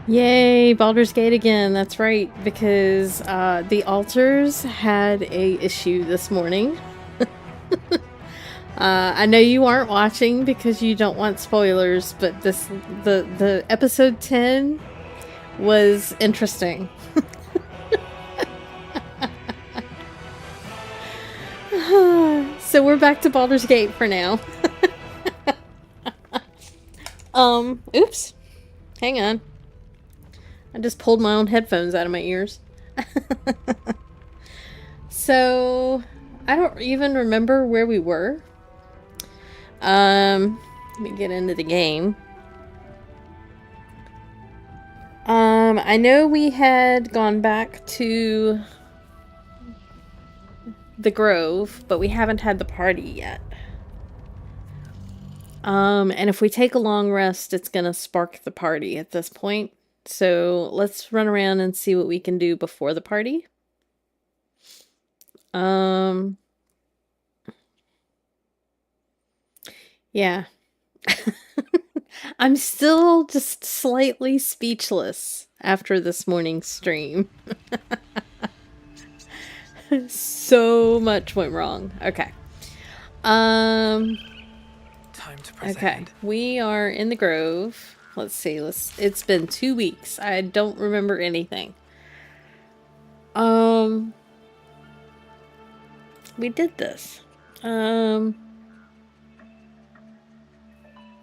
Yay, Baldur's Gate again. That's right, because the altars had a issue this morning. I know you aren't watching because you don't want spoilers, but the episode 10 was interesting. So we're back to Baldur's Gate for now. Oops. Hang on. I just pulled my own headphones out of my ears. So, I don't even remember where we were. Let me get into the game. I know we had gone back to the Grove, but we haven't had the party yet. And if we take a long rest, it's gonna spark the party at this point. So let's run around and see what we can do before the party. Yeah. I'm still just slightly speechless after this morning's stream. So much went wrong. Okay. Time to present. Okay. We are in the Grove. Let's see. It's been 2 weeks. I don't remember anything. We did this.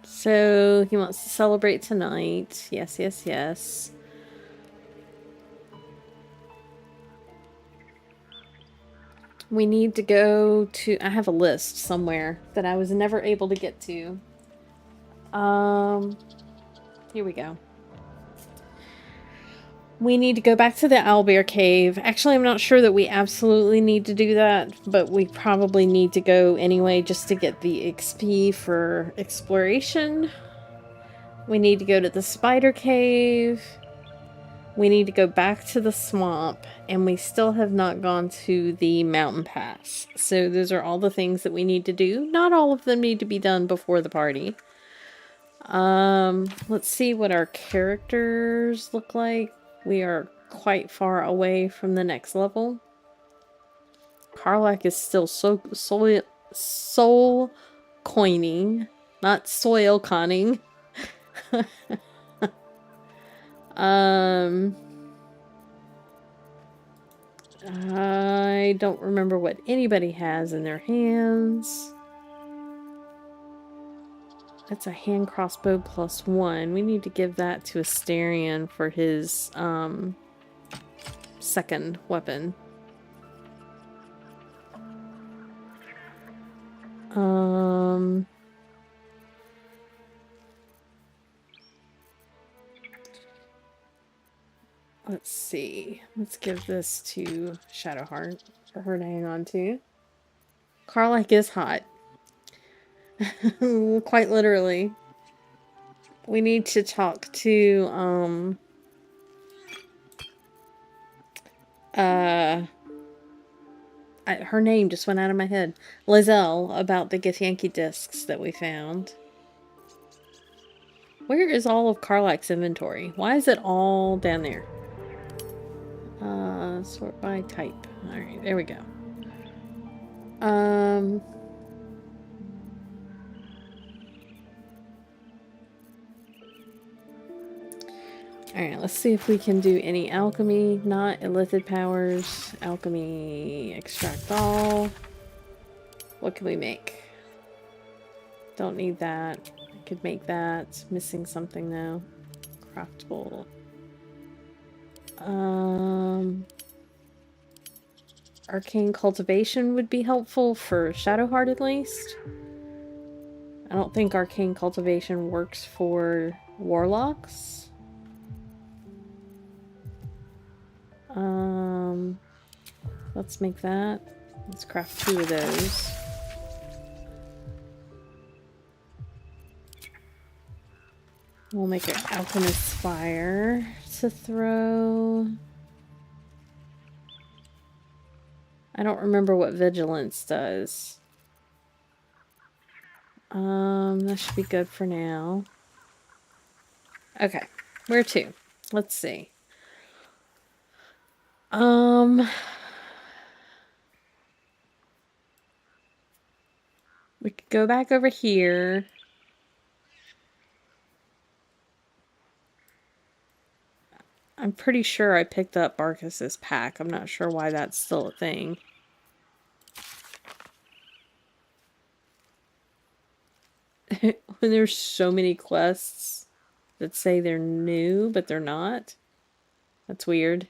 So he wants to celebrate tonight. Yes, yes, yes. We need to go to... I have a list somewhere that I was never able to get to. Here we go. We need to go back to the Owlbear Cave. Actually, I'm not sure that we absolutely need to do that, but we probably need to go anyway just to get the XP for exploration. We need to go to the Spider Cave. We need to go back to the swamp, and we still have not gone to the mountain pass. So those are all the things that we need to do. Not all of them need to be done before the party. Let's see what our characters look like. We are quite far away from the next level. Karlach is still soul coining, not soil conning. I don't remember what anybody has in their hands. That's a hand crossbow +1. We need to give that to Asterion for his second weapon. Let's see. Let's give this to Shadowheart for her to hang on to. Karlach is hot. Quite literally. We need to talk to, her name just went out of my head. Lizelle, about the Githyanki discs that we found. Where is all of Karlach's inventory? Why is it all down there? Sort by type. Alright, there we go. Alright, let's see if we can do any alchemy. Not illithid powers. Alchemy, extract all. What can we make? Don't need that. I could make that. Missing something though. Craftable. Arcane cultivation would be helpful for Shadowheart at least. I don't think arcane cultivation works for warlocks. Let's make that. Let's craft 2 of those. We'll make an alchemist's fire to throw. I don't remember what vigilance does. That should be good for now. Okay, where to? Let's see. We could go back over here. I'm pretty sure I picked up Barkus's pack. I'm not sure why that's still a thing. When there's so many quests that say they're new, but they're not. That's weird.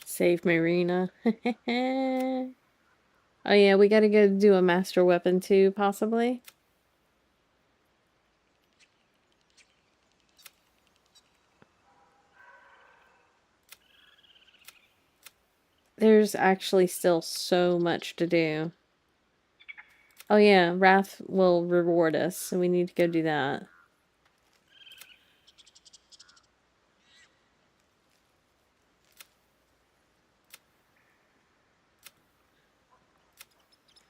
Save Marina. Oh yeah, we gotta go do a master weapon too, possibly. There's actually still so much to do. Oh yeah, Wrath will reward us, so we need to go do that.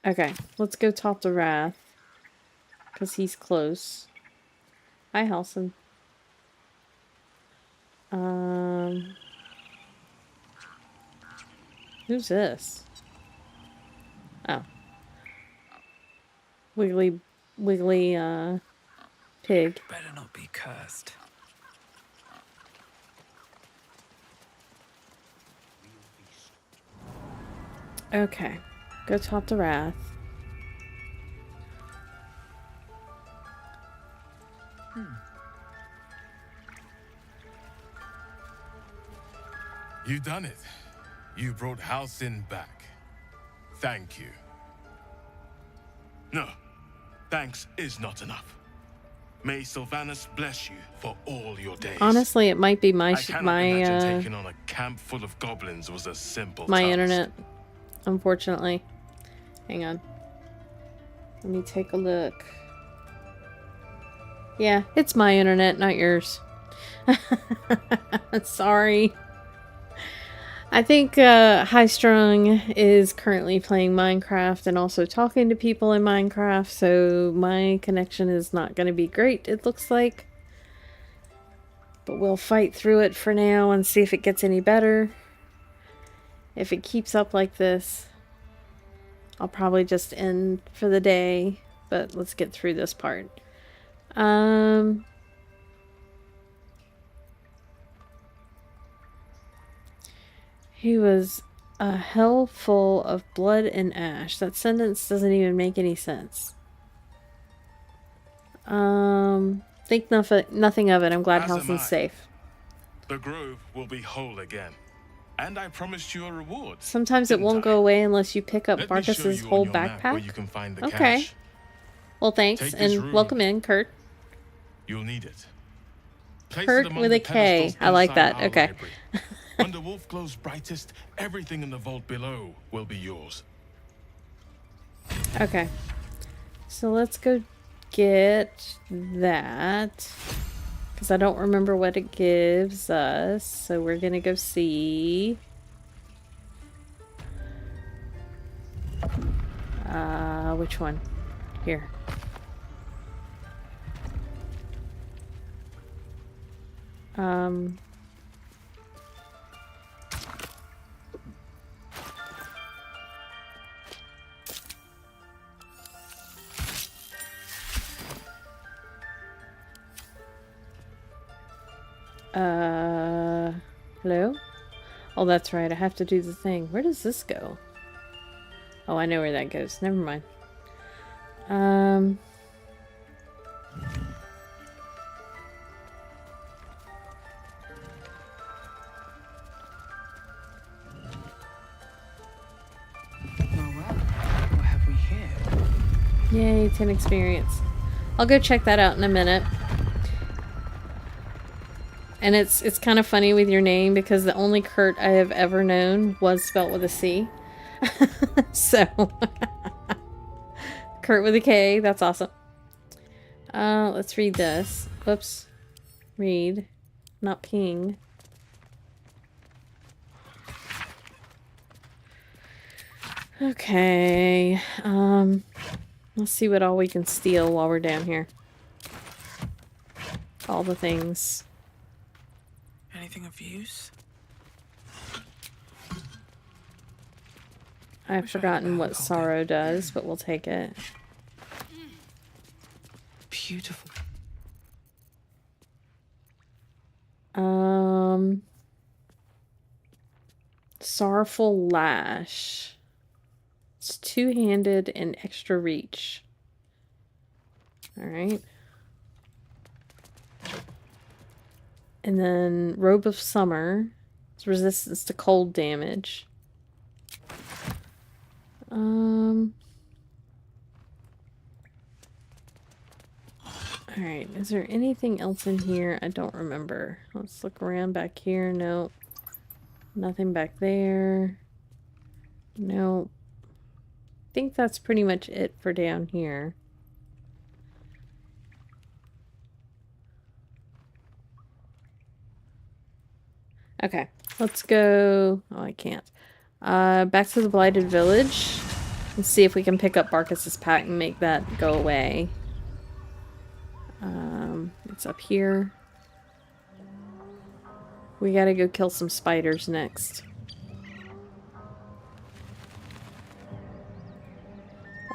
Okay, let's go talk to Wrath. Because he's close. Hi, Halson. Who's this? Oh. Wiggly, pig. Better not be cursed. Okay. Go talk to Wrath. You done it. You brought Halcyon back. Thank you. No, thanks is not enough. May Sylvanas bless you for all your days. Honestly, it might be my taking on a camp full of goblins was a simple task. internet, unfortunately. Hang on. Let me take a look. Yeah, it's my internet, not yours. Sorry. I think High Strung is currently playing Minecraft and also talking to people in Minecraft, so my connection is not going to be great, it looks like. But we'll fight through it for now and see if it gets any better. If it keeps up like this, I'll probably just end for the day, but let's get through this part. He was a hell full of blood and ash. That sentence doesn't even make any sense. Think nothing of it. I'm glad Halson's safe. The grove will be whole again. And I promised you a reward. Sometimes it won't go away unless you pick up Barkus's whole backpack. You can find the okay. cache. Well, thanks, and welcome in, Kurt. You'll need it. Kurt with a K. I like that. Okay. When the wolf glows brightest, everything in the vault below will be yours. Okay. So let's go get that. Because I don't remember what it gives us. So we're going to go see. Which one? Here. Hello? Oh, that's right. I have to do the thing. Where does this go? Oh, I know where that goes. Never mind. What have we here? Yay, 10 experience. I'll go check that out in a minute. And it's kind of funny with your name because the only Kurt I have ever known was spelt with a C. So, Kurt with a K, that's awesome. Let's read this. Whoops. Read. not ping. Okay, let's see what all we can steal while we're down here. All the things. Anything of use? I've forgotten what sorrow does, but we'll take it. Beautiful. Sorrowful Lash. It's two-handed and extra reach. Alright. And then Robe of Summer. It's resistance to cold damage. Alright, is there anything else in here? I don't remember. Let's look around back here. Nope. Nothing back there. Nope. I think that's pretty much it for down here. Okay, let's go. Oh, I can't. Back to the Blighted Village. Let's see if we can pick up Barkas's pack and make that go away. It's up here. We gotta go kill some spiders next.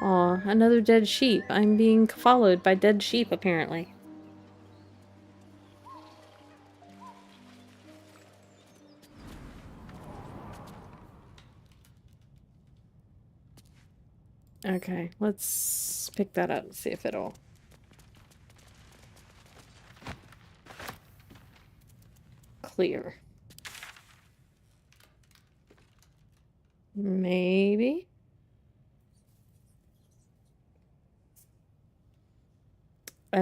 Aw, another dead sheep. I'm being followed by dead sheep, apparently. Okay, let's pick that up and see if it'll... clear. Maybe? Let's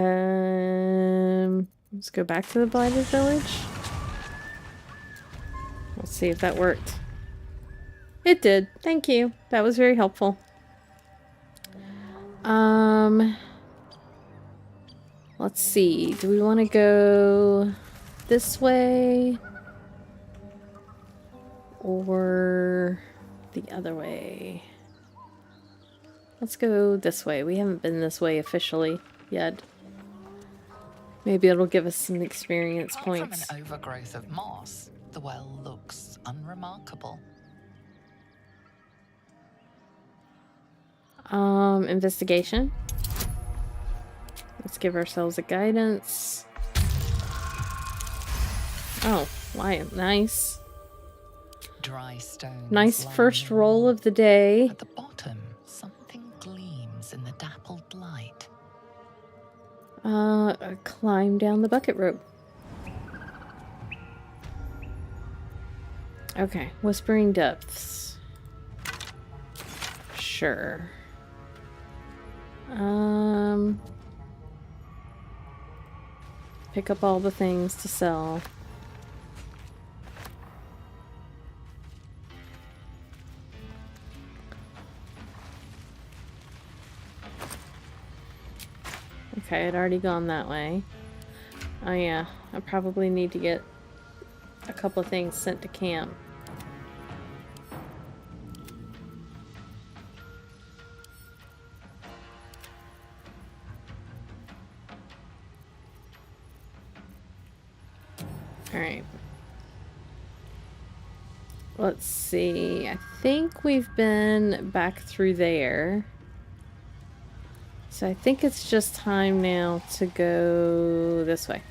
go back to the Blighted Village. Let's see if that worked. It did. Thank you. That was very helpful. Let's see. Do we want to go this way or the other way? Let's go this way. We haven't been this way officially yet. Maybe it'll give us some experience points. From an overgrowth of moss, the well looks unremarkable. Investigation. Let's give ourselves a guidance. Oh, why? Nice. Dry stones. Nice line first the roll wall. of the day. At the bottom, something gleams in the dappled light. Climb down the bucket rope. Okay, Whispering Depths. Sure. Pick up all the things to sell. Okay, I'd already gone that way. Oh yeah, I probably need to get a couple of things sent to camp. Alright. Let's see. I think we've been back through there. So I think it's just time now to go this way.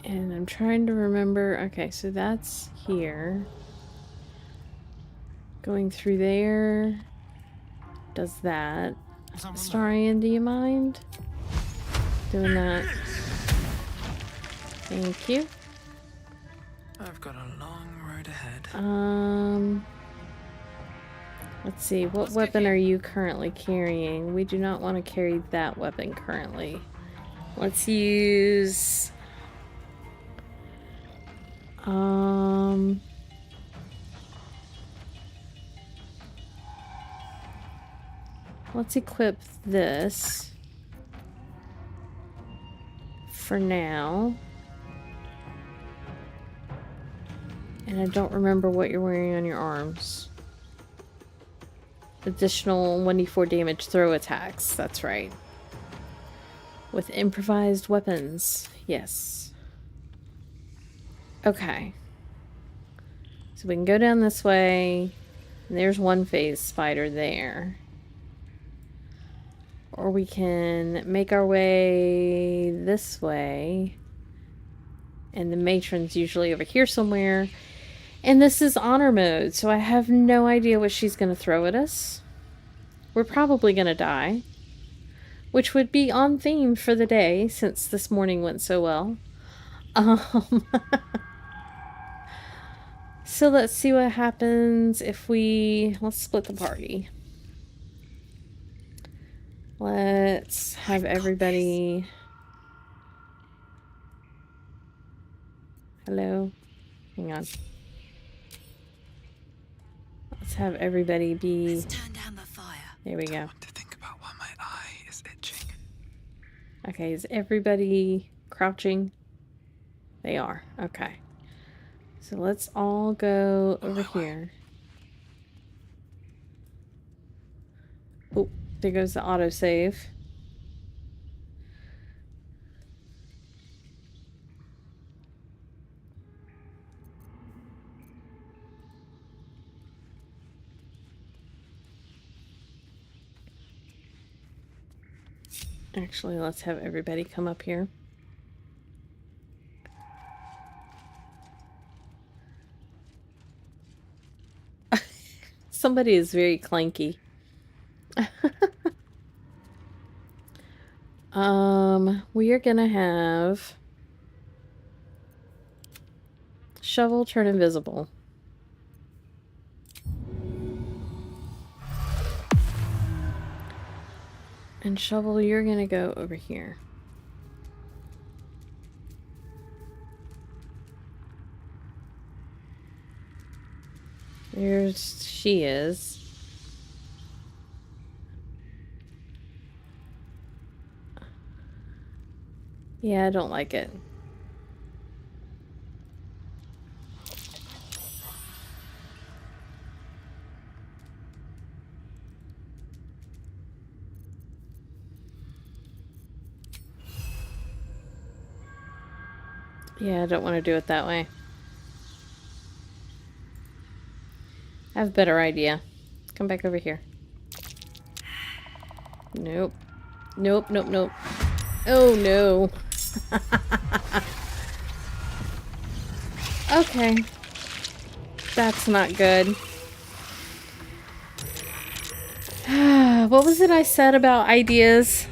And I'm trying to remember. Okay, so that's here. Going through there. Does that. Starian, do you mind doing that? Thank you. I've got a long road ahead. Let's see. What weapon are you currently carrying? We do not want to carry that weapon currently. Let's use... Let's equip this for now. And I don't remember what you're wearing on your arms. Additional 1d4 damage throw attacks, that's right. With improvised weapons, yes. Okay. So we can go down this way. And there's one phase spider there. Or we can make our way this way. And the matron's usually over here somewhere. And this is honor mode, so I have no idea what she's going to throw at us. We're probably going to die. Which would be on theme for the day, since this morning went so well. So let's see what happens if we... Let's split the party. Let's have everybody... Hello? Hang on. Let's have everybody be... Let's turn down the fire. There we I go. want to think about why my eye is itching. Okay, is everybody crouching? They are. Okay. So let's all go over here. Oh, there goes the autosave. Actually, let's have everybody come up here. Somebody is very clanky. We are gonna have Shovel turn invisible. And Shovel, you're gonna go over here. There's she is. Yeah, I don't like it. Yeah, I don't want to do it that way. I have a better idea. Come back over here. Nope. Nope, nope, nope. Oh, no. Okay. That's not good. What was it I said about ideas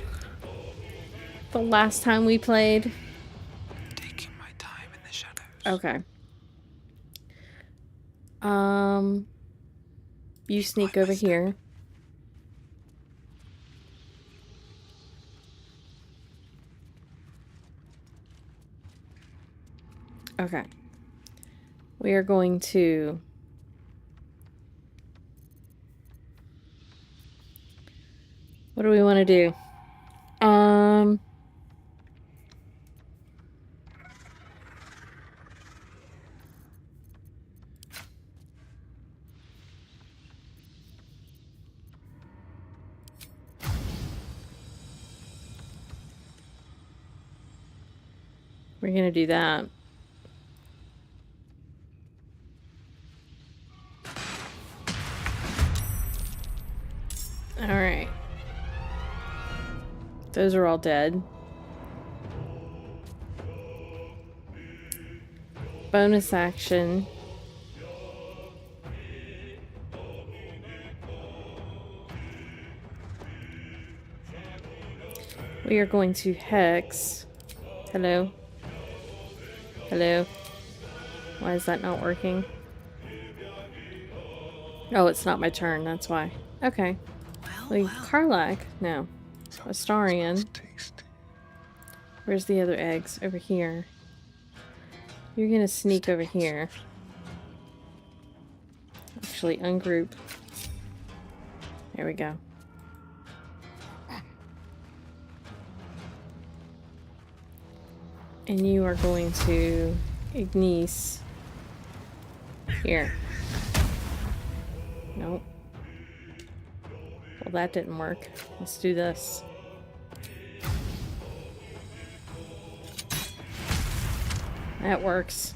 the last time we played? Taking my time in the shadows. Okay. You sneak over here. Okay. We are going to... What do we want to do? We're gonna do that. Alright. Those are all dead. Bonus action. We are going to hex. Hello? Hello? Why is that not working? Oh, it's not my turn, that's why. Okay. Well, Karlach? No. Astarion. Where's the other eggs? Over here. You're gonna sneak over here. Actually, ungroup. There we go. And you are going to Ignis. Here. Nope. Well, that didn't work. Let's do this. That works.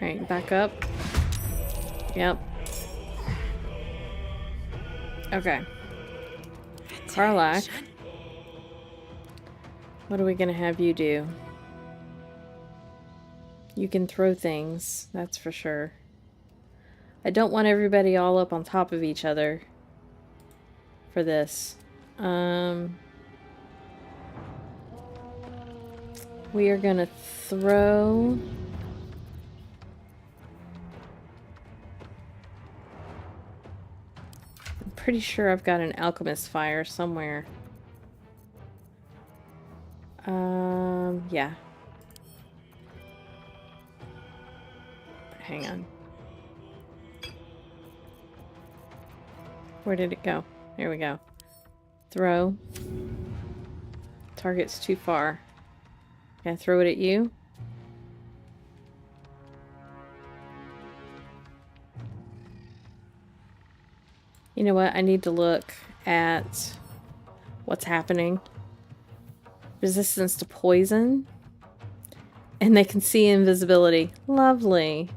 Alright, back up. Yep. Okay. Karlach. What are we gonna have you do? You can throw things, that's for sure. I don't want everybody all up on top of each other for this. We are gonna throw... I'm pretty sure I've got an alchemist fire somewhere. Yeah. Hang on. Where did it go? Here we go. Throw. Target's too far. Can I throw it at you? You know what? I need to look at what's happening. Resistance to poison. And they can see invisibility. Lovely.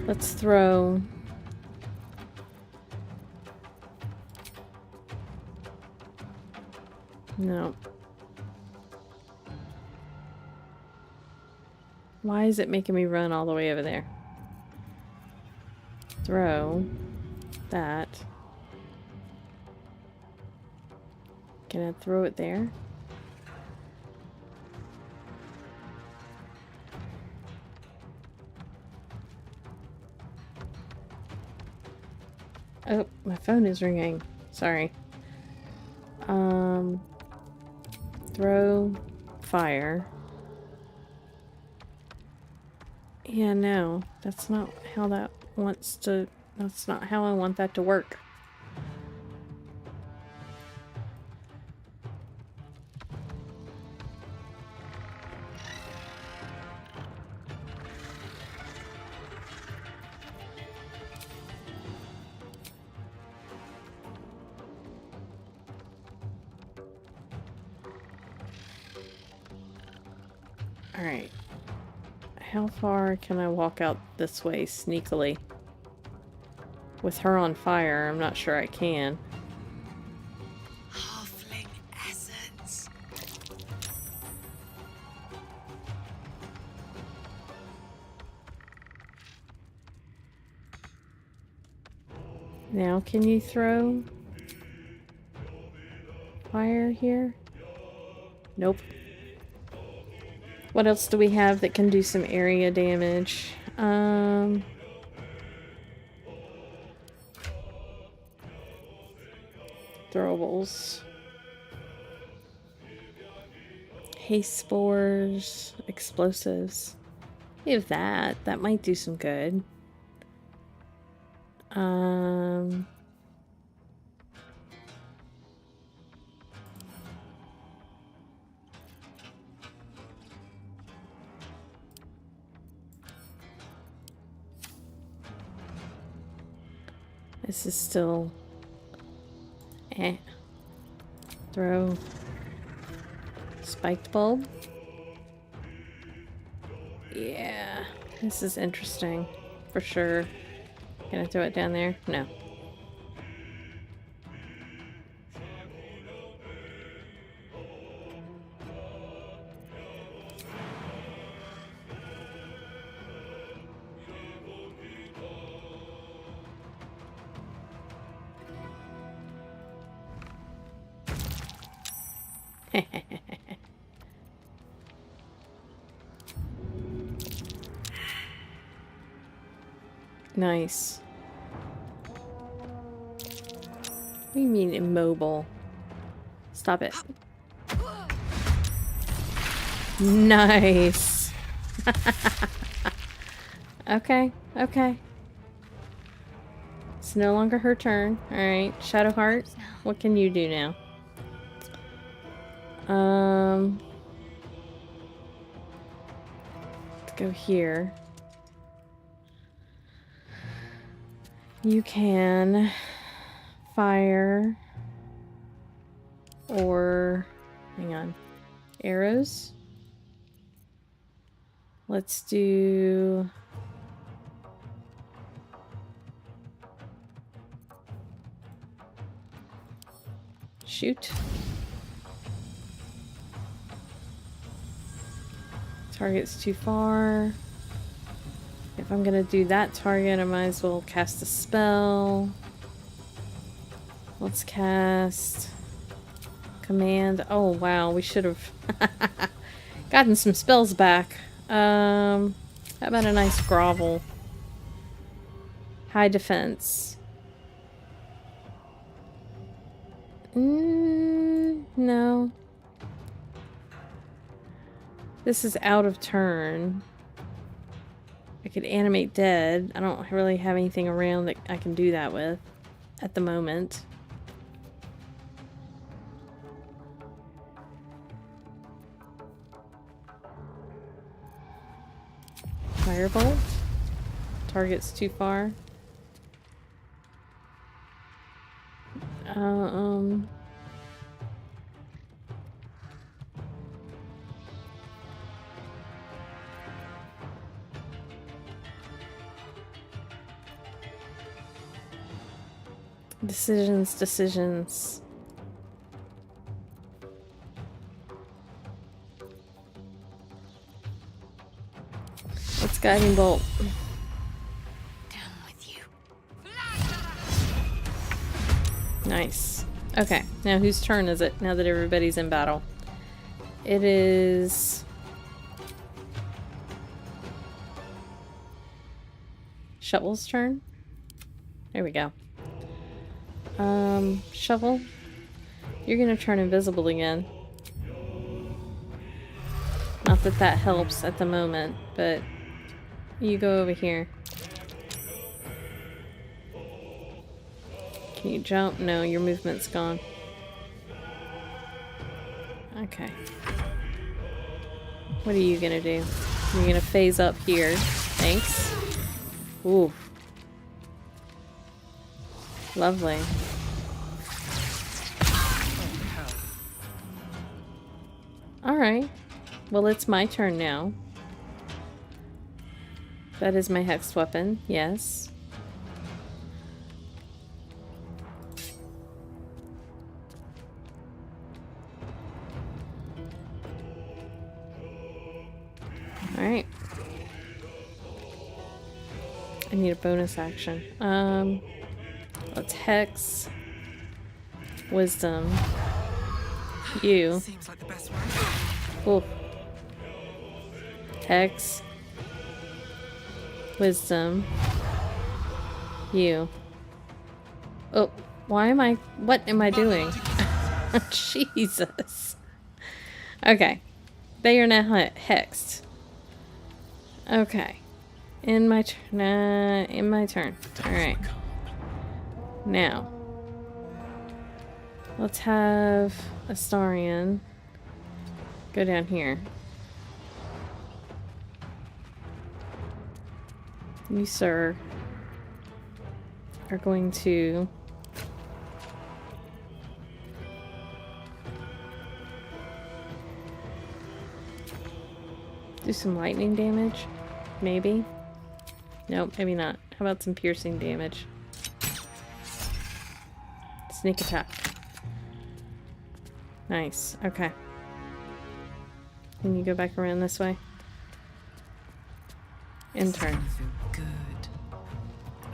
Let's throw... No. Why is it making me run all the way over there? Throw that. Can I throw it there? Oh, my phone is ringing. Sorry. Throw fire. Yeah, no. That's not how that wants to... That's not how I want that to work. Alright. How far can I walk out this way sneakily? With her on fire, I'm not sure I can. Halfling essence. Now, can you throw fire here? Nope. What else do we have that can do some area damage? Throwables. Haste spores. Explosives. We have that. That might do some good. This is still... Throw... Spiked bulb? Yeah, this is interesting. For sure. Can I throw it down there? No. Nice. do you mean immobile? Stop it. Nice. Okay, okay. It's no longer her turn. Alright, Shadowheart, what can you do now? Let's go here. You can fire or hang on. Arrows. Let's do shoot. Target's too far. If I'm gonna do that target, I might as well cast a spell. Let's cast command. Oh wow, we should have gotten some spells back. How about a nice grovel? High defense. No. This is out of turn. I could animate dead. I don't really have anything around that I can do that with at the moment. Firebolt. Target's too far. Decisions. Let's guiding bolt. Down with you. Nice. Okay, now whose turn is it now that everybody's in battle? It is Shovel's turn. There we go. Shovel, you're gonna turn invisible again. Not that that helps at the moment, but you go over here. Can you jump? No, your movement's gone. Okay. What are you gonna do? You're gonna phase up here. Thanks. Ooh. Lovely. Alright. Well, it's my turn now. That is my hexed weapon, yes. Alright. I need a bonus action. Let's hex. Wisdom. You. Seems like the best way. Ooh. Hex. Wisdom. You. Oh, why am I... What am I doing? Jesus. Okay. They are now hexed. Okay. In my turn. Alright. Now. Let's have Astarion go down here. You, sir, are going to do some lightning damage. Maybe. Nope, maybe not. How about some piercing damage? Sneak attack. Nice. Okay. Can you go back around this way? In turn. Good.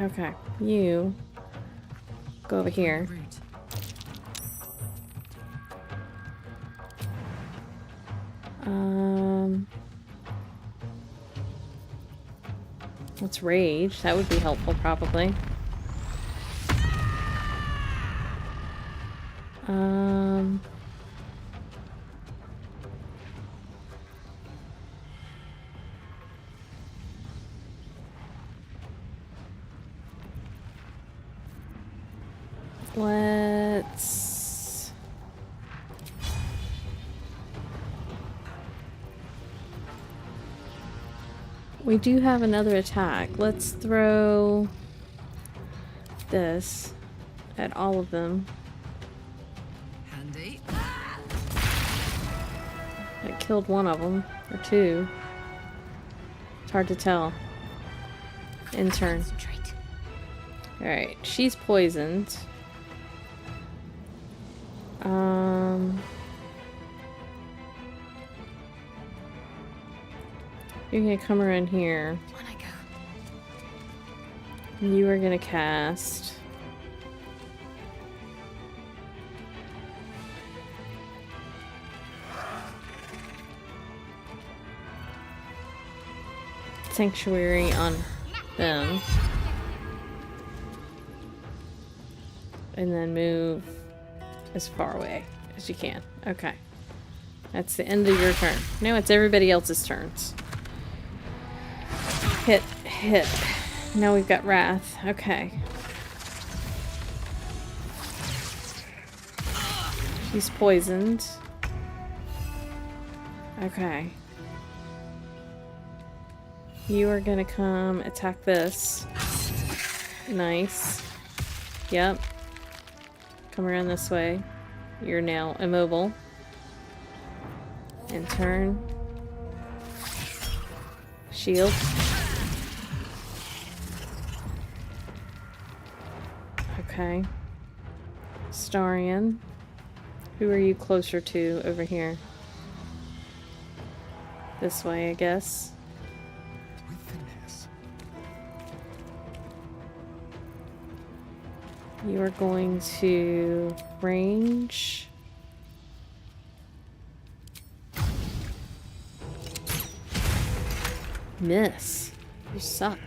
Okay. You go over here. Let's rage. That would be helpful, probably. Um... Let's... We do have another attack. Let's throw this at all of them. Handy. It killed one of them, or two. It's hard to tell. In turn. Alright, she's poisoned. You're gonna come around here. On I go. You are gonna cast. Sanctuary on them. And then move as far away as you can. Okay. That's the end of your turn. Now it's everybody else's turns. Hit, hit. Now we've got Wrath. Okay. She's poisoned. Okay. You are gonna come attack this. Nice. Yep. Come around this way. You're now immobile. And turn. Shield. Okay. Starian. Who are you closer to over here? This way, I guess. You are going to range. Miss. You suck.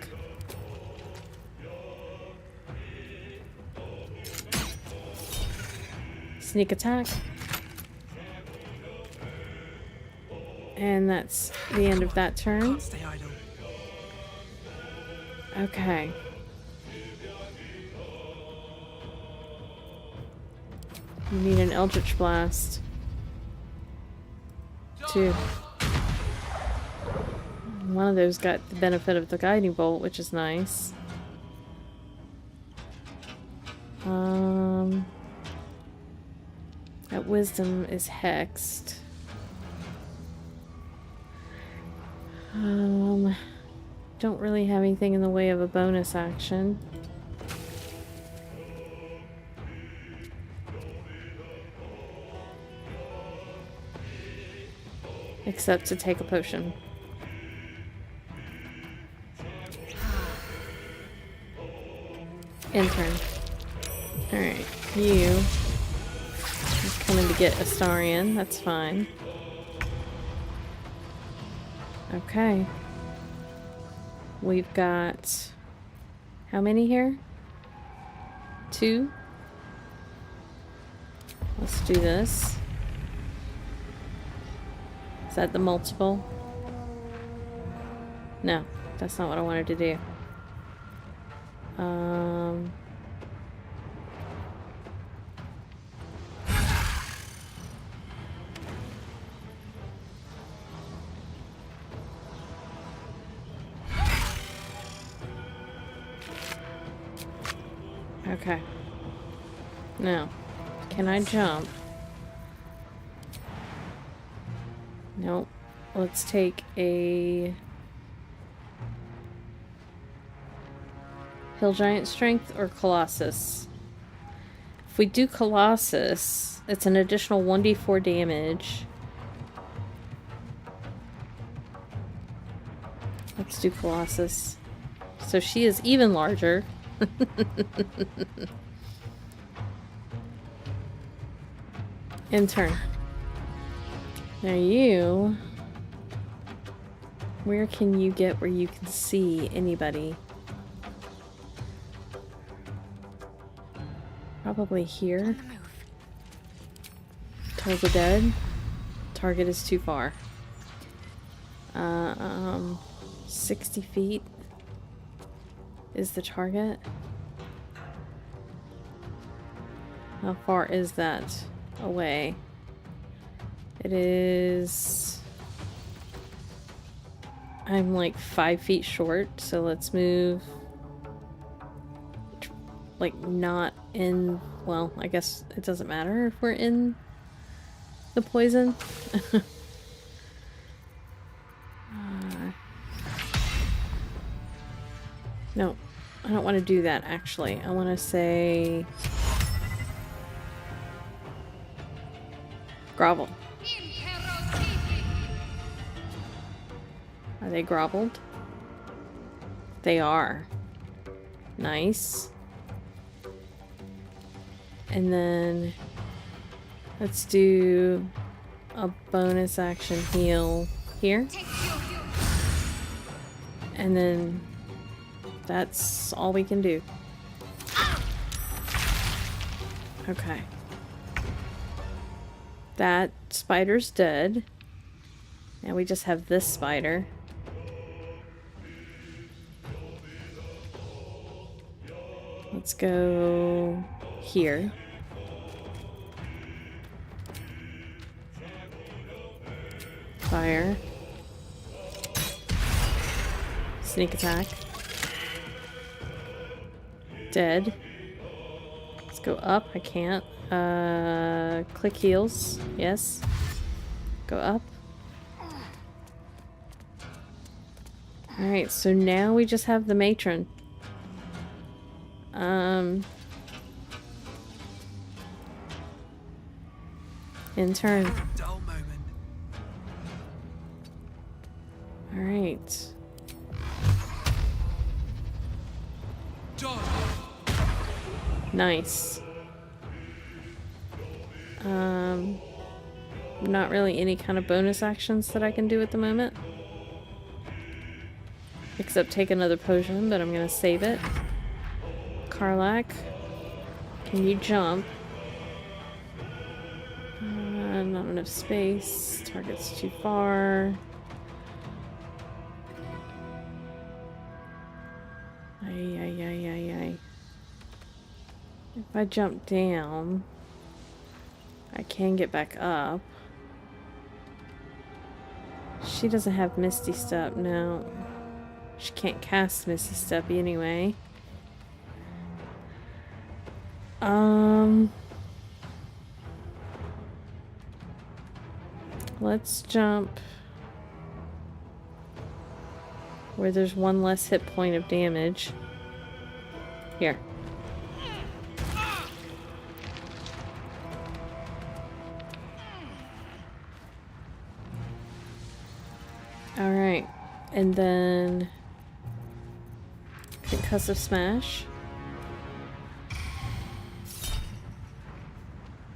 Sneak attack. And that's the end of that turn. Stay idle. Okay. You need an Eldritch Blast. 2. One of those got the benefit of the Guiding Bolt, which is nice. That Wisdom is hexed. Don't really have anything in the way of a bonus action. Except to take a potion. Intern. Alright, you coming to get Astarion, that's fine. Okay. We've got how many here? 2? Let's do this. Is that the multiple? No, that's not what I wanted to do. Okay. Now, can I jump? Nope. Let's take a Hill Giant Strength or Colossus. If we do Colossus, it's an additional 1d4 damage. Let's do Colossus. So she is even larger. Intern. Now you... Where can you get where you can see anybody? Probably here. Kill the dead. Target is too far. 60 feet is the target. How far is that away? It is... I'm like 5 feet short, so let's move... like not in... well, I guess it doesn't matter if we're in the poison. No, I don't want to do that actually. I want to say... grovel. Are they groveled? They are. Nice. And then let's do a bonus action heal here. And then that's all we can do. Okay. That spider's dead. Now we just have this spider. Let's go here. Fire. Sneak attack. Dead. Let's go up. I can't. Click heals. Yes. Go up. Alright, so now we just have the matron. In turn. Dull moment. Alright. Nice. Not really any kind of bonus actions that I can do at the moment. Except take another potion, but I'm gonna save it. Karlach, can you jump? Not enough space. Target's too far. Ay. If I jump down, I can get back up. She doesn't have Misty Step, no. She can't cast Misty Step anyway. Let's jump where there's one less hit point of damage. Here. Alright. And then concussive smash.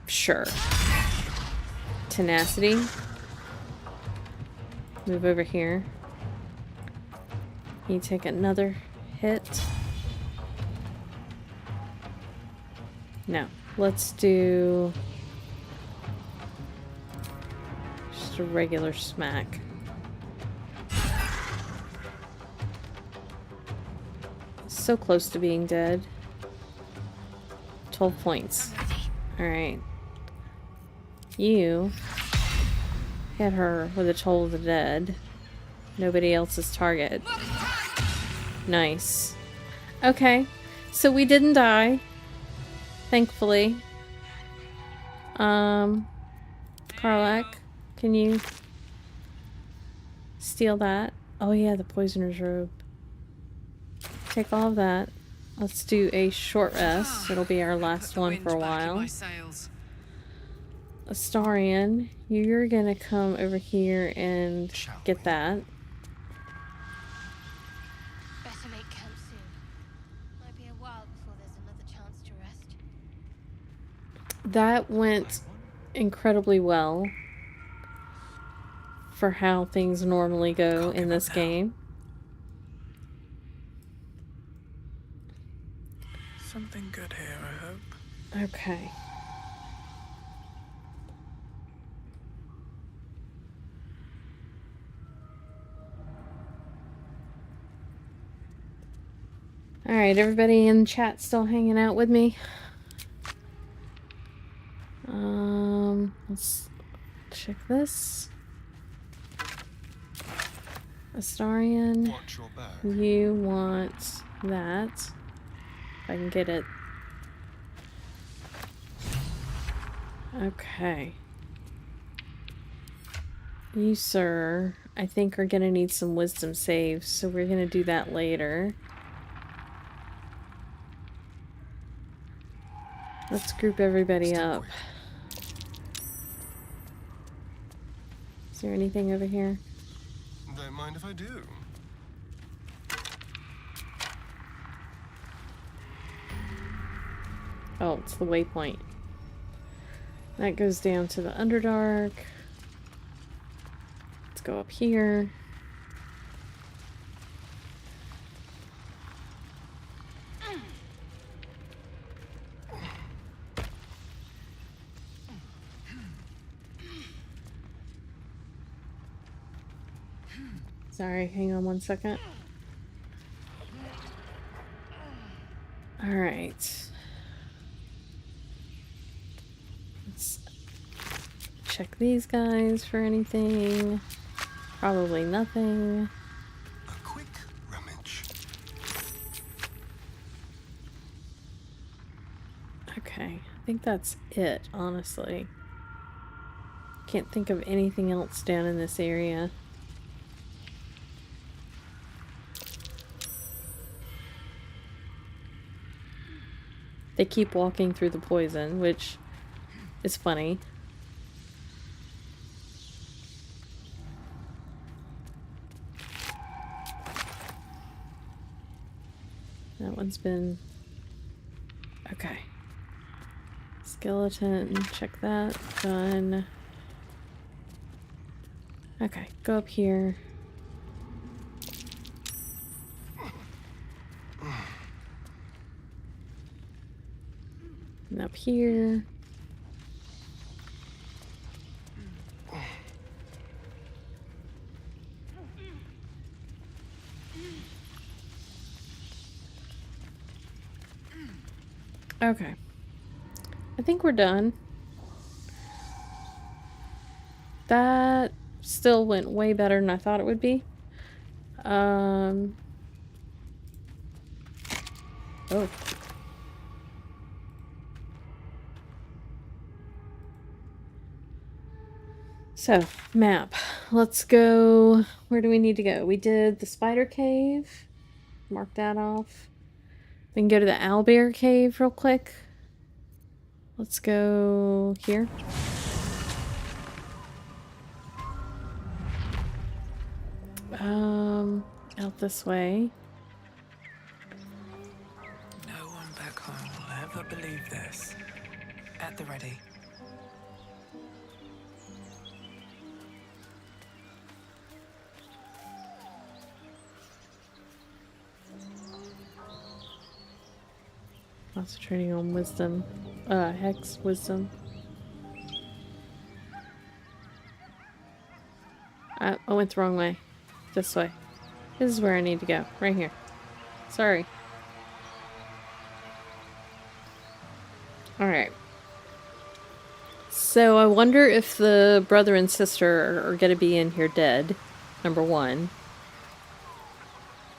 Sure. Tenacity. Move over here. You take another hit. No. Let's do just a regular smack. So close to being dead. 12 points. Alright. You hit her with a Toll of the Dead. Nobody else's target. Nice. Okay. So we didn't die. Thankfully. Karlach, can you steal that? Oh yeah, the Poisoner's Robe. Take all of that. Let's do a short rest. It'll be our last one for a while. Astarion, you're gonna come over here and get that. Better make camp soon. Might be a while before there's another chance to rest. That went incredibly well for how things normally go in this game. Something good here, I hope. Okay. Alright, everybody in chat still hanging out with me? Let's check this. Astarian, Watch your back. you want that. If I can get it. Okay. You, sir, I think are gonna need some wisdom saves, so we're gonna do that later. Let's group everybody up. Is there anything over here? Don't mind if I do. Oh, it's the waypoint. That goes down to the Underdark. Let's go up here. Sorry, hang on one second. Alright. Let's check these guys for anything. Probably nothing. A quick rummage. Okay, I think that's it, honestly. Can't think of anything else down in this area. They keep walking through the poison, which is funny. That one's been... Okay. Skeleton, check that. Done. Okay, go up here. And up here. Okay. I think we're done. That still went way better than I thought it would be. Oh. So, map. Let's go. Where do we need to go? We did the spider cave. Mark that off. We can go to the owlbear cave real quick. Let's go here. Out this way. No one back home will ever believe this. At the ready. Concentrating on wisdom. Hex wisdom. I went the wrong way. This way. This is where I need to go. Right here. Sorry. Alright. So I wonder if the brother and sister are going to be in here dead. Number one.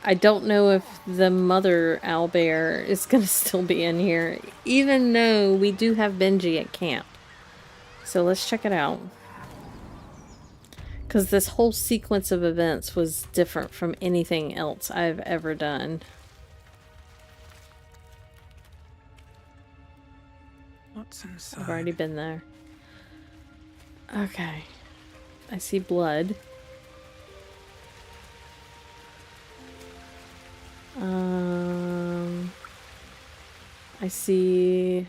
I don't know if the mother owlbear is going to still be in here. Even though we do have Benji at camp. So let's check it out. Because this whole sequence of events was different from anything else I've ever done. What's inside? I've already been there. Okay. I see blood. I see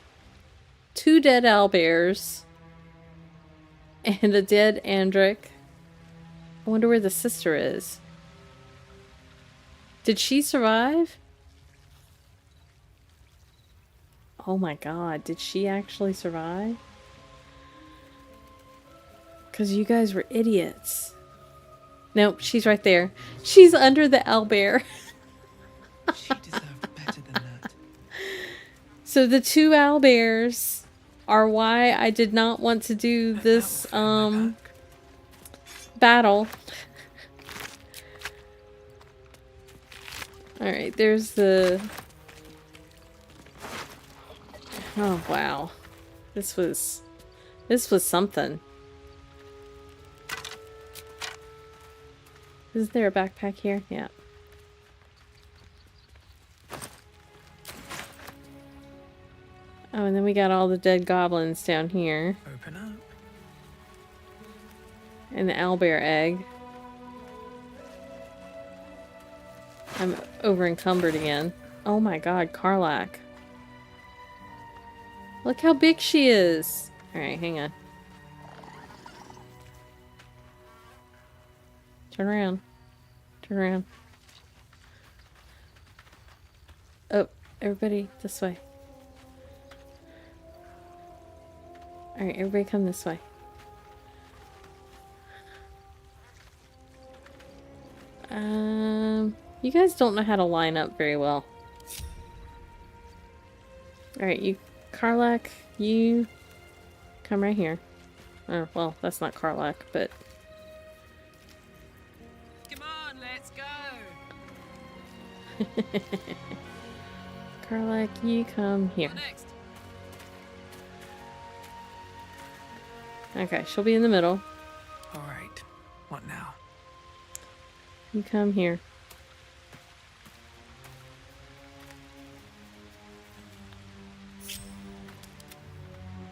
2 dead owlbears. And a dead Andric. I wonder where the sister is. Did she survive? Oh my god, did she actually survive? Because you guys were idiots. Nope, she's right there. She's under the owlbear. She deserved better So the two owlbears are why I did not want to do this battle. Alright, there's the... Oh wow. This was something. Is there a backpack here? Yeah. Oh, and then we got all the dead goblins down here. Open up. And the owlbear egg. I'm over encumbered again. Oh my god, Kith'rak. Look how big she is! Alright, hang on. Turn around. Turn around. Oh, everybody, this way. Alright, everybody come this way. You guys don't know how to line up very well. Alright, you, Kith'rak, you come right here. Oh, well, that's not Kith'rak, but... Come on, let's go. Kith'rak, you come here. What next? Okay, she'll be in the middle. All right. What now? You come here.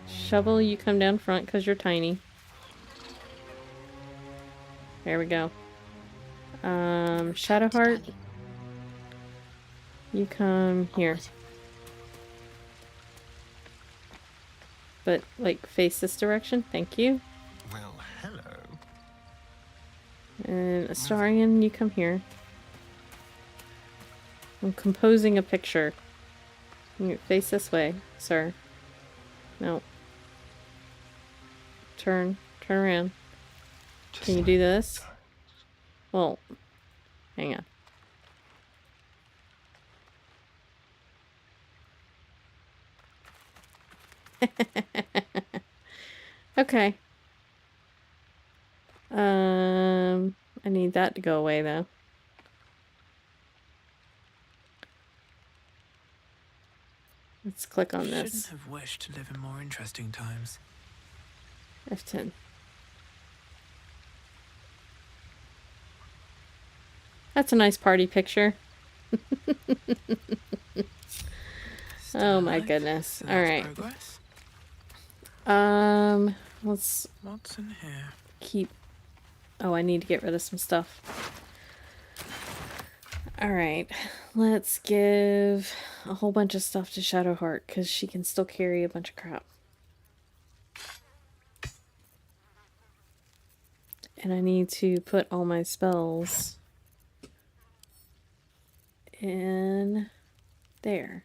Shovel, you come down front because you're tiny. There we go. Shadowheart, you come here. But, like, face this direction. Thank you. Well, hello. And Astarian, you come here. I'm composing a picture. You face this way, sir. No. Turn around. Can you do this? Well, hang on. Okay. I need that to go away though. Let's click on this. Shouldn't have wished to live in more interesting times. F10. That's a nice party picture. Oh my goodness. All right. Let's What's in here? keep... Oh, I need to get rid of some stuff. Alright, let's give a whole bunch of stuff to Shadowheart, because she can still carry a bunch of crap. And I need to put all my spells in there.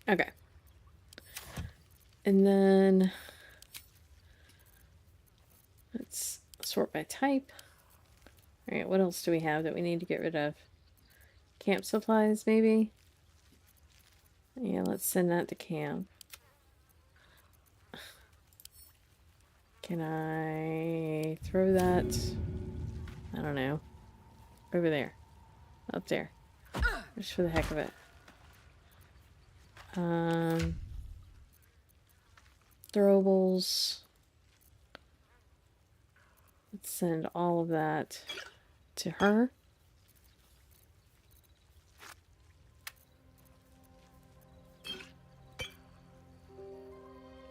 Okay. And then let's sort by type. Alright, what else do we have that we need to get rid of? Camp supplies, maybe? Yeah, let's send that to camp. Can I throw that? I don't know. Over there. Up there. Just for the heck of it. Throwables. Let's send all of that to her.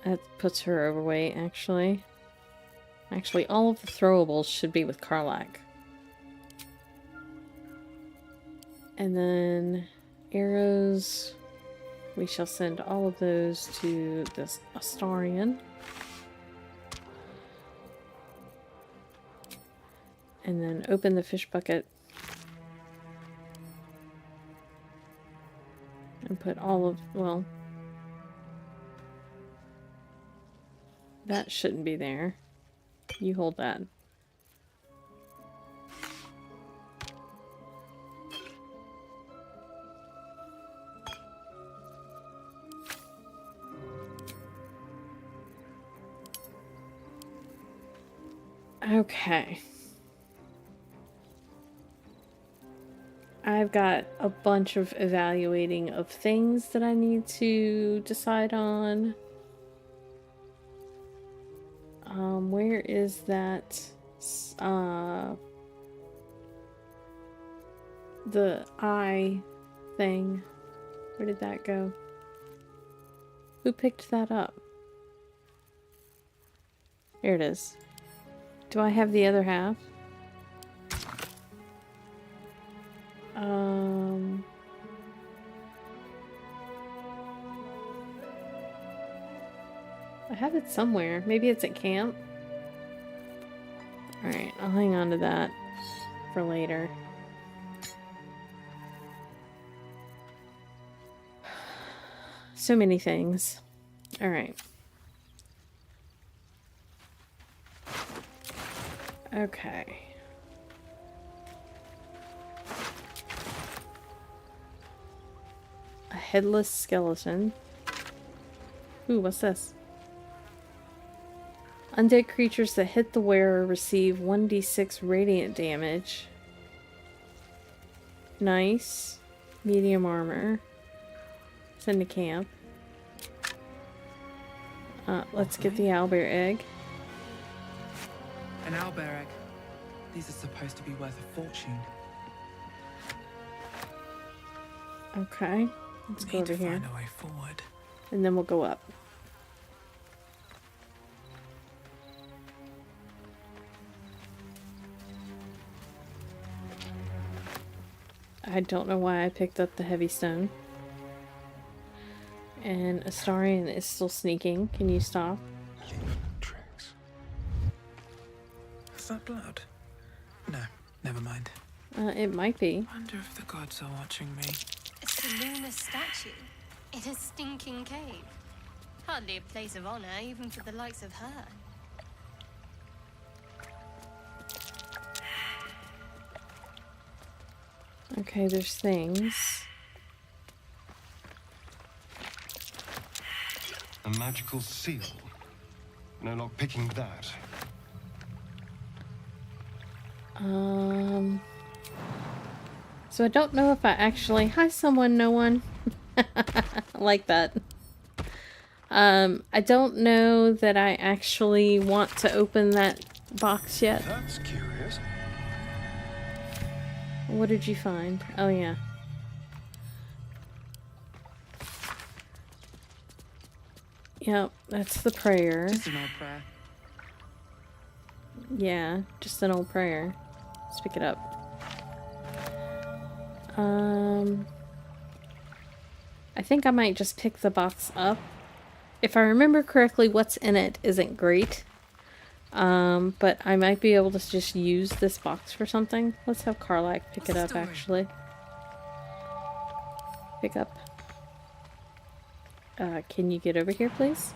That puts her overweight, actually. Actually, all of the throwables should be with Kith'rak. And then arrows. We shall send all of those to this Astarian. And then open the fish bucket. And put all of, well, that shouldn't be there. You hold that. Okay. I've got a bunch of evaluating of things that I need to decide on. Where is that? The eye thing. Where did that go? Who picked that up? Here it is. Do I have the other half? I have it somewhere. Maybe it's at camp. Alright, I'll hang on to that for later. So many things. Alright. Okay. A headless skeleton. Ooh, what's this? Undead creatures that hit the wearer receive 1d6 radiant damage. Nice. Medium armor. Send to camp. Let's get the owlbear egg. An owlbear egg. These are supposed to be worth a fortune. Okay. Let's go over here. Find a way forward. And then we'll go up. I don't know why I picked up the heavy stone. And Astarion is still sneaking. Can you stop? Tricks. Is that blood? No, never mind. It might be. Wonder if the gods are watching me. It's a lunar statue in a stinking cave. Hardly a place of honor, even for the likes of her. Okay, there's things. A magical seal. No luck picking that. So I don't know if I actually... Hi, someone, no one. I like that. I don't know that I actually want to open that box yet. That's curious. What did you find? Oh, yeah. Yep, that's the prayer. Just an old prayer. Yeah, just an old prayer. Let's pick it up. I think I might just pick the box up. If I remember correctly, what's in it isn't great. But I might be able to just use this box for something. Let's have Karlak pick it up, actually. Pick up. Can you get over here, please?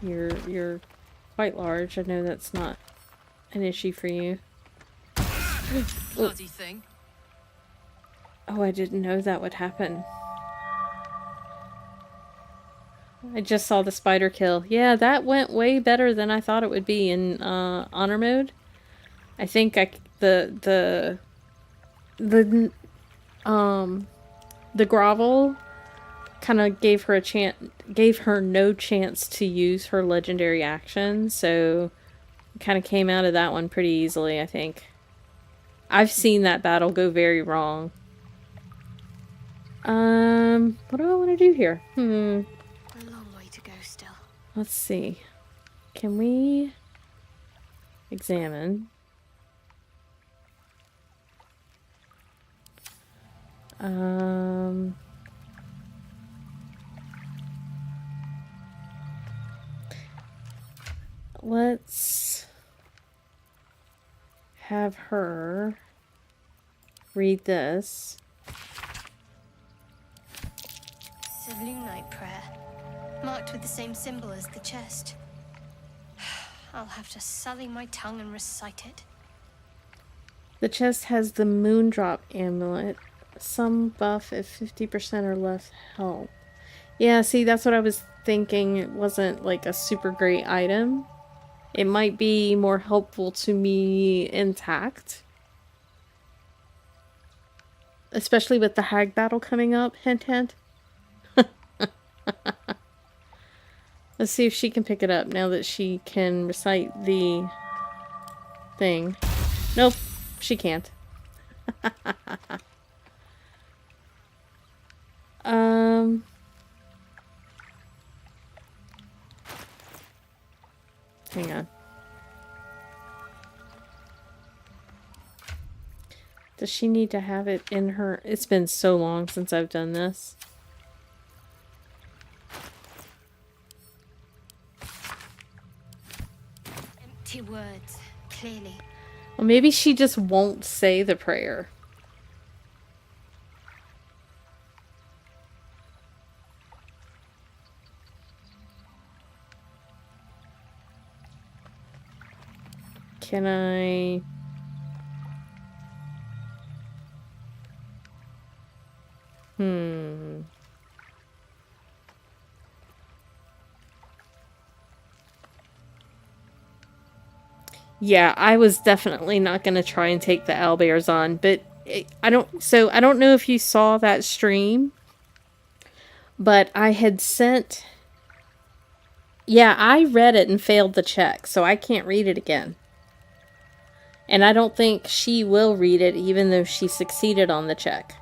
You're quite large. I know that's not an issue for you. Bloody thing. Oh, I didn't know that would happen. I just saw the spider kill. Yeah, that went way better than I thought it would be in honor mode. I think the grovel kind of gave her no chance to use her legendary action, so kind of came out of that one pretty easily, I think. I've seen that battle go very wrong. What do I want to do here? A long way to go still. Let's see. Can we examine? Let's have her read this. Selûnite prayer, marked with the same symbol as the chest. I'll have to sully my tongue and recite it. The chest has the Moondrop amulet. Some buff at 50% or less health. Yeah, see, that's what I was thinking. It wasn't like a super great item. It might be more helpful to me intact. Especially with the hag battle coming up. Hint, hint. Let's see if she can pick it up now that she can recite the thing. Nope, she can't. Hang on. Does she need to have it in her? It's been so long since I've done this. Empty words, clearly. Well, maybe she just won't say the prayer. Can I... Yeah, I was definitely not going to try and take the owlbears on, but I don't know if you saw that stream, but I had sent... Yeah, I read it and failed the check, so I can't read it again. And I don't think she will read it, even though she succeeded on the check.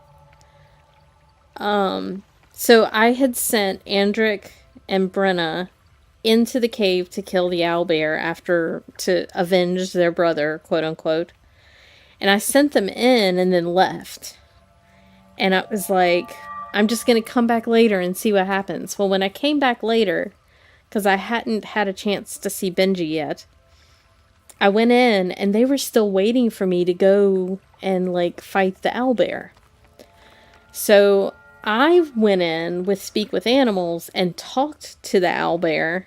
So I had sent Andric and Brenna into the cave to kill the owlbear after, to avenge their brother, quote unquote. And I sent them in and then left. And I was like, I'm just going to come back later and see what happens. Well, when I came back later, because I hadn't had a chance to see Benji yet, I went in and they were still waiting for me to go and like fight the owlbear. So I went in with Speak with Animals and talked to the owlbear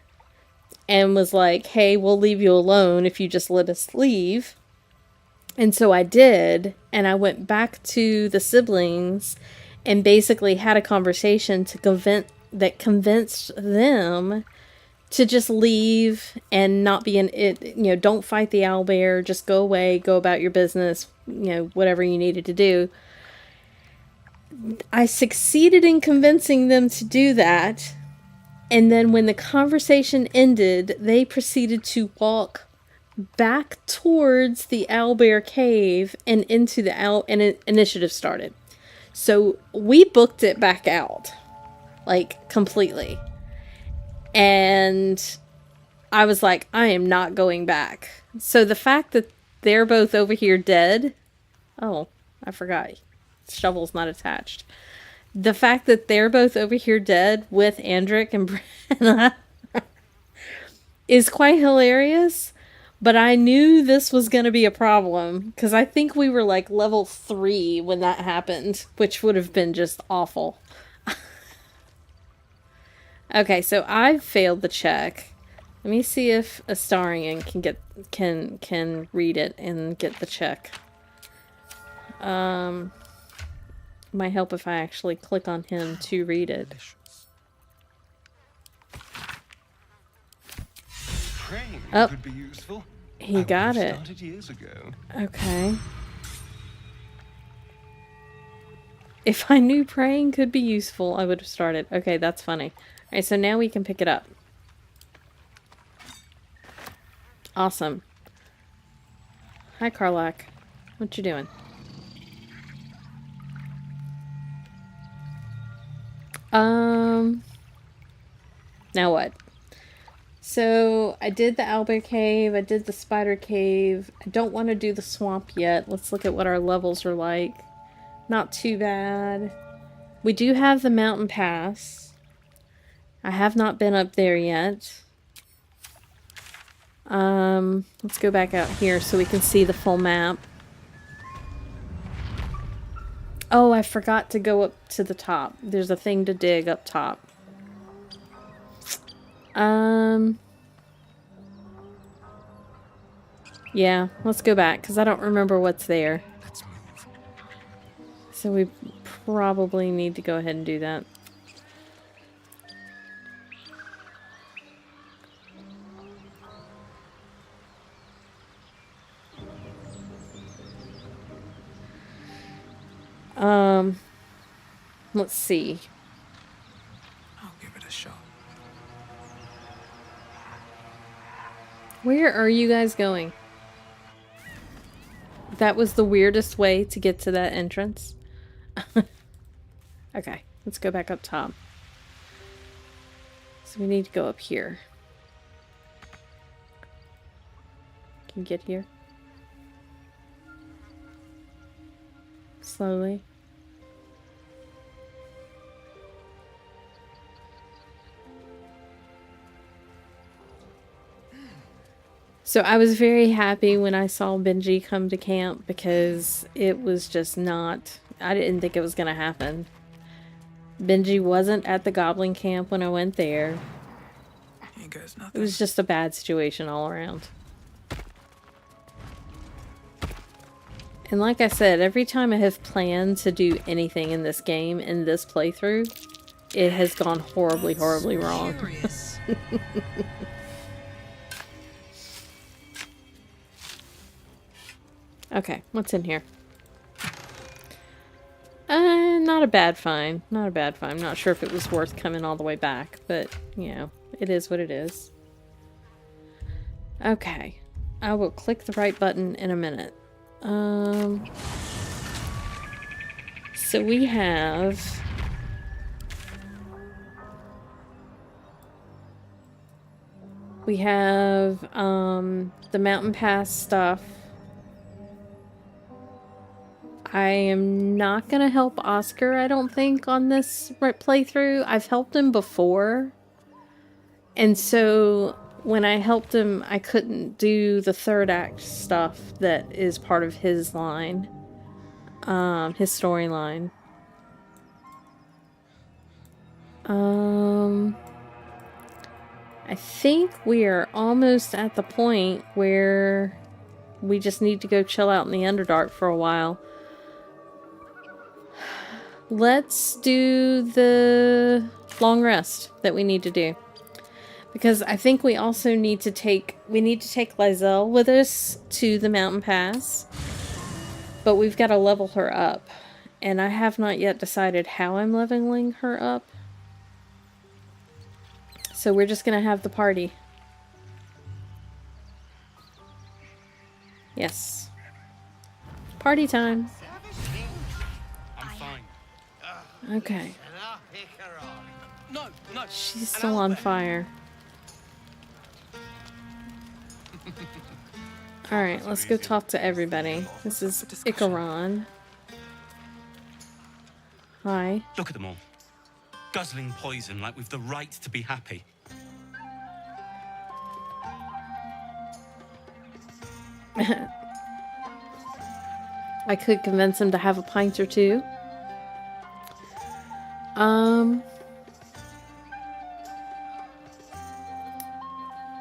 and was like, hey, we'll leave you alone if you just let us leave. And so I did, and I went back to the siblings and basically had a conversation that convinced them to just leave and not be in it, you know, don't fight the owlbear, just go away, go about your business, you know, whatever you needed to do. I succeeded in convincing them to do that. And then when the conversation ended, they proceeded to walk back towards the owlbear cave and into the and initiative started. So we booked it back out, like completely. And I was like, I am not going back. So the fact that they're both over here dead. Oh, I forgot. Shovel's not attached. The fact that they're both over here dead with Andric and Brenna is quite hilarious. But I knew this was going to be a problem, because I think we were like level 3 when that happened, which would have been just awful. Okay, so I've failed the check. Let me see if Astarion can read it and get the check. Might help if I actually click on him to read it. Praying Oh, could be useful. he got it. Started years ago. Okay. If I knew praying could be useful, I would have started. Okay, that's funny. Alright, so now we can pick it up. Awesome. Hi, Karlak. What you doing? Now what? So, I did the owlbear cave, I did the spider cave. I don't want to do the swamp yet. Let's look at what our levels are like. Not too bad. We do have the mountain pass. I have not been up there yet. Let's go back out here so we can see the full map. Oh, I forgot to go up to the top. There's a thing to dig up top. Yeah, let's go back because I don't remember what's there. Let's move. So we probably need to go ahead and do that. Let's see. I'll give it a shot. Where are you guys going? That was the weirdest way to get to that entrance. Okay, let's go back up top. So we need to go up here. Can you get here? Slowly. So I was very happy when I saw Benji come to camp because it was just not... I didn't think it was going to happen. Benji wasn't at the goblin camp when I went there. Here goes It nothing. was just a bad situation all around. And like I said, every time I have planned to do anything in this game, in this playthrough, it has gone horribly, horribly wrong. Curious. Okay, what's in here? Not a bad find. Not a bad find. I'm not sure if it was worth coming all the way back, but, you know, it is what it is. Okay. I will click the right button in a minute. So we have... We have, the Mountain Pass stuff. I am not going to help Oscar, I don't think, on this playthrough. I've helped him before. And so when I helped him, I couldn't do the third act stuff that is part of his line. His storyline. I think we are almost at the point where we just need to go chill out in the Underdark for a while. Let's do the long rest that we need to do. Because I think we also need to take... We need to take Lizelle with us to the Mountain Pass. But we've got to level her up. And I have not yet decided how I'm leveling her up. So we're just going to have the party. Yes. Party time. I'm fine. Okay. No, no. She's still on fire. Alright, let's go talk to everybody. This is Icaron. Hi. Look at them all. Guzzling poison like we've the right to be happy. I could convince him to have a pint or two.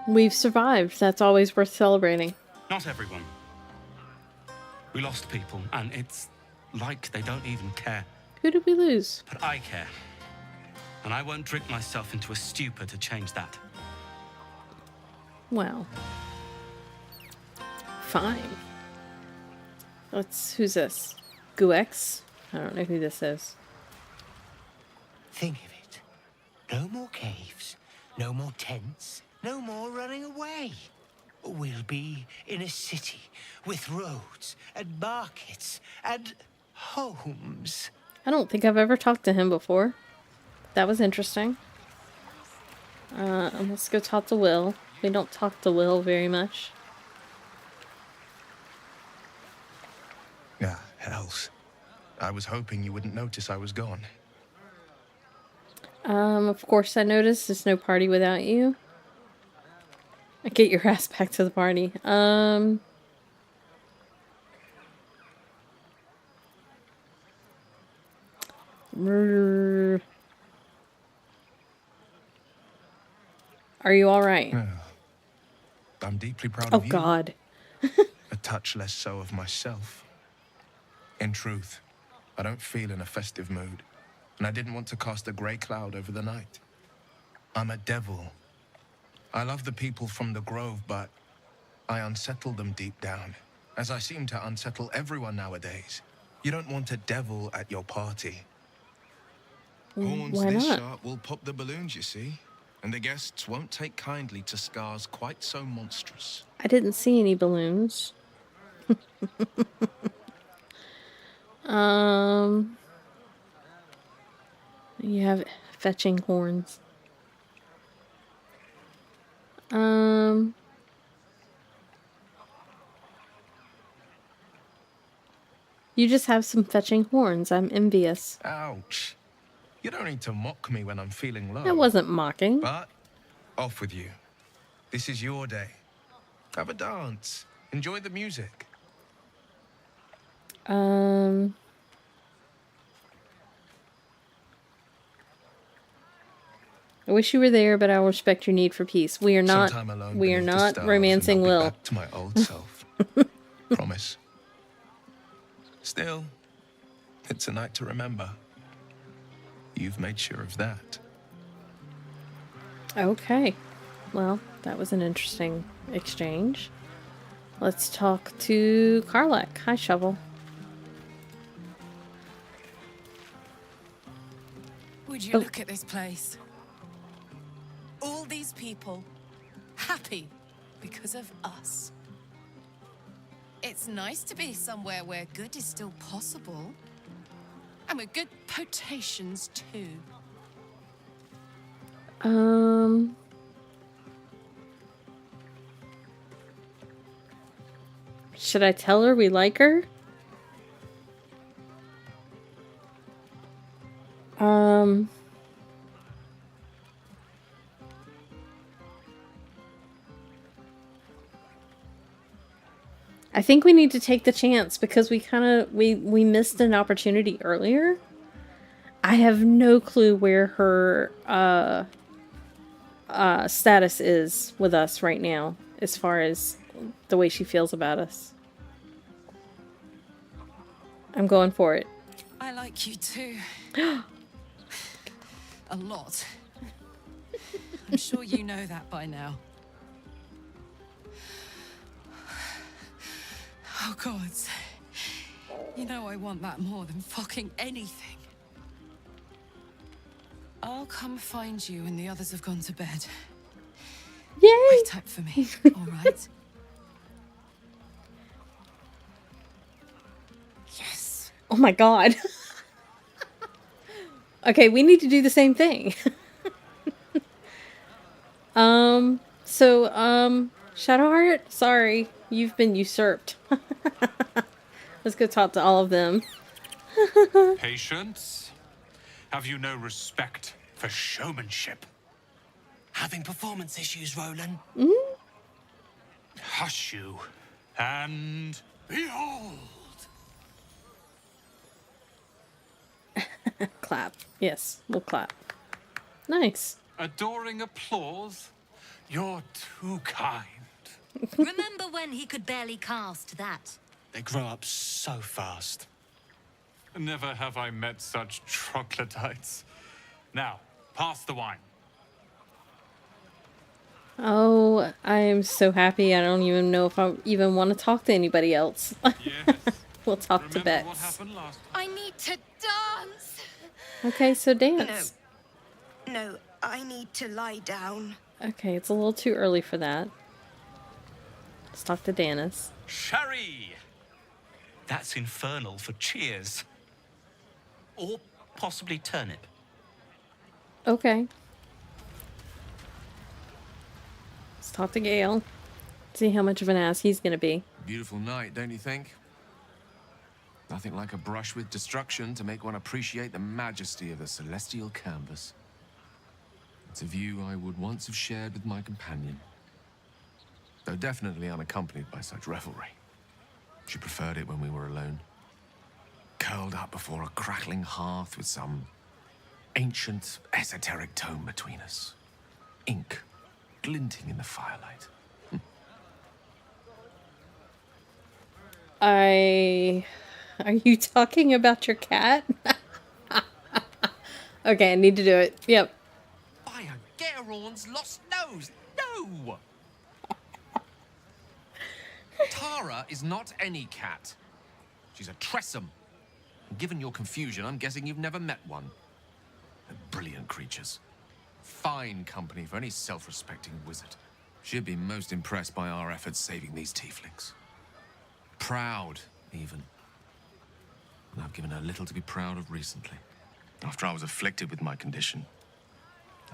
We've survived. That's always worth celebrating. Not everyone. We lost people, and it's like they don't even care. Who did we lose? But I care. And I won't drink myself into a stupor to change that. Well. Fine. Who's this? Guex? I don't know who this is. Think of it. No more caves, no more tents, no more running away. We'll be in a city with roads and markets and homes. I don't think I've ever talked to him before. That was interesting. Let's go talk to Will. We don't talk to Will very much. Ah, hells. I was hoping you wouldn't notice I was gone. Of course I noticed there's no party without you. Get your ass back to the party. Are you all right? I'm deeply proud Oh of you. God. A touch less so of myself. In truth, I don't feel in a festive mood, and I didn't want to cast a grey cloud over the night. I'm a devil. I love the people from the Grove, but I unsettle them deep down, as I seem to unsettle everyone nowadays. You don't want a devil at your party. Horns Why this not? sharp will pop the balloons, you see, and the guests won't take kindly to scars quite so monstrous. I didn't see any balloons. You have fetching horns. You just have some fetching horns. I'm envious. Ouch. You don't need to mock me when I'm feeling low. I wasn't mocking. But off with you. This is your day. Have a dance. Enjoy the music. I wish you were there, but I will respect your need for peace. We are not. Sometime alone We are beneath the not stars, romancing and I'll be Will. back to my old self. Promise. Still, it's a night to remember. You've made sure of that. Okay. Well, that was an interesting exchange. Let's talk to Karlach. Hi, Shovel. Would you look at this place? All these people happy because of us. It's nice to be somewhere where good is still possible. And with good potations too. Should I tell her we like her? I think we need to take the chance because we missed an opportunity earlier. I have no clue where her status is with us right now as far as the way she feels about us. I'm going for it. I like you too. A lot. I'm sure you know that by now. Oh, God. You know I want that more than fucking anything. I'll come find you when the others have gone to bed. Yay! Wait up for me, all right? Yes. Oh my God. Okay, we need to do the same thing. Shadowheart, sorry, you've been usurped. Let's go talk to all of them. Patience? Have you no respect for showmanship? Having performance issues, Roland? Hush you, and behold! Clap. Yes, we'll clap. Nice. Adoring applause? You're too kind. Remember when he could barely cast that? They grow up so fast. Never have I met such troglodytes. Now, pass the wine. Oh, I'm so happy. I don't even know if I even want to talk to anybody else. Yes. We'll talk to Remember what Bex. happened last time? I need to dance. Okay, so dance. No, I need to lie down. Okay, it's a little too early for that. Let's talk to Danis. Sherry! That's infernal for cheers. Or possibly turnip. Okay. Let's talk to Gale. See how much of an ass he's gonna be. Beautiful night, don't you think? Nothing like a brush with destruction to make one appreciate the majesty of the celestial canvas. It's a view I would once have shared with my companion. though definitely unaccompanied by such revelry. She preferred it when we were alone, curled up before a crackling hearth with some ancient, esoteric tome between us. Ink glinting in the firelight. Are you talking about your cat? Okay, I need to do it. Yep. By a Geraorn's lost nose! No! Tara is not any cat. She's a Tressum. And given your confusion, I'm guessing you've never met one. They're brilliant creatures. Fine company for any self-respecting wizard. She'd be most impressed by our efforts saving these tieflings. Proud, even. And I've given her little to be proud of recently. After I was afflicted with my condition,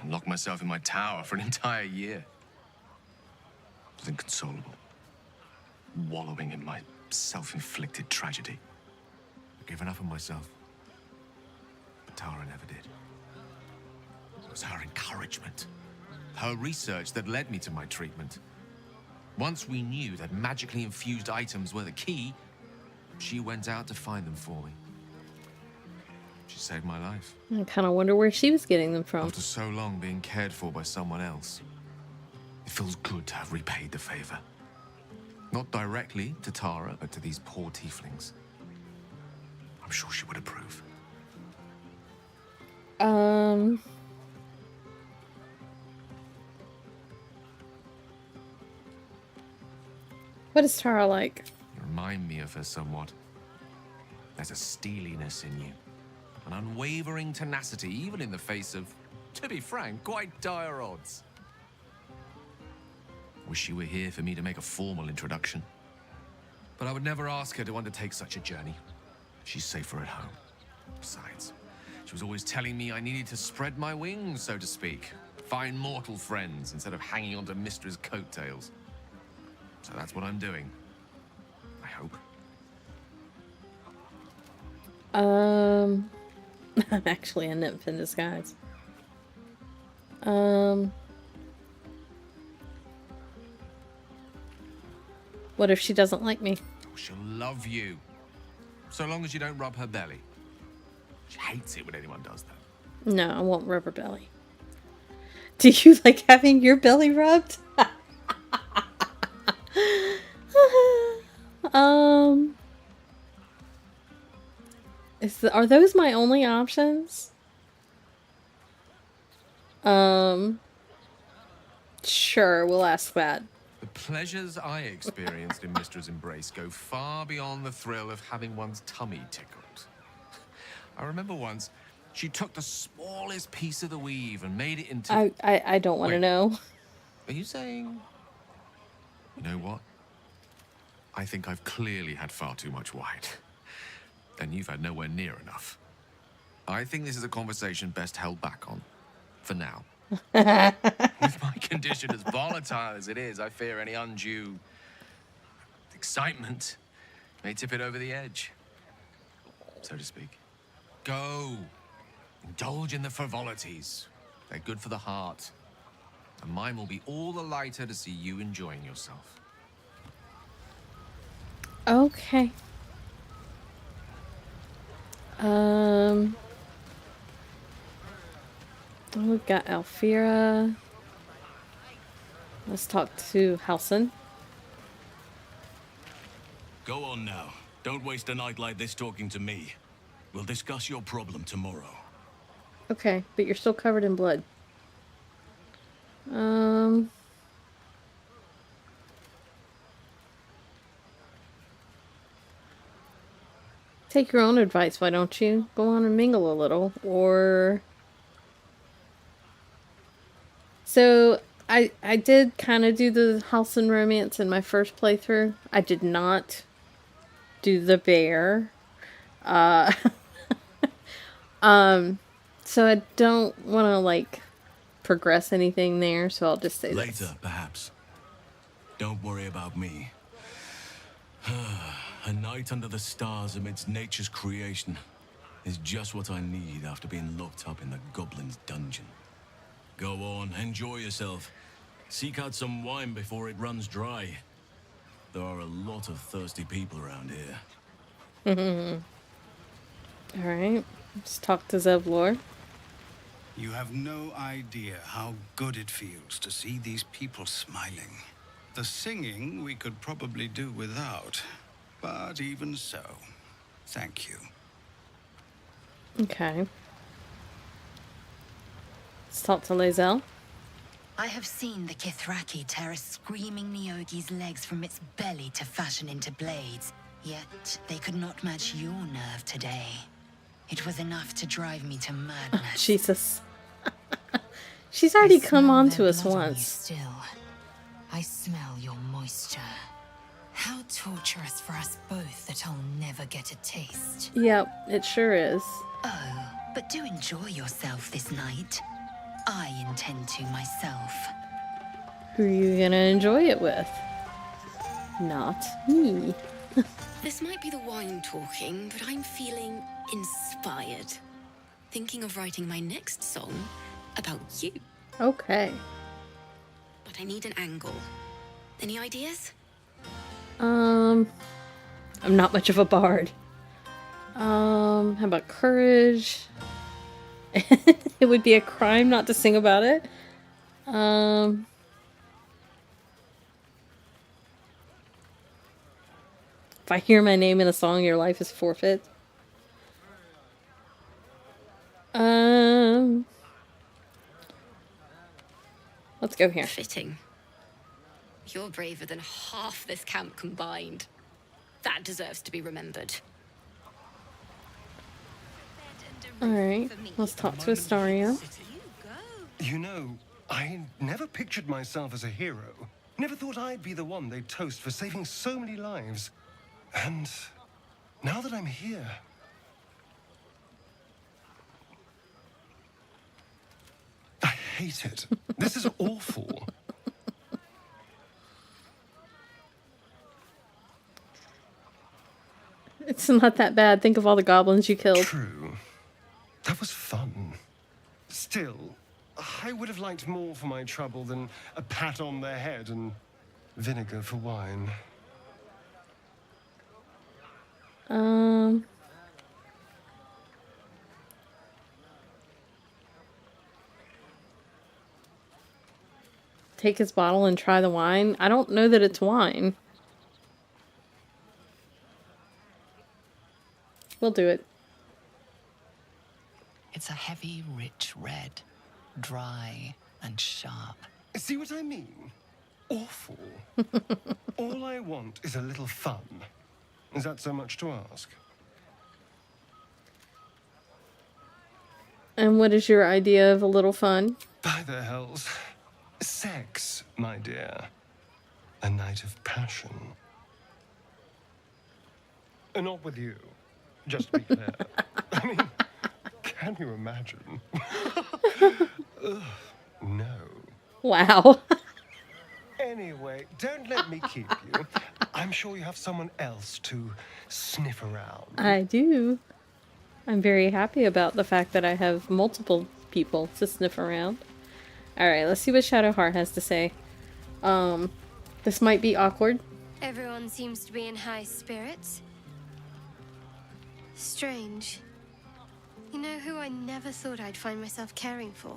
and locked myself in my tower for an entire year. I was inconsolable, wallowing in my self-inflicted tragedy. I gave enough of myself, but Tara never did. It was her encouragement, her research that led me to my treatment. Once we knew that magically infused items were the key, she went out to find them for me. She saved my life. I kind of wonder where she was getting them from. After so long being cared for by someone else, it feels good to have repaid the favor. Not directly to Tara, but to these poor tieflings. I'm sure she would approve. What is Tara like? You remind me of her somewhat. There's a steeliness in you. An unwavering tenacity, even in the face of, to be frank, quite dire odds. Wish you were here for me to make a formal introduction. But I would never ask her to undertake such a journey. She's safer at home. Besides, she was always telling me I needed to spread my wings, so to speak. Find mortal friends instead of hanging onto Mistra's coattails. So that's what I'm doing. I hope. I'm actually a nymph in disguise. What if she doesn't like me? Oh, she'll love you. So long as you don't rub her belly. She hates it when anyone does that. No, I won't rub her belly. Do you like having your belly rubbed? Are those my only options? Sure, we'll ask that. The pleasures I experienced in Mistra's embrace go far beyond the thrill of having one's tummy tickled. I remember once, she took the smallest piece of the weave and made it into... I don't want to know. Are you saying... You know what? I think I've clearly had far too much wine. And you've had nowhere near enough. I think this is a conversation best held back on. For now. With my condition as volatile as it is, I fear any undue excitement may tip it over the edge, so to speak. Go. Indulge in the frivolities. They're good for the heart. And mine will be all the lighter to see you enjoying yourself. Okay. We've got Alfira. Let's talk to Halsin. Go on now. Don't waste a night like this talking to me. We'll discuss your problem tomorrow. Okay, but you're still covered in blood. Take your own advice, why don't you? Go on and mingle a little, or... So, I did kind of do the Halsin romance in my first playthrough. I did not do the bear. So I don't want to, like, progress anything there, so I'll just say later, this. Perhaps. Don't worry about me. A night under the stars amidst nature's creation is just what I need after being locked up in the goblin's dungeon. Go on, enjoy yourself. Seek out some wine before it runs dry. There are a lot of thirsty people around here. Alright, let's talk to Zevlor. You have no idea how good it feels to see these people smiling. The singing we could probably do without, but even so, thank you. Okay. Let's talk to Lae'zel. I have seen the Kithraki tear a screaming Neogi's legs from its belly to fashion into blades. Yet they could not match your nerve today. It was enough to drive me to madness. Jesus. She's already come on to us once. Still, I smell your moisture. How torturous for us both that I'll never get a taste. Yep, it sure is. Oh, but do enjoy yourself this night. I intend to myself. Who are you gonna enjoy it with? Not me. This might be the wine talking, but I'm feeling inspired. Thinking of writing my next song about you. Okay. But I need an angle. Any ideas? I'm not much of a bard. How about courage? It would be a crime not to sing about it. If I hear my name in a song, your life is forfeit. Let's go here. Fitting. You're braver than half this camp combined. That deserves to be remembered. Alright, let's talk to Astaria. You know, I never pictured myself as a hero. Never thought I'd be the one they'd toast for saving so many lives. And now that I'm here... I hate it. This is awful. It's not that bad. Think of all the goblins you killed. True. That was fun. Still, I would have liked more for my trouble than a pat on the head and vinegar for wine. Take his bottle and try the wine. I don't know that it's wine. We'll do it. It's a heavy, rich red. Dry and sharp. See what I mean? Awful. All I want is a little fun. Is that so much to ask? And what is your idea of a little fun? By the hells. Sex, my dear. A night of passion. Not with you, just to be clear. I mean, can you imagine? Ugh, no. Wow. Anyway, don't let me keep you. I'm sure you have someone else to sniff around. I do. I'm very happy about the fact that I have multiple people to sniff around. Alright, let's see what Shadowheart has to say. This might be awkward. Everyone seems to be in high spirits. Strange. You know who I never thought I'd find myself caring for?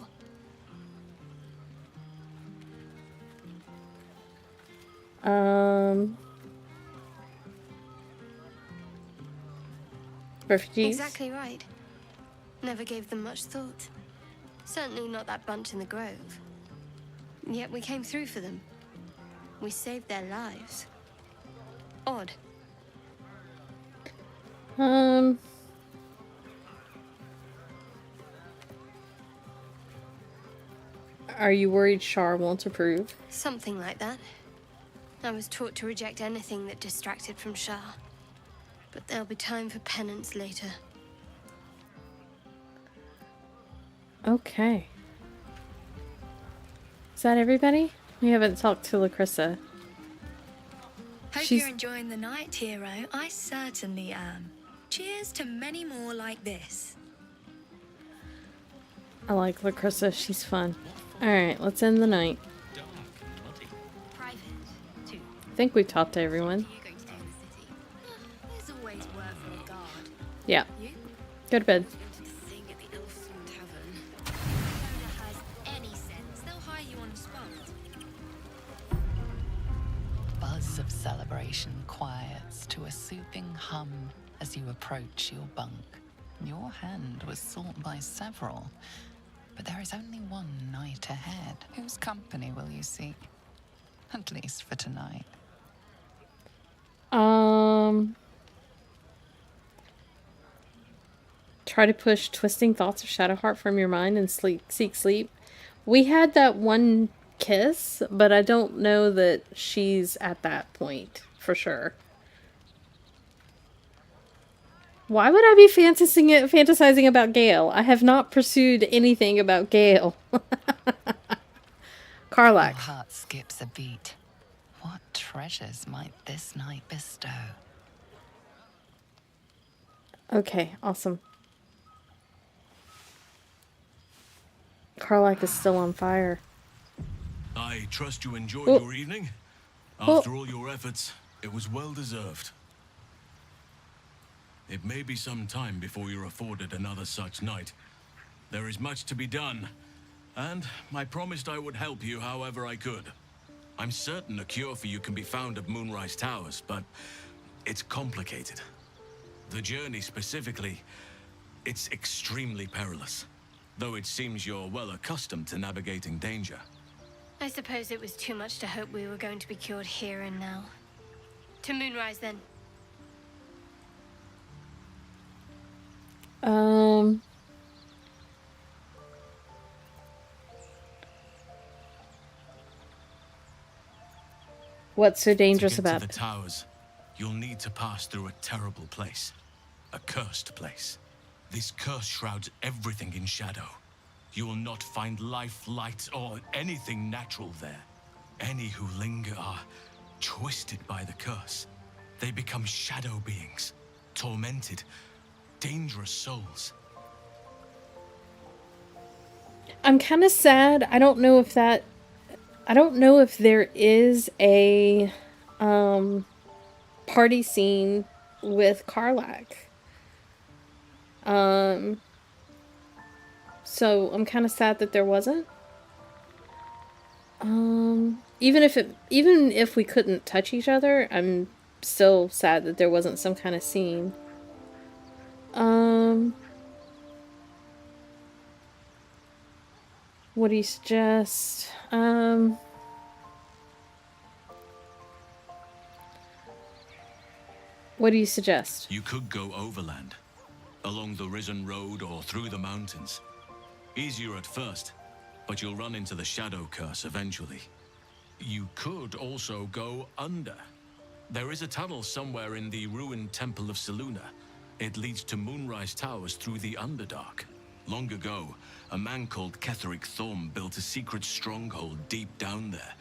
Refugees? Exactly right. Never gave them much thought. Certainly not that bunch in the grove. Yet we came through for them. We saved their lives. Odd. Are you worried Shar won't approve? Something like that. I was taught to reject anything that distracted from Shar. But there'll be time for penance later. Okay. Is that everybody? We haven't talked to Lacrissa. Hope you're enjoying the night, hero. I certainly am. Cheers to many more like this. I like Lacrissa. She's fun. Alright, let's end the night. private, too. I think we've talked to everyone. What are you going to do in the city? There's always work for a guard. Yeah. You? Go to bed. Going to sing at the Elfstone Tavern. If owner has any sense, they'll hire you on the spot. Buzz of celebration quiets to a soothing hum as you approach your bunk. Your hand was sought by several, but there is only one night ahead. Whose company will you seek? At least for tonight. Try to push twisting thoughts of Shadowheart from your mind and seek sleep. We had that one kiss, but I don't know that she's at that point for sure. Why would I be fantasizing about Gale? I have not pursued anything about Gale. Kith'rak. Your heart skips a beat. What treasures might this night bestow? Okay, awesome. Kith'rak is still on fire. I trust you enjoyed Oh. your evening. Oh. After all your efforts, it was well deserved. It may be some time before you're afforded another such night. There is much to be done, and I promised I would help you however I could. I'm certain a cure for you can be found at Moonrise Towers, but it's complicated. The journey specifically, it's extremely perilous, though it seems you're well accustomed to navigating danger. I suppose it was too much to hope we were going to be cured here and now. To Moonrise, then. What's so dangerous to get about to it? the towers, you'll need to pass through a terrible place. A cursed place. This curse shrouds everything in shadow. You will not find life, light, or anything natural there. Any who linger are twisted by the curse. They become shadow beings, tormented, dangerous souls. I'm kind of sad. I don't know if there is a party scene with Kith'rak. So I'm kind of sad that there wasn't. Even if we couldn't touch each other, I'm still sad that there wasn't some kind of scene. What do you suggest? What do you suggest? You could go overland, along the Risen Road or through the mountains. Easier at first, but you'll run into the Shadow Curse eventually. You could also go under. There is a tunnel somewhere in the ruined Temple of Selûne. It leads to Moonrise Towers through the Underdark. Long ago, a man called Kith'rak Voss built a secret stronghold deep down there,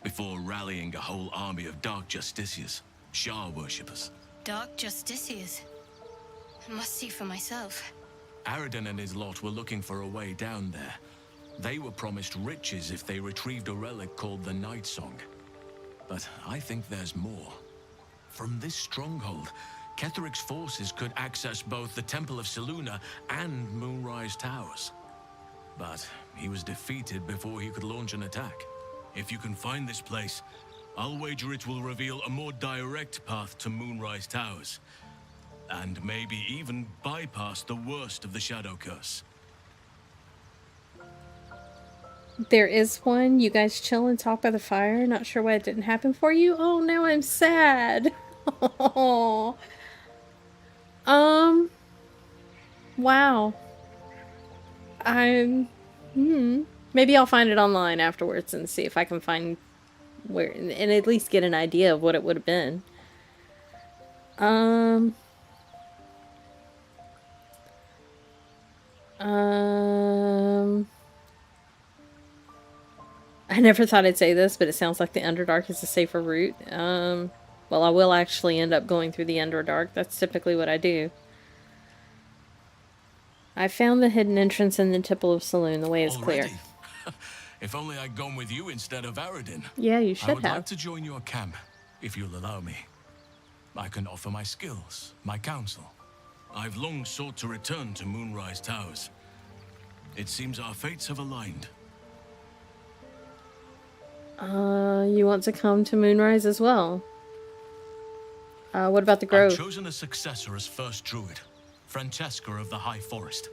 before rallying a whole army of Dark Justiciars, Shah worshippers. Dark Justiciars. I must see for myself. Aradin and his lot were looking for a way down there. They were promised riches if they retrieved a relic called the Night Song. But I think there's more. From this stronghold, Kith'rak's forces could access both the Temple of Selûne and Moonrise Towers. But he was defeated before he could launch an attack. If you can find this place, I'll wager it will reveal a more direct path to Moonrise Towers. And maybe even bypass the worst of the Shadow Curse. There is one. You guys chill and talk by the fire. Not sure why it didn't happen for you. Oh, now I'm sad. Wow. Maybe I'll find it online afterwards and see if I can find where, and at least get an idea of what it would have been. I never thought I'd say this, but it sounds like the Underdark is a safer route. Well, I will actually end up going through the Underdark. That's typically what I do. I found the hidden entrance in the Temple of Selûne. The way is clear. If only I'd gone with you instead of Aradin. Yeah, you I should would have. like to join your camp, if you'll allow me. I can offer my skills, my counsel. I've long sought to return to Moonrise Towers. It seems our fates have aligned. You want to come to Moonrise as well? What about the Grove? I've chosen a successor as first druid, Francesca of the High Forest.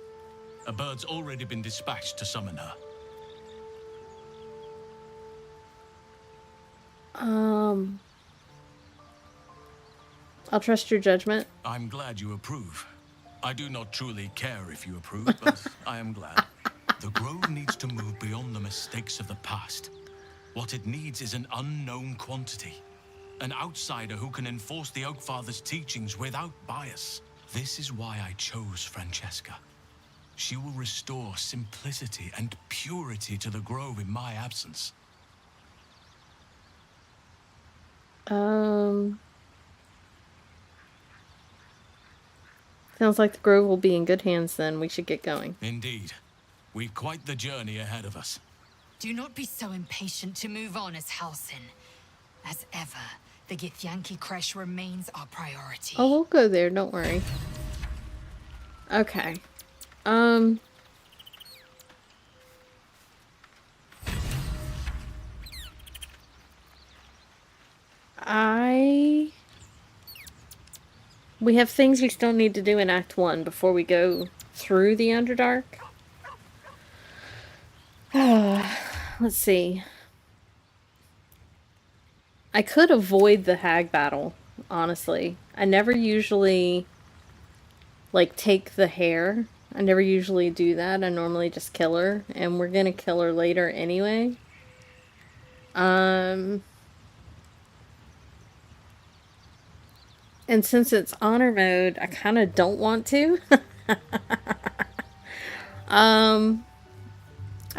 A bird's already been dispatched to summon her. I'll trust your judgment. I'm glad you approve. I do not truly care if you approve, but I am glad. The Grove needs to move beyond the mistakes of the past. What it needs is an unknown quantity. An outsider who can enforce the Oakfather's teachings without bias. This is why I chose Francesca. She will restore simplicity and purity to the Grove in my absence. Sounds like the Grove will be in good hands then. We should get going. Indeed. We've quite the journey ahead of us. Do not be so impatient to move on as Halsin. As ever, the Githyanki Kresh remains our priority. Oh, we'll go there, don't worry. Okay. We have things we still need to do in Act 1 before we go through the Underdark. Let's see. I could avoid the hag battle, honestly. I never usually, like, take the hair. I never usually do that. I normally just kill her, and we're gonna kill her later anyway. And since it's honor mode, I kind of don't want to.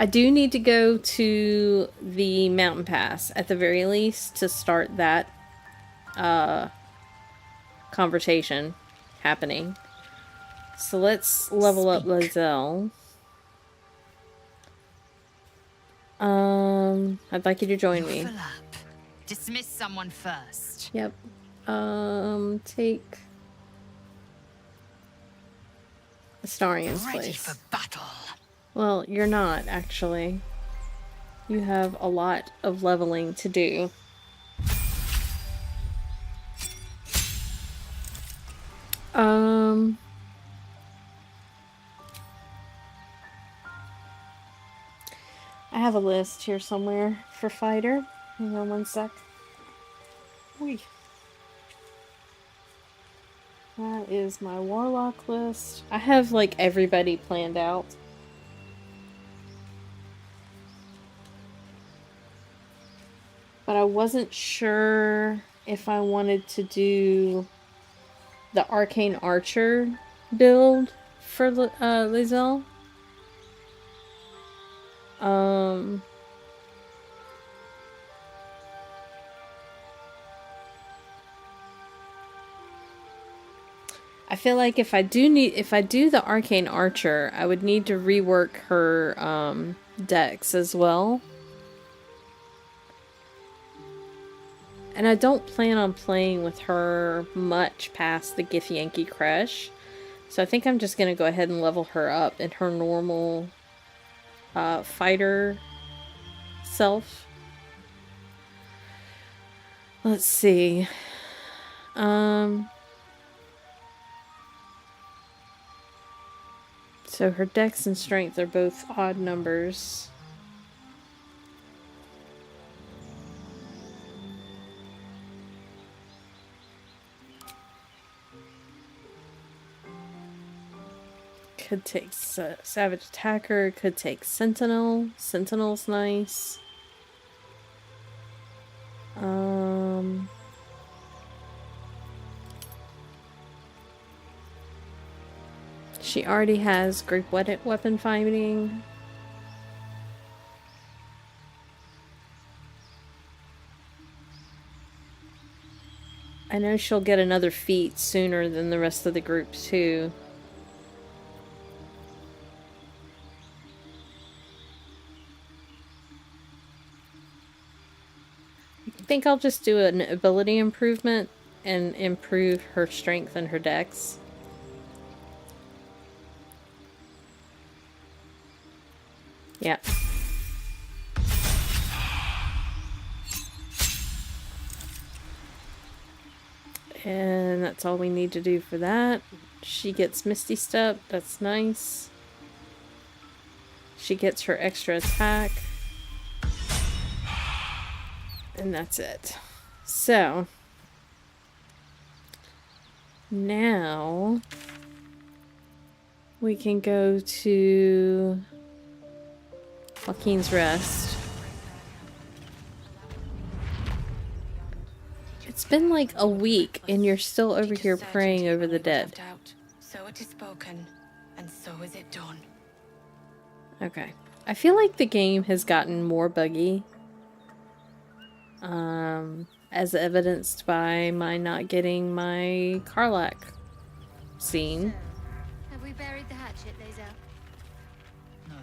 I do need to go to the mountain pass at the very least to start that conversation happening. So let's level up Lozelle. I'd like you to join me. Dismiss someone first. Yep. Take Astarian's Ready place. for battle. Well, you're not, actually. You have a lot of leveling to do. I have a list here somewhere for fighter. Hang on one sec. Whee. That is my warlock list. I have like everybody planned out. But I wasn't sure if I wanted to do the Arcane Archer build for Lizelle. I feel like if I do the Arcane Archer, I would need to rework her dex as well. And I don't plan on playing with her much past the Githyanki Kresh. So I think I'm just going to go ahead and level her up in her normal fighter self. Let's see. So her dex and strength are both odd numbers. Could take Savage Attacker, could take Sentinel. Sentinel's nice. She already has great weapon fighting. I know she'll get another feat sooner than the rest of the group too. think I'll just do an ability improvement and improve her strength and her dex. Yeah. And that's all we need to do for that. She gets Misty Step. That's nice. She gets her extra attack. And that's it. So now we can go to Joaquin's Rest. It's been like a week and you're still over here praying over the dead. So it is spoken, and so is it done. Okay. I feel like the game has gotten more buggy. As evidenced by my not getting my Kith'rak scene. Have we buried the hatchet, Lae'zel? No.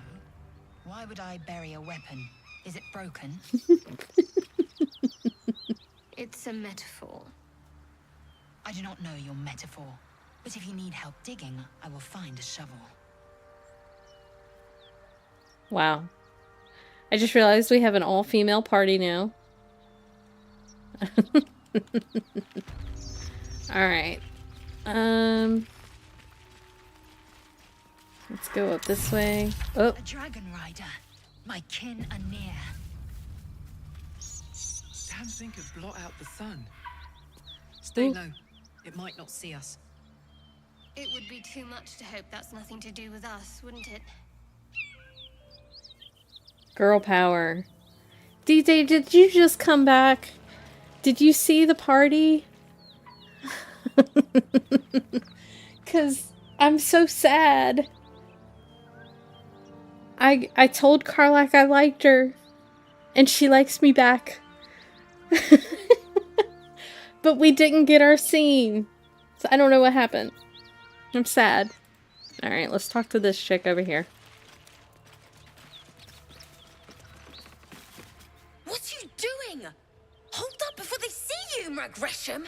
Why would I bury a weapon? Is it broken? It's a metaphor. I do not know your metaphor, but if you need help digging, I will find a shovel. Wow. I just realized we have an all-female party now. Alright. Let's go up this way. Oh. A dragon rider. My kin are near. Damn thing could blot out the sun. Stay low. It might not see us. It would be too much to hope that's nothing to do with us, wouldn't it? Girl power. DJ, did you just come back? Did you see the party? 'Cause I'm so sad. I told Kith'rak I liked her. And she likes me back. But we didn't get our scene. So I don't know what happened. I'm sad. Alright, let's talk to this chick over here. What are you doing? Hold up before they see you, Mag Gresham.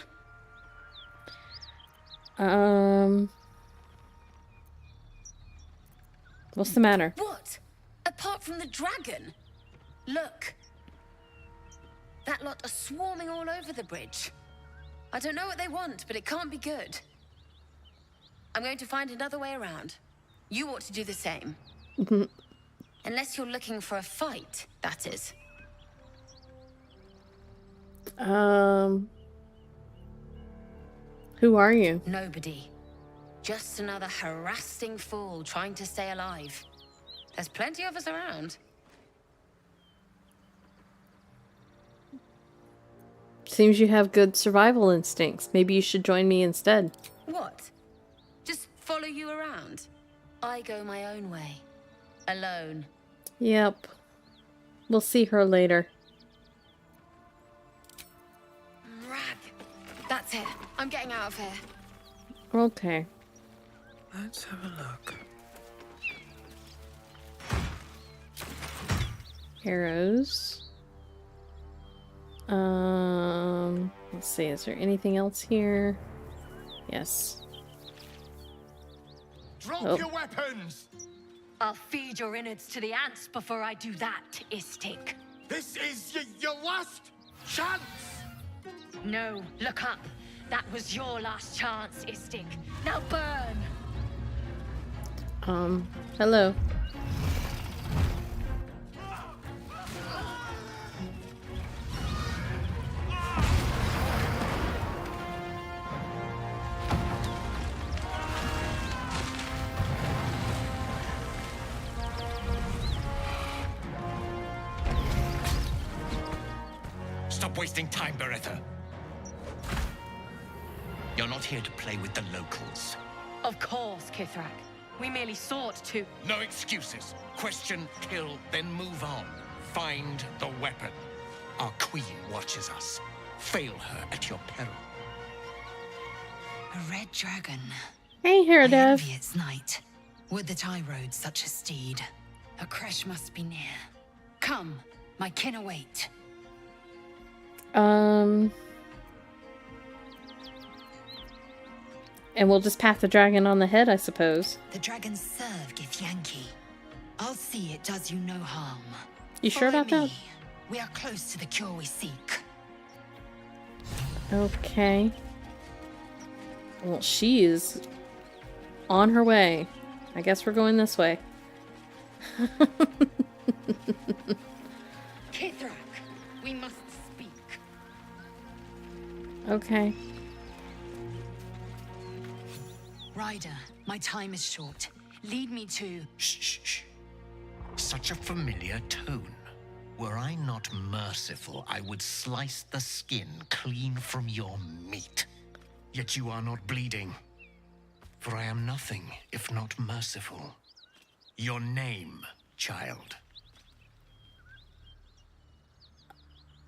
What's the matter? What? Apart from the dragon? Look. That lot are swarming all over the bridge. I don't know what they want, but it can't be good. I'm going to find another way around. You ought to do the same. Unless you're looking for a fight, that is. Who are you? Nobody. Just another harassing fool trying to stay alive. There's plenty of us around. Seems you have good survival instincts. Maybe you should join me instead. What? Just follow you around? I go my own way. Alone. Yep. We'll see her later. Rag. That's it. I'm getting out of here. Okay. Let's have a look. Arrows. Let's see, is there anything else here? Yes. Drop your weapons! I'll feed your innards to the ants before I do that, Istik. This is your last chance! No, look up. That was your last chance, Istik. Now burn! Hello. Stop wasting time, Beretta. You're not here to play with the locals. Of course, Kith'rak. We merely sought to... No excuses. Question, kill, then move on. Find the weapon. Our queen watches us. Fail her at your peril. A red dragon. Hey, I Heradev. envy its knight. Would that I rode such a steed. A crash must be near. Come, my kin await. And we'll just pat the dragon on the head, I suppose. The dragons serve Githyanki. I'll see it does you no harm. You sure about that? We are close to the cure we seek. Okay. Well, she is on her way. I guess we're going this way. Kith'rak, we must speak. Okay. Ryder, my time is short. Lead me to... Shh. Such a familiar tone. Were I not merciful, I would slice the skin clean from your meat. Yet you are not bleeding. For I am nothing if not merciful. Your name, child.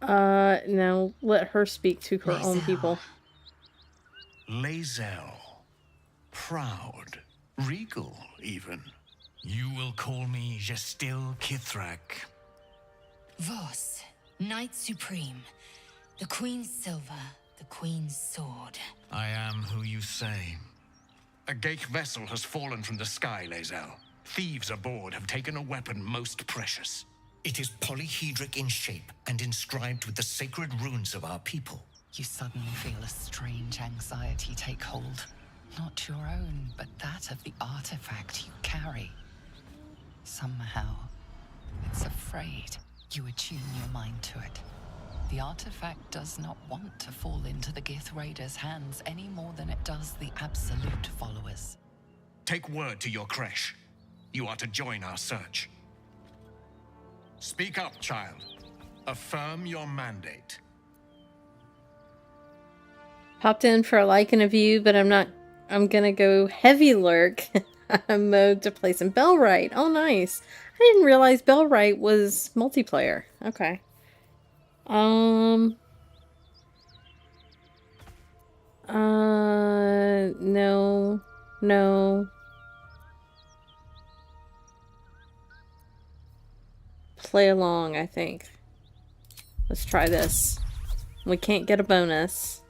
No, let her speak to her own people. Lae'zel. Proud. Regal, even. You will call me Gestil Kith'rak. Voss, Knight Supreme. The Queen's silver, the Queen's sword. I am who you say. A Geich vessel has fallen from the sky, Lae'zel. Thieves aboard have taken a weapon most precious. It is polyhedric in shape and inscribed with the sacred runes of our people. You suddenly feel a strange anxiety take hold. Not your own, but that of the artifact you carry. Somehow, it's afraid. You attune your mind to it. The artifact does not want to fall into the Gith Raiders' hands any more than it does the Absolute followers. Take word to your creche. You are to join our search. Speak up, child. Affirm your mandate. Popped in for a like and a view, but I'm gonna go heavy lurk mode to play some Bellwright. Oh, nice. I didn't realize Bellwright was multiplayer. Okay. No. Play along, I think. Let's try this. We can't get a bonus.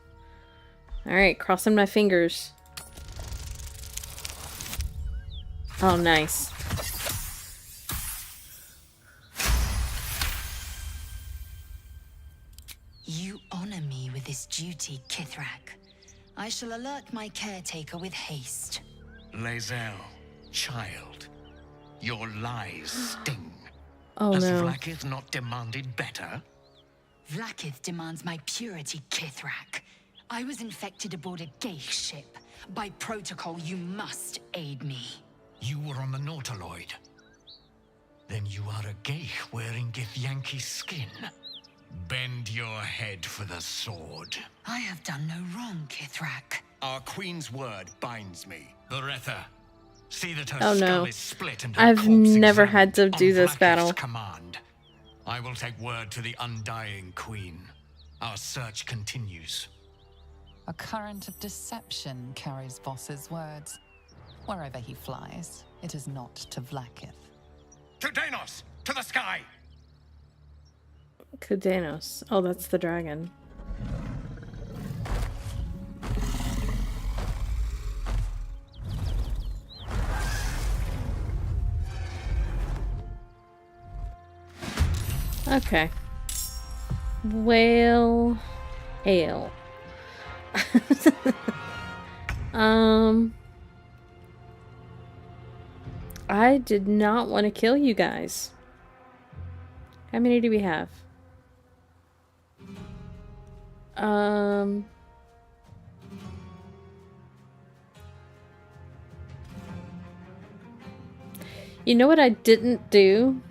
Alright, crossing my fingers. Oh, nice. You honor me with this duty, Kith'rak. I shall alert my caretaker with haste. Lae'zel, child, your lies sting. Oh, Has no. Vlaakith not demanded better? Vlaakith demands my purity, Kith'rak. I was infected aboard a Geich ship. By protocol, you must aid me. You were on the Nautiloid. Then you are a Geich wearing Githyanki's skin. Bend your head for the sword. I have done no wrong, Kith'rak. Our queen's word binds me. Varetha, see that her Oh, skull no. is split and her I've corpse never examined had to do on this Vlaakith's battle. command. I will take word to the undying queen. Our search continues. A current of deception carries Voss's words. Wherever he flies, it is not to Vlaakith. To Danos! To the sky! Kudanos. Oh, that's the dragon. Okay. Whale. Ale. I did not want to kill you guys. How many do we have? You know what I didn't do?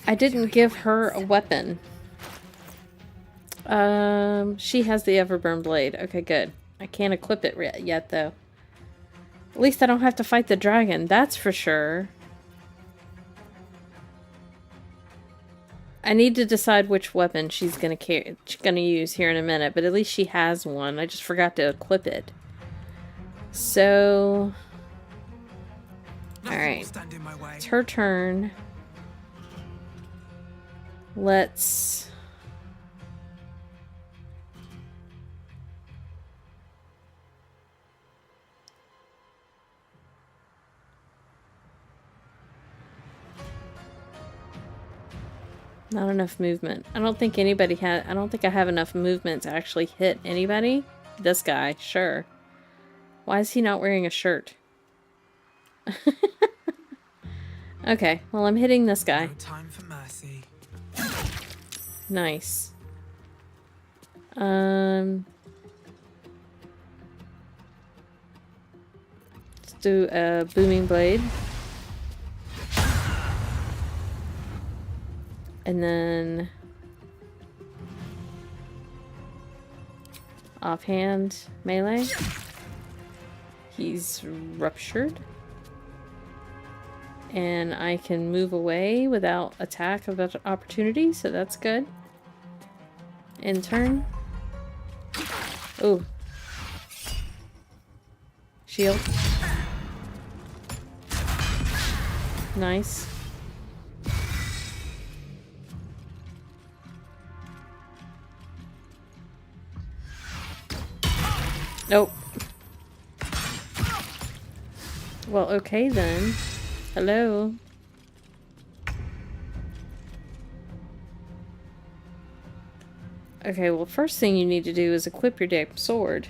I didn't give her a weapon. She has the Everburn Blade. Okay, good. I can't equip it yet, though. At least I don't have to fight the dragon, that's for sure. I need to decide which weapon she's gonna use here in a minute, but at least she has one. I just forgot to equip it. So, alright. It's her turn. Not enough movement. I don't think anybody had... I don't think I have enough movement to actually hit anybody. This guy, sure. Why is he not wearing a shirt? Okay, well, I'm hitting this guy. No time for mercy. Nice. Let's do a booming blade. And then offhand melee. He's ruptured. And I can move away without attack of opportunity, so that's good. In turn. Oh. Shield. Nice. Nope. Well, okay then. Hello. Okay, well, first thing you need to do is equip your damn sword.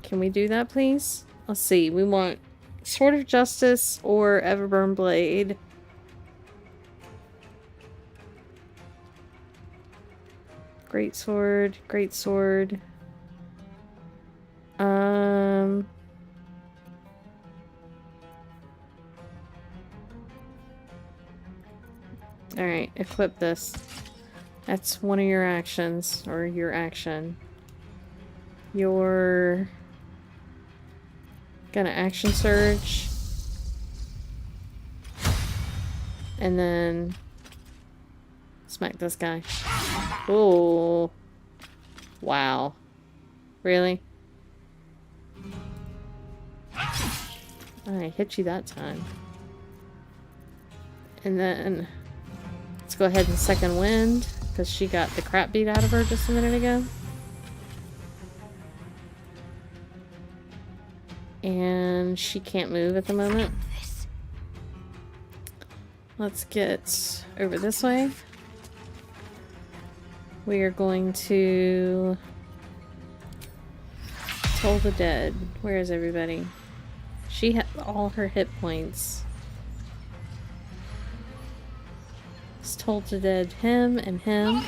Can we do that, please? Let's see. We want Sword of Justice or Everburn Blade. Great sword. Great sword. Alright, equip this. That's one of your actions, or your action. You're gonna action surge. And then smack this guy. Oh. Wow. Really? I hit you that time. And then let's go ahead and second wind, because she got the crap beat out of her just a minute ago. And she can't move at the moment. Let's get over this way. We are going to Toll the Dead. Where is everybody? She had all her hit points. Let's Toll the Dead him and him.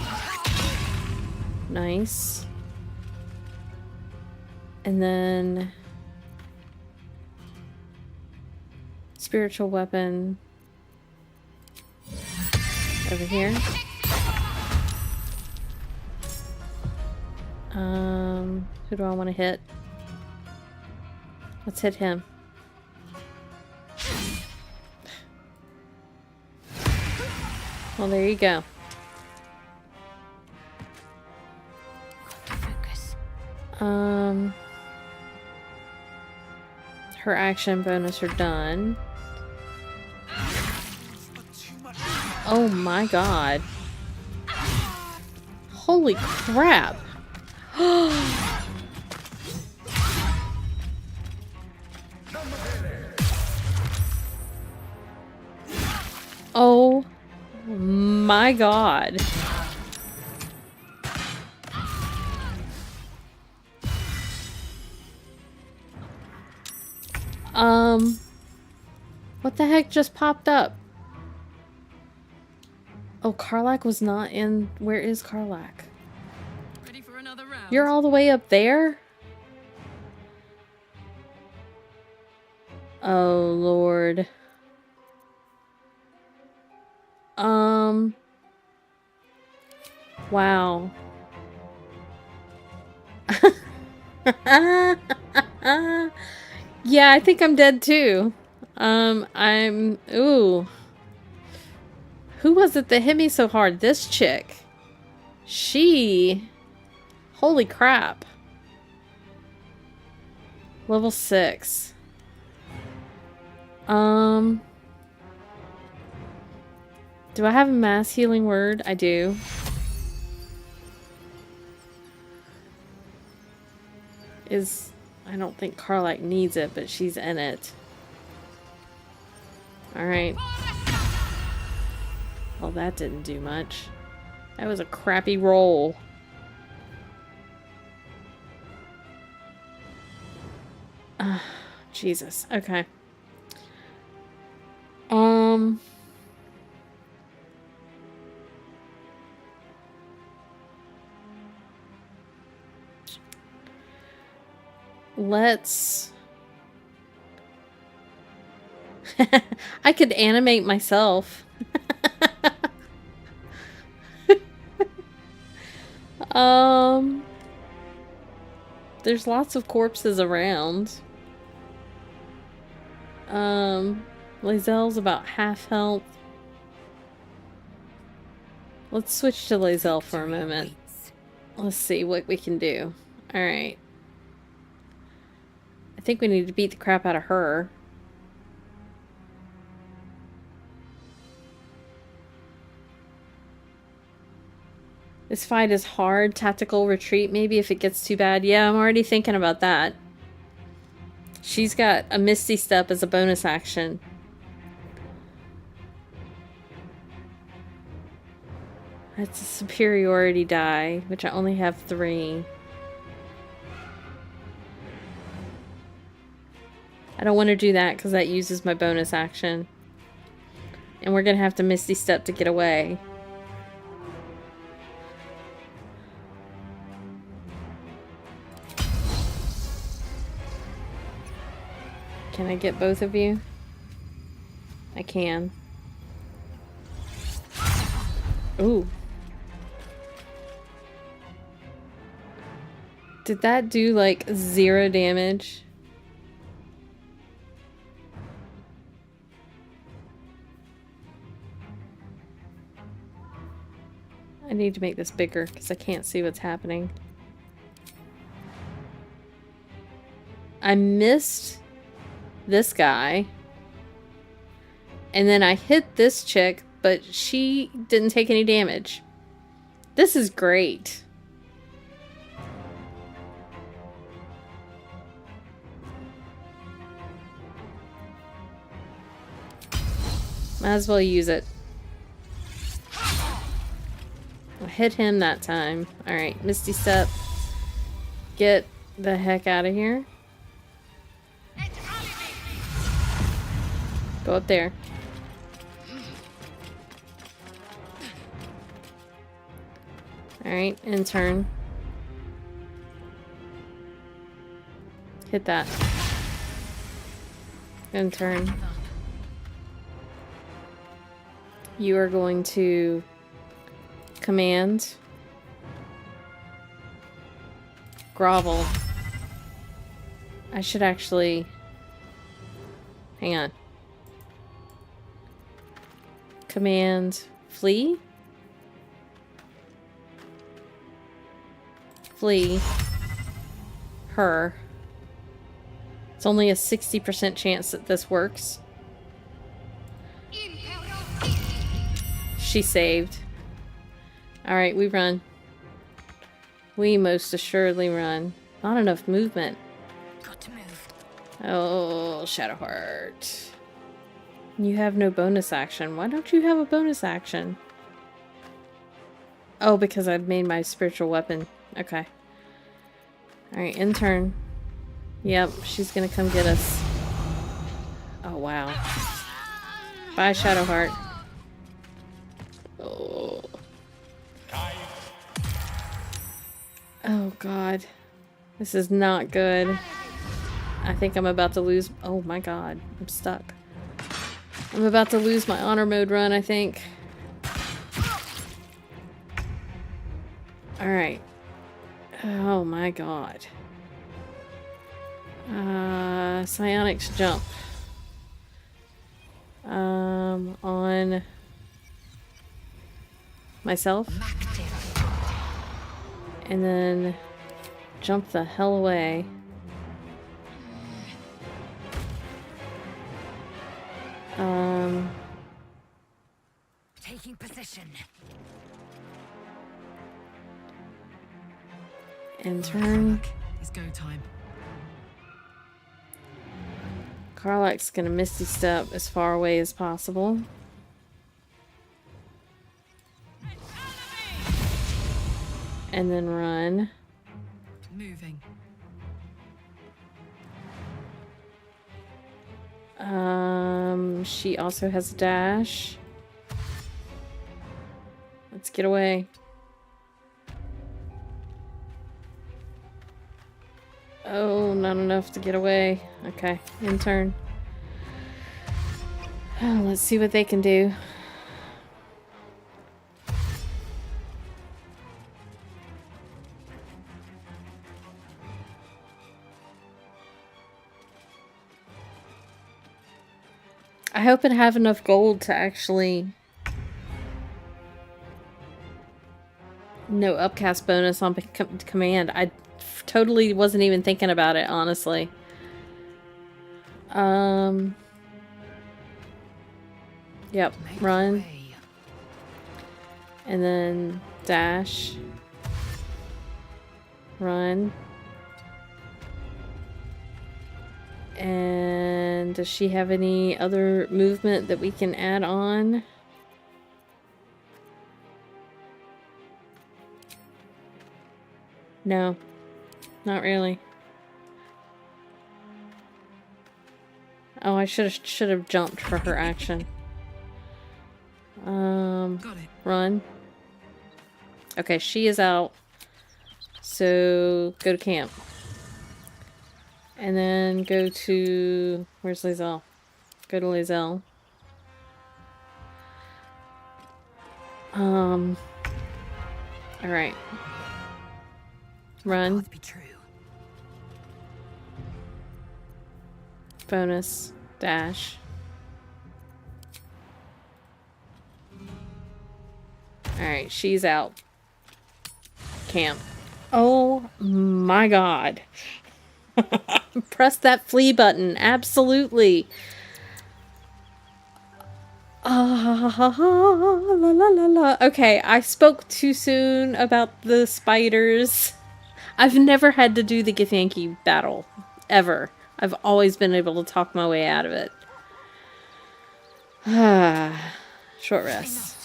Nice. And then spiritual weapon over here. Who do I want to hit? Let's hit him. Well, there you go. Her action bonus are done. Oh my god. Holy crap. Oh my god. What the heck just popped up? Oh, Karlach was not in... Where is Karlach? Ready for another round? You're all the way up there? Oh, Lord. Wow. Yeah, I think I'm dead too. Ooh. Who was it that hit me so hard? This chick. Holy crap. Level 6. Do I have a mass healing word? I do. I don't think Karlach needs it, but she's in it. Alright. Well, that didn't do much. That was a crappy roll. Jesus. Okay. Let's... I could animate myself. There's lots of corpses around. Lae'zel's about half health. Let's switch to Lae'zel for a moment. Let's see what we can do. Alright. I think we need to beat the crap out of her. This fight is hard. Tactical retreat, maybe, if it gets too bad. Yeah, I'm already thinking about that. She's got a Misty Step as a bonus action. That's a superiority die, which I only have 3. I don't want to do that because that uses my bonus action. And we're going to have to Misty Step to get away. Can I get both of you? I can. Ooh. Did that do like 0 damage? I need to make this bigger because I can't see what's happening. I missed this guy. And then I hit this chick, but she didn't take any damage. This is great. Might as well use it. I hit him that time. Alright, Misty Step. Get the heck out of here. Go up there. Alright, in turn. Hit that. In turn. You are going to command. Grovel. I should actually... Hang on. Command flee. Flee her. It's only a 60% chance that this works. She saved. Alright, we run. We most assuredly run. Not enough movement. Got to move. Oh, Shadowheart. You have no bonus action. Why don't you have a bonus action? Oh, because I've made my spiritual weapon. Okay. Alright, in turn. Yep, she's gonna come get us. Oh, wow. Bye, Shadowheart. Oh. Oh, God. This is not good. I think I'm about to lose... Oh, my God. I'm stuck. I'm about to lose my honor mode run, I think. Alright. Oh my god. Psionics jump. On myself. And then jump the hell away. Taking position. In turn. It's go time. Karlach's gonna Misty Step as far away as possible. And then run. Moving. She also has a dash. Let's get away. Oh, not enough to get away. Okay, in turn. Oh, let's see what they can do. I hope I have enough gold to actually... No upcast bonus on command. I totally wasn't even thinking about it, honestly. Yep, run. And then dash. Run. And does she have any other movement that we can add on? No, not really. Oh, I should have jumped for her action. Run. Okay, she is out. So go to camp. And then go to... Where's Lae'zel? Go to Lae'zel. Alright. Run. Bonus. Dash. Alright, she's out. Camp. Oh my god. Press that flee button. Absolutely. La la la la. Okay, I spoke too soon about the spiders. I've never had to do the Githyanki battle. Ever. I've always been able to talk my way out of it. Short rest.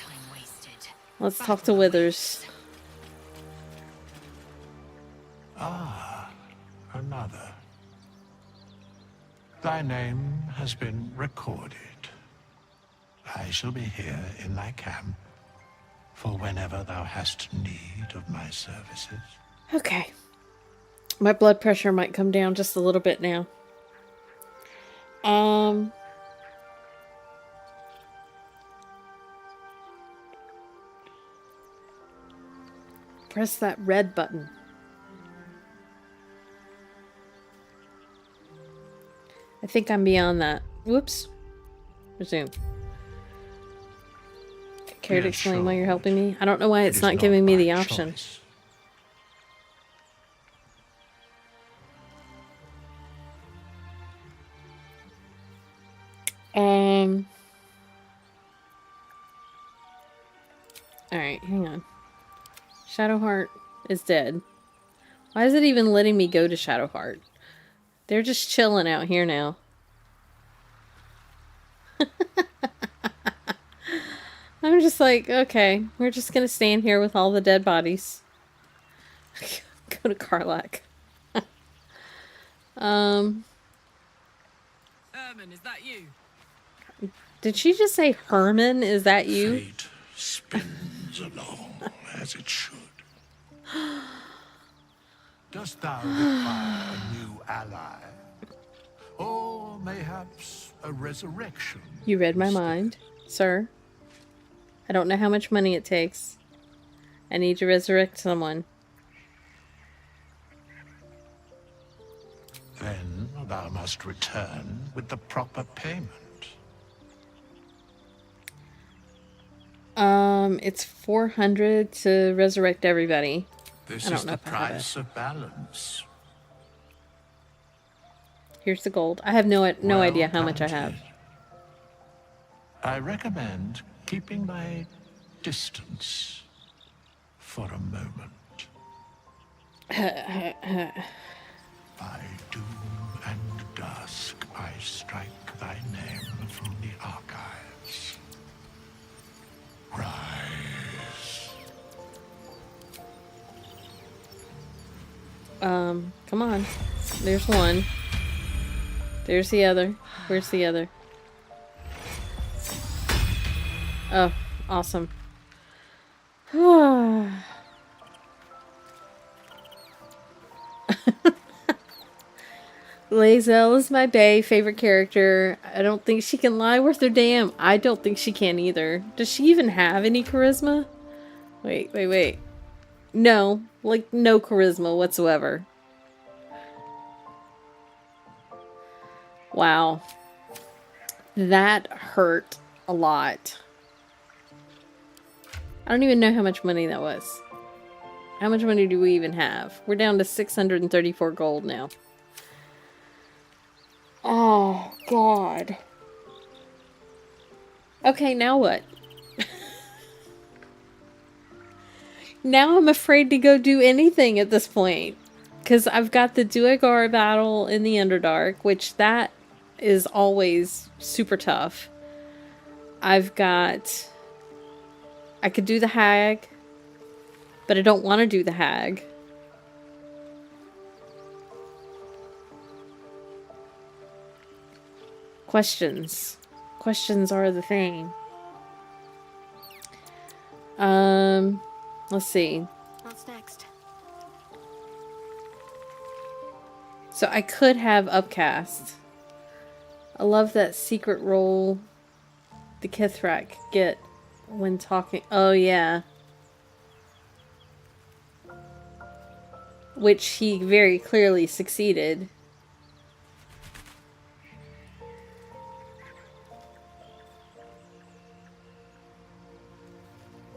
Let's talk to Withers. Ah, another. Thy name has been recorded. I shall be here in thy camp for whenever thou hast need of my services. Okay. My blood pressure might come down just a little bit now. Press that red button. I think I'm beyond that. Whoops. Resume. Care to explain why you're helping me? I don't know why it's not giving me the option. Alright, hang on. Shadowheart is dead. Why is it even letting me go to Shadowheart? They're just chilling out here now. I'm just like, okay, we're just gonna stand here with all the dead bodies. Go to Karlach. Herman, is that you? Did she just say Herman? Is that you? Fate spins along as it should. Dost thou require a new ally? Or mayhaps a resurrection? You read my mind, sir. I don't know how much money it takes. I need to resurrect someone. Then thou must return with the proper payment. It's 400 to resurrect everybody. This is the price of balance. Here's the gold. I have no idea how much I have. I recommend keeping thy distance for a moment. By doom and dusk, I strike thy name from the archives. Rise. Come on. There's one. There's the other. Where's the other? Oh, awesome. Lae'zel is my bae favorite character. I don't think she can lie worth her damn. I don't think she can either. Does she even have any charisma? Wait. No. Like, no charisma whatsoever. Wow. That hurt a lot. I don't even know how much money that was. How much money do we even have? We're down to 634 gold now. Oh, God. Okay, now what? Now I'm afraid to go do anything at this point. Because I've got the Duergar battle in the Underdark, which that is always super tough. I've got... I could do the hag, but I don't want to do the hag. Questions. Questions are the thing. Let's see. What's next? So I could have upcast. I love that secret role the Kith'rak get when talking. Oh yeah. Which he very clearly succeeded.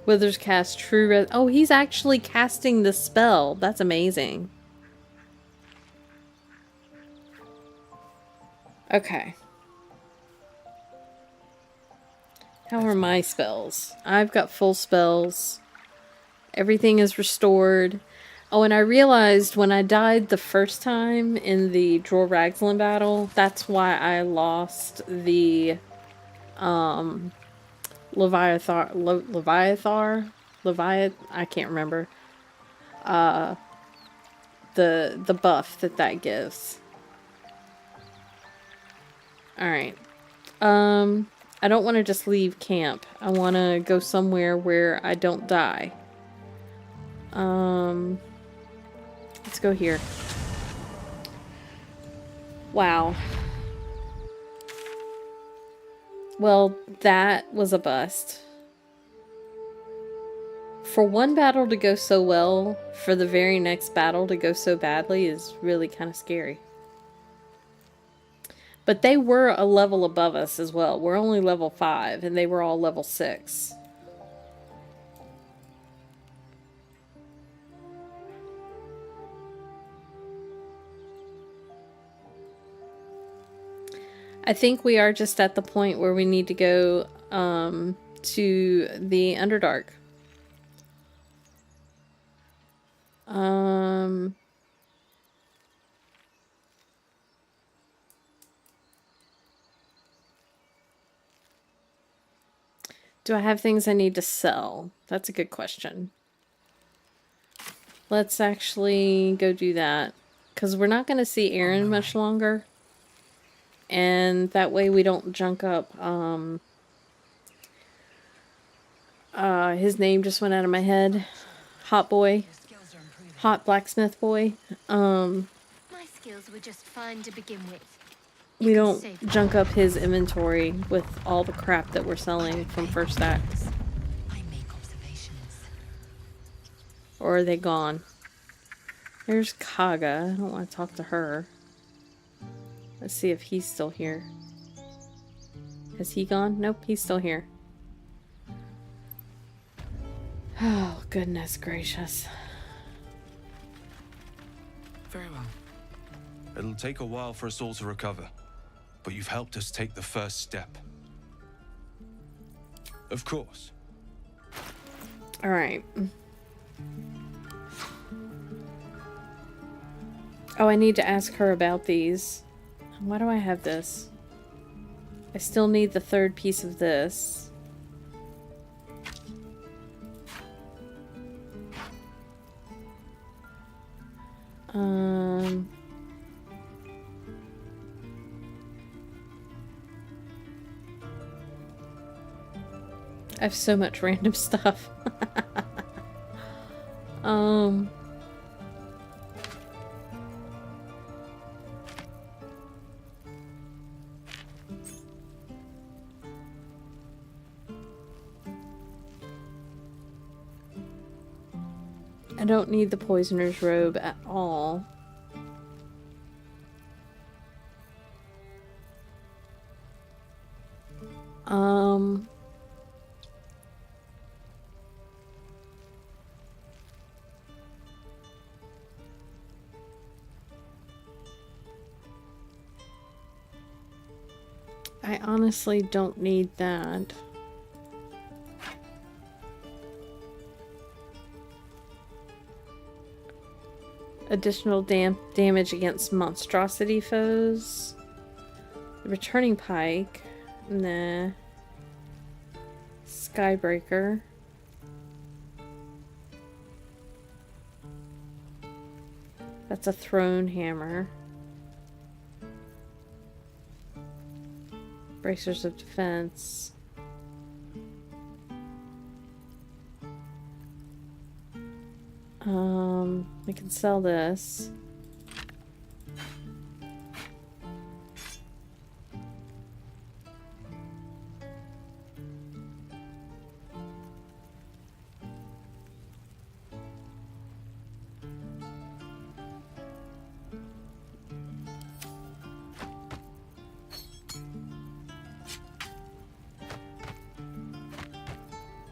Withers cast true oh, he's actually casting the spell. That's amazing. Okay. How are my spells? I've got full spells. Everything is restored. Oh, and I realized when I died the first time in the Dror Ragzlin battle, that's why I lost the I can't remember. The buff that gives. Alright. I don't want to just leave camp. I want to go somewhere where I don't die. Let's go here. Wow. Well, that was a bust. For one battle to go so well, for the very next battle to go so badly is really kind of scary. But they were a level above us as well. We're only level 5, and they were all level 6. I think we are just at the point where we need to go to the Underdark. Do I have things I need to sell? That's a good question. Let's actually go do that. Because we're not going to see Aaron much longer. And that way we don't junk up. His name just went out of my head. Hot boy. Hot blacksmith boy. My skills were just fine to begin with. We don't junk up his inventory with all the crap that we're selling from first act. Or are they gone? There's Kaga. I don't want to talk to her. Let's see if he's still here. Has he gone? Nope, he's still here. Oh, goodness gracious. Very well. It'll take a while for us all to recover, but you've helped us take the first step. Of course. All right. Oh, I need to ask her about these. Why do I have this? I still need the third piece of this. I have so much random stuff. I don't need the poisoner's robe at all. I honestly don't need that. Additional damage against monstrosity foes. The returning pike. Nah. Skybreaker. That's a thrown hammer. Bracers of defense. We can sell this.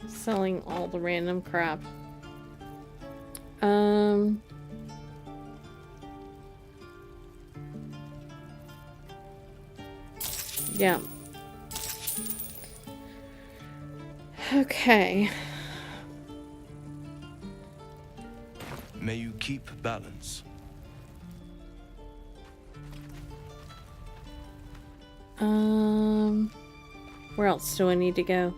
Selling all the random crap. Yeah. Okay. May you keep balance. Where else do I need to go?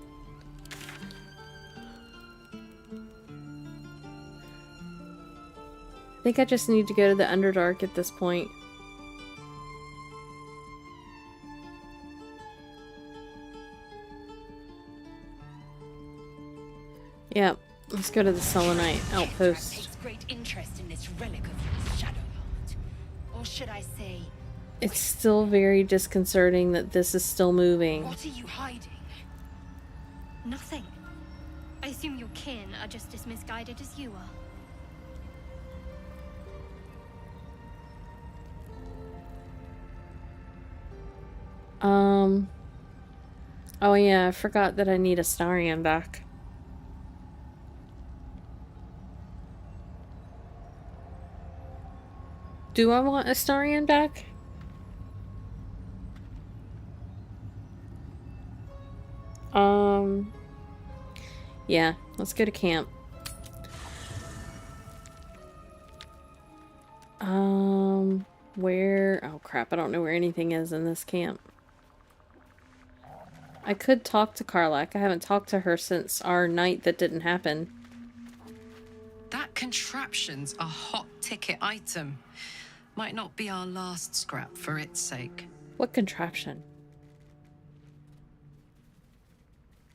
I think I just need to go to the Underdark at this point. Yeah, let's go to the Selenite outpost. Takes great interest in this relic of his shadow heart. Or should I say, It's still very disconcerting that this is still moving. what are you hiding? Nothing. I assume your kin are just as misguided as you are. Oh yeah, I forgot that I need a Starion back. Do I want a Starion back? Yeah, let's go to camp. Where? Oh crap, I don't know where anything is in this camp. I could talk to Karlach. I haven't talked to her since our night that didn't happen. That contraption's a hot ticket item. Might not be our last scrap for its sake. What contraption?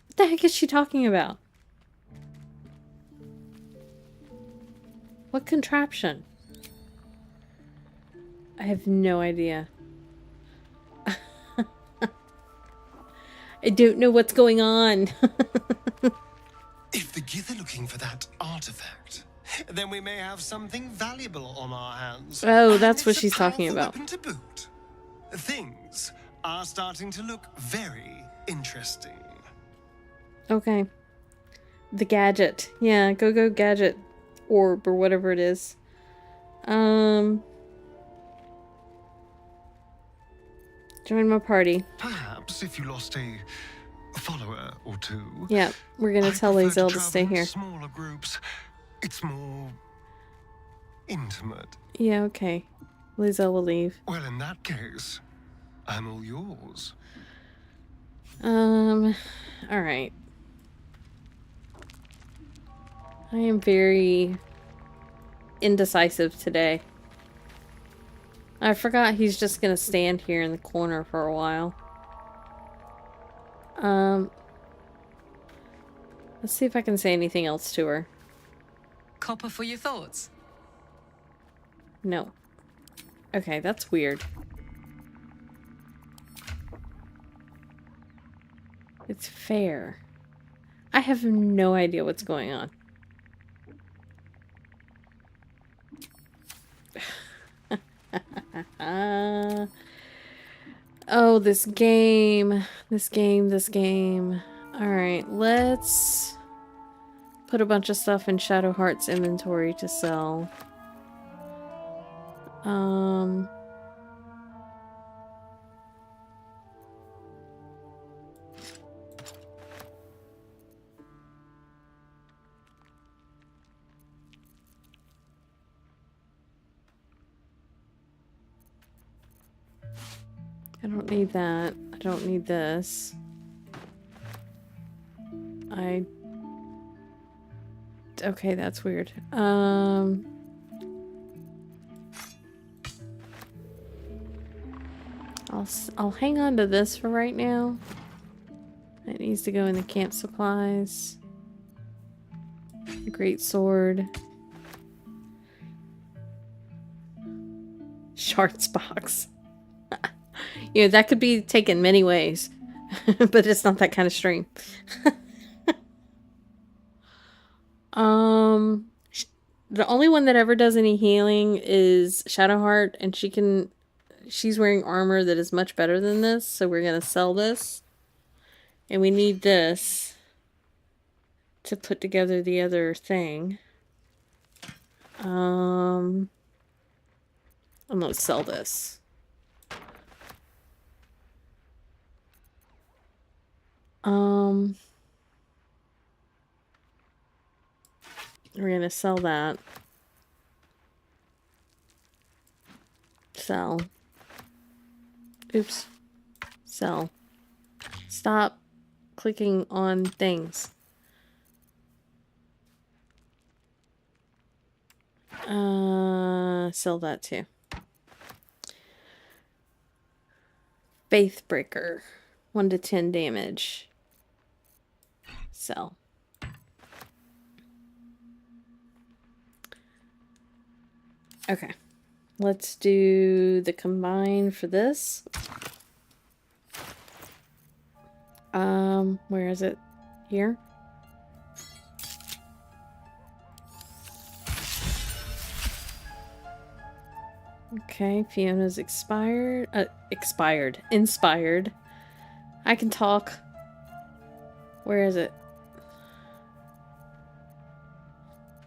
What the heck is she talking about? What contraption? I have no idea. I don't know what's going on. If the Gith are looking for that artifact, then we may have something valuable on our hands. Oh, that's And what it's a she's talking powerful about. weapon to boot. Things are starting to look very interesting. Okay. The gadget. Yeah, go gadget orb or whatever it is. Join my party. Perhaps if you lost a follower or two. Yeah, we're gonna tell Lae'zel to stay travel in here. Smaller groups. It's more intimate. Yeah, okay. Lae'zel will leave. Well, in that case, I'm all yours. Alright. I am very indecisive today. I forgot he's just gonna stand here in the corner for a while. Let's see if I can say anything else to her. Copper for your thoughts? No. Okay, that's weird. It's fair. I have no idea what's going on. Oh, this game. This game. Alright, let's put a bunch of stuff in Shadowheart's inventory to sell. I don't need that. I don't need this. Okay, that's weird. I'll hang on to this for right now. It needs to go in the camp supplies. The great sword. Shards box. You know, that could be taken many ways. But it's not that kind of stream. The only one that ever does any healing is Shadowheart, and she's wearing armor that is much better than this, so we're gonna sell this. And we need this to put together the other thing. I'm gonna sell this. We're gonna sell that. Sell. Oops. Sell. Stop clicking on things. Sell that too. Faithbreaker. 1 to 10 damage. Sell. Okay. Let's do the combine for this. Where is it? Here? Okay, Fiona's inspired. I can talk. Where is it?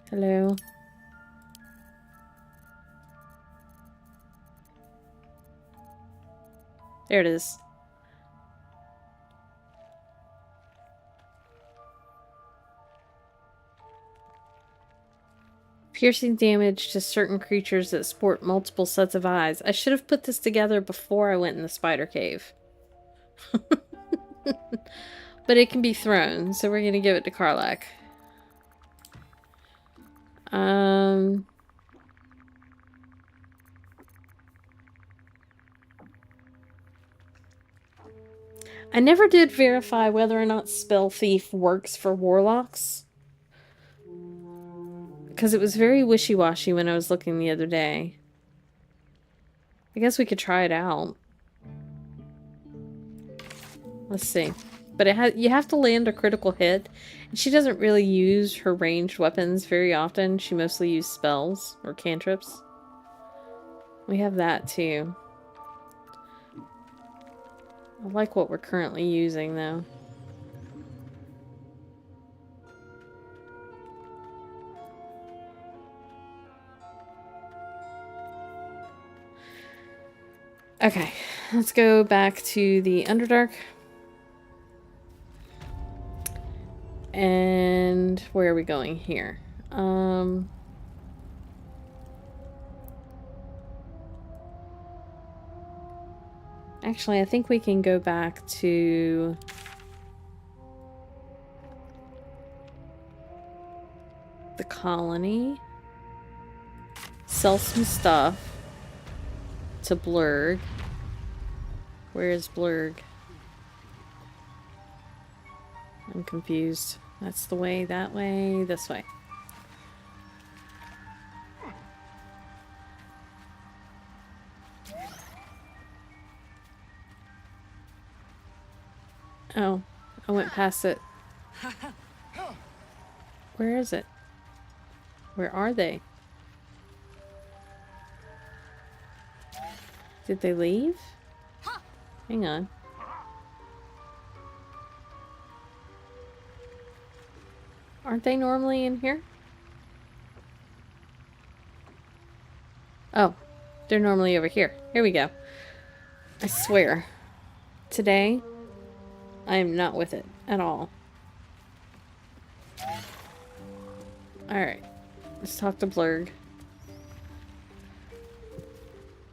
Hello? There it is. Piercing damage to certain creatures that sport multiple sets of eyes. I should have put this together before I went in the spider cave. But it can be thrown, so we're gonna give it to Karlach. I never did verify whether or not Spell Thief works for warlocks. Because it was very wishy-washy when I was looking the other day. I guess we could try it out. Let's see. But you have to land a critical hit. And she doesn't really use her ranged weapons very often. She mostly uses spells or cantrips. We have that too. I like what we're currently using though. Okay, let's go back to the Underdark. And where are we going here? Actually, I think we can go back to the colony. Sell some stuff. to Blurg. Where is Blurg? I'm confused. That's the way, that way, this way. Oh, I went past it. Where is it? Where are they? Did they leave? Hang on. Aren't they normally in here? Oh, they're normally over here. Here we go. I swear. Today, I am not with it at all. Alright. Let's talk to Blurg.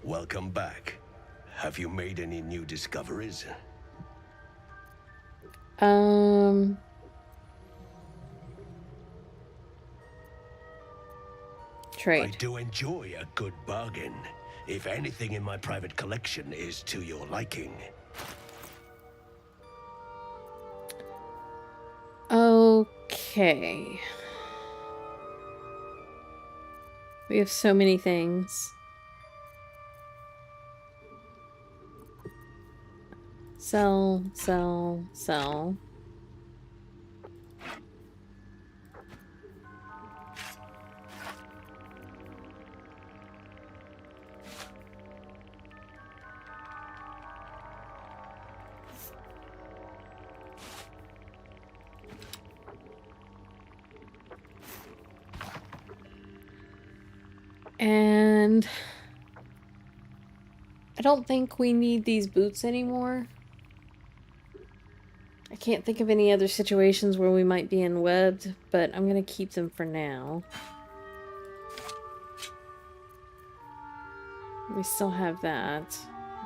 Welcome back. Have you made any new discoveries? Trade. I do enjoy a good bargain. If anything in my private collection is to your liking. Okay. We have so many things. Sell, sell, sell. And I don't think we need these boots anymore. I can't think of any other situations where we might be enwebbed, but I'm going to keep them for now. We still have that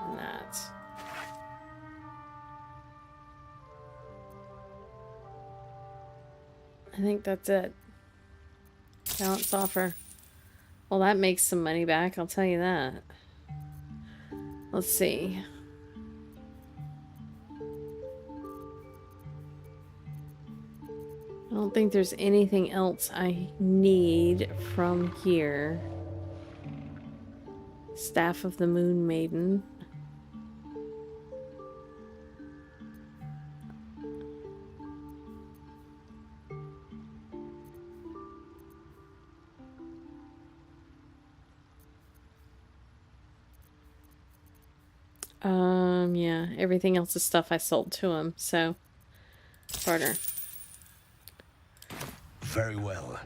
and that. I think that's it. Balance offer. Well, that makes some money back, I'll tell you that. Let's see. I don't think there's anything else I need from here. Staff of the Moon Maiden. Yeah, everything else is stuff I sold to him, so barter. Very well.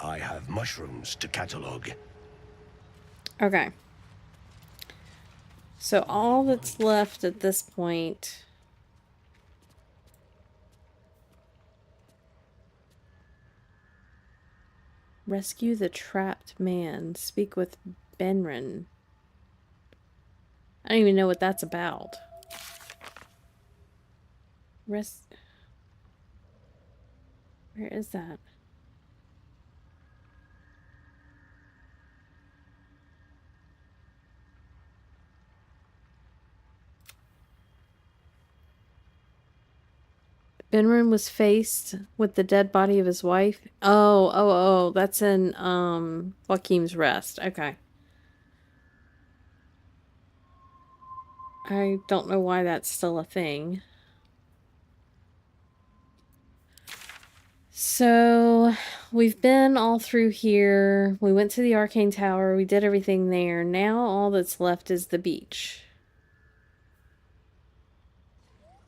I have mushrooms to catalog. Okay. So all that's left at this point rescue the trapped man. Speak with Benren. I don't even know what that's about. Where is that? Benren was faced with the dead body of his wife. Oh, that's in Joachim's Rest. Okay. I don't know why that's still a thing. So, we've been all through here. We went to the Arcane Tower. We did everything there. Now all that's left is the beach.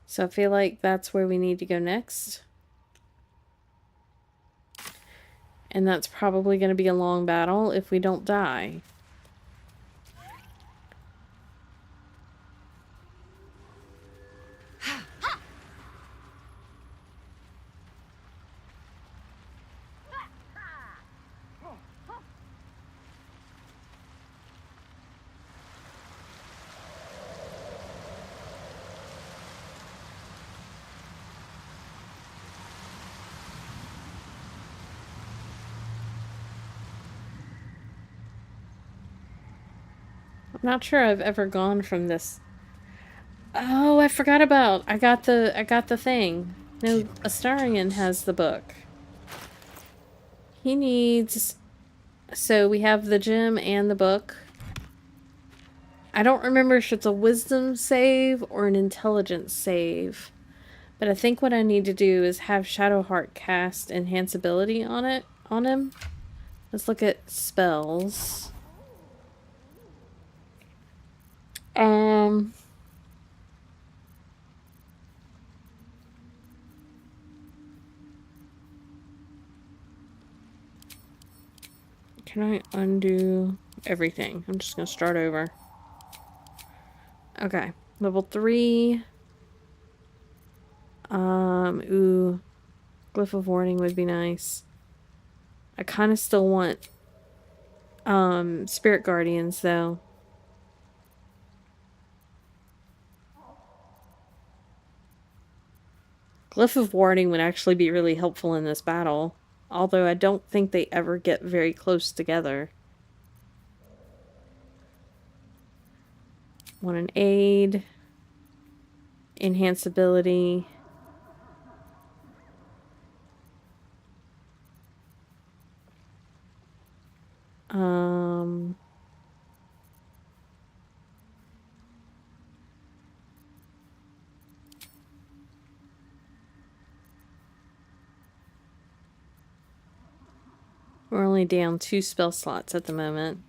So I feel like that's where we need to go next. And that's probably going to be a long battle if we don't die. I'm not sure I've ever gone from this. Oh, I forgot about. I got the thing. No, Astarion has the book. He needs. So we have the gem and the book. I don't remember if it's a wisdom save or an intelligence save. But I think what I need to do is have Shadowheart cast enhance ability on him. Let's look at spells. Can I undo everything? I'm just gonna start over. Okay, level 3. Ooh, Glyph of Warning would be nice. I kind of still want Spirit Guardians though. Glyph of Warning would actually be really helpful in this battle, although I don't think they ever get very close together. Want an aid, enhance ability. We're only down 2 spell slots at the moment.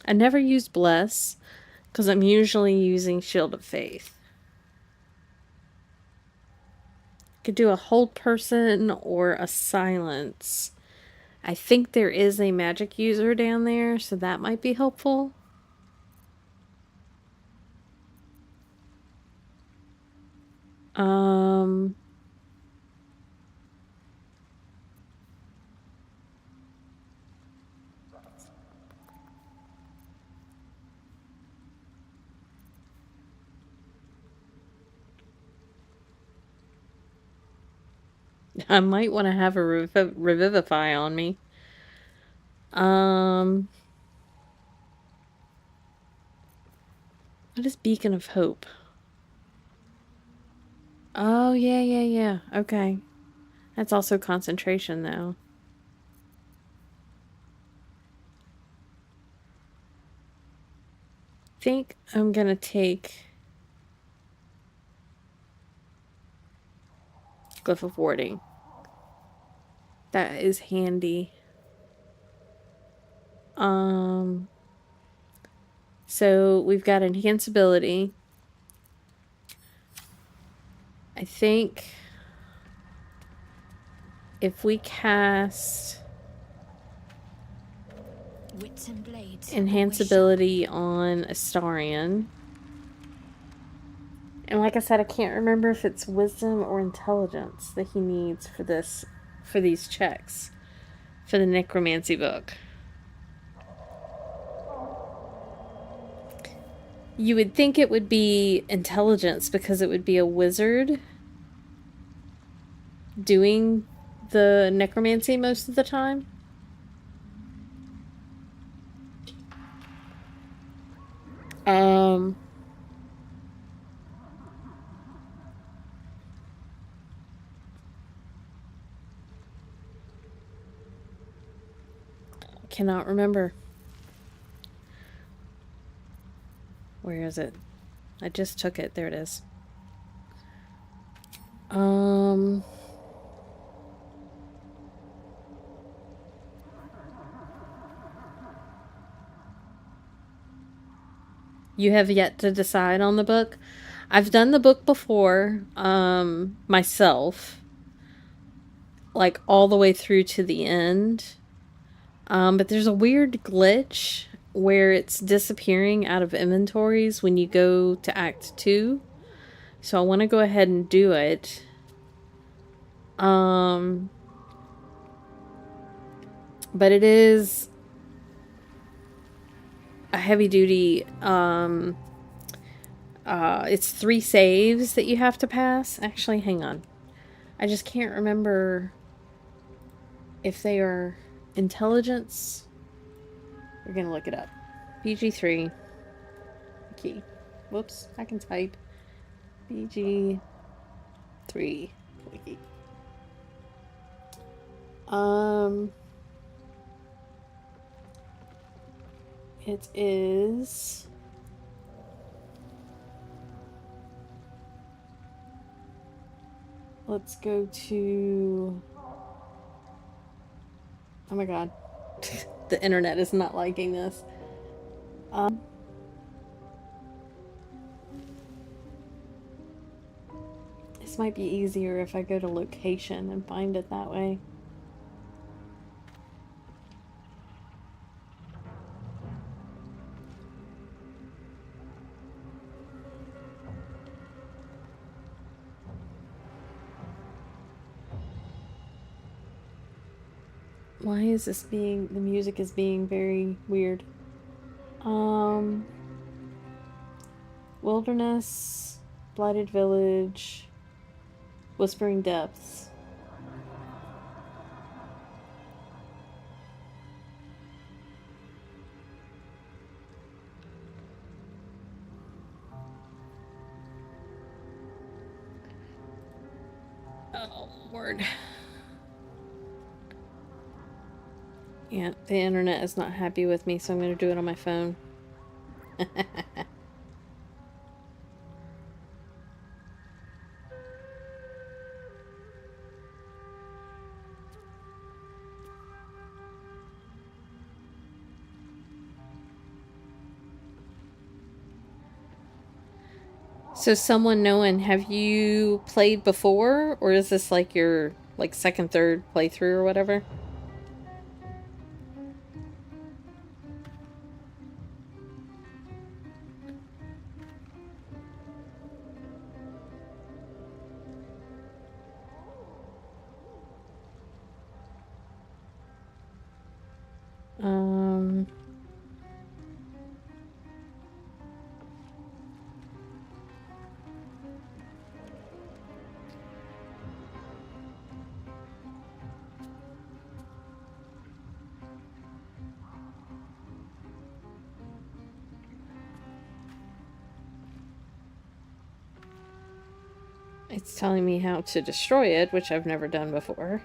I never use Bless because I'm usually using Shield of Faith. Could do a Hold Person or a Silence. I think there is a magic user down there, so that might be helpful. I might want to have a Revivify on me. What is Beacon of Hope? Oh, yeah. Okay. That's also concentration, though. I think I'm gonna take Glyph of Warding. That is handy. So we've got enhance ability. I think if we cast Wits and blades. enhance ability on Astarion. And like I said, I can't remember if it's wisdom or intelligence that he needs for these checks for the necromancy book. You would think it would be intelligence because it would be a wizard doing the necromancy most of the time. Cannot remember. Where is it? I just took it. There it is. You have yet to decide on the book. I've done the book before, myself, like all the way through to the end. But there's a weird glitch where it's disappearing out of inventories when you go to Act 2. So I want to go ahead and do it. But it is a heavy duty, it's 3 saves that you have to pass. Actually, hang on. I just can't remember if they are intelligence, we're gonna look it up. PG3 key. Whoops, I can type. PG3 wiki. It is let's go to oh my god. The internet is not liking this. This might be easier if I go to location and find it that way. Why is this being, the music is being very weird. Wilderness, Blighted Village, Whispering Depths. Oh, Lord. Yeah, the internet is not happy with me, so I'm going to do it on my phone. So someone knowing, have you played before, or is this like your second, third playthrough or whatever? It's telling me how to destroy it, which I've never done before.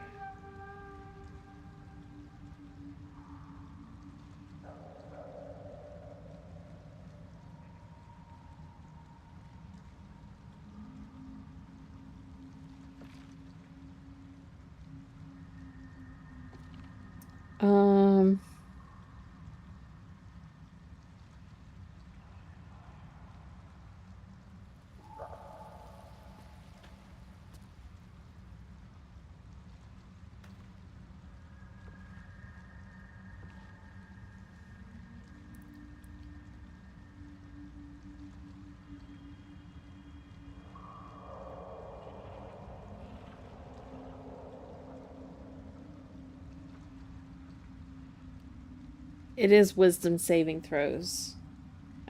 It is wisdom saving throws.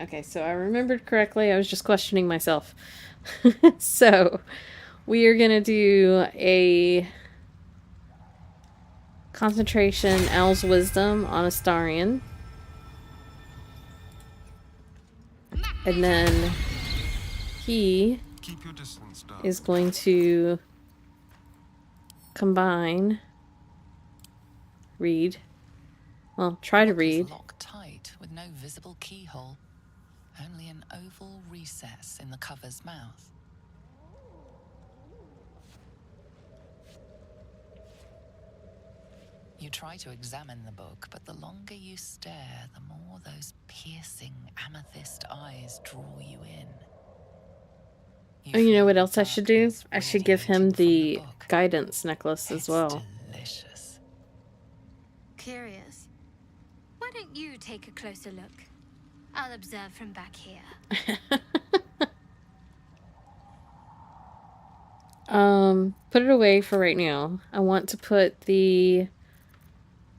Okay, so I remembered correctly. I was just questioning myself. So, we are going to do a concentration Owl's Wisdom on Astarion. And then he is going to combine, read. Well, try to read. Locked tight with no visible keyhole, only an oval recess in the cover's mouth. You try to examine the book, but the longer you stare, the more those piercing amethyst eyes draw you in. Oh, you know what else I should do? I should give him the guidance necklace as well. Delicious. Curious. Why don't you take a closer look? I'll observe from back here. Put it away for right now. I want to put the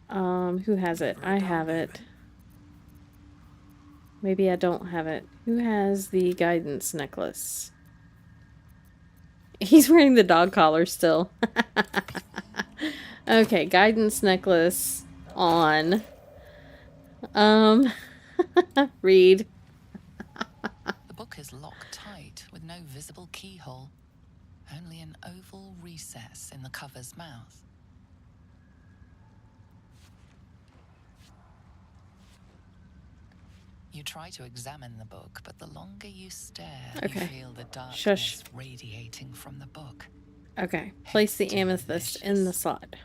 who has it? I have it. Maybe I don't have it. Who has the guidance necklace? He's wearing the dog collar still. Okay, guidance necklace on. Read. The book is locked tight with no visible keyhole, only an oval recess in the cover's mouth. You try to examine the book, but the longer you stare, Okay. you feel the darkness Shush. radiating from the book. Okay, place the amethyst in the slot.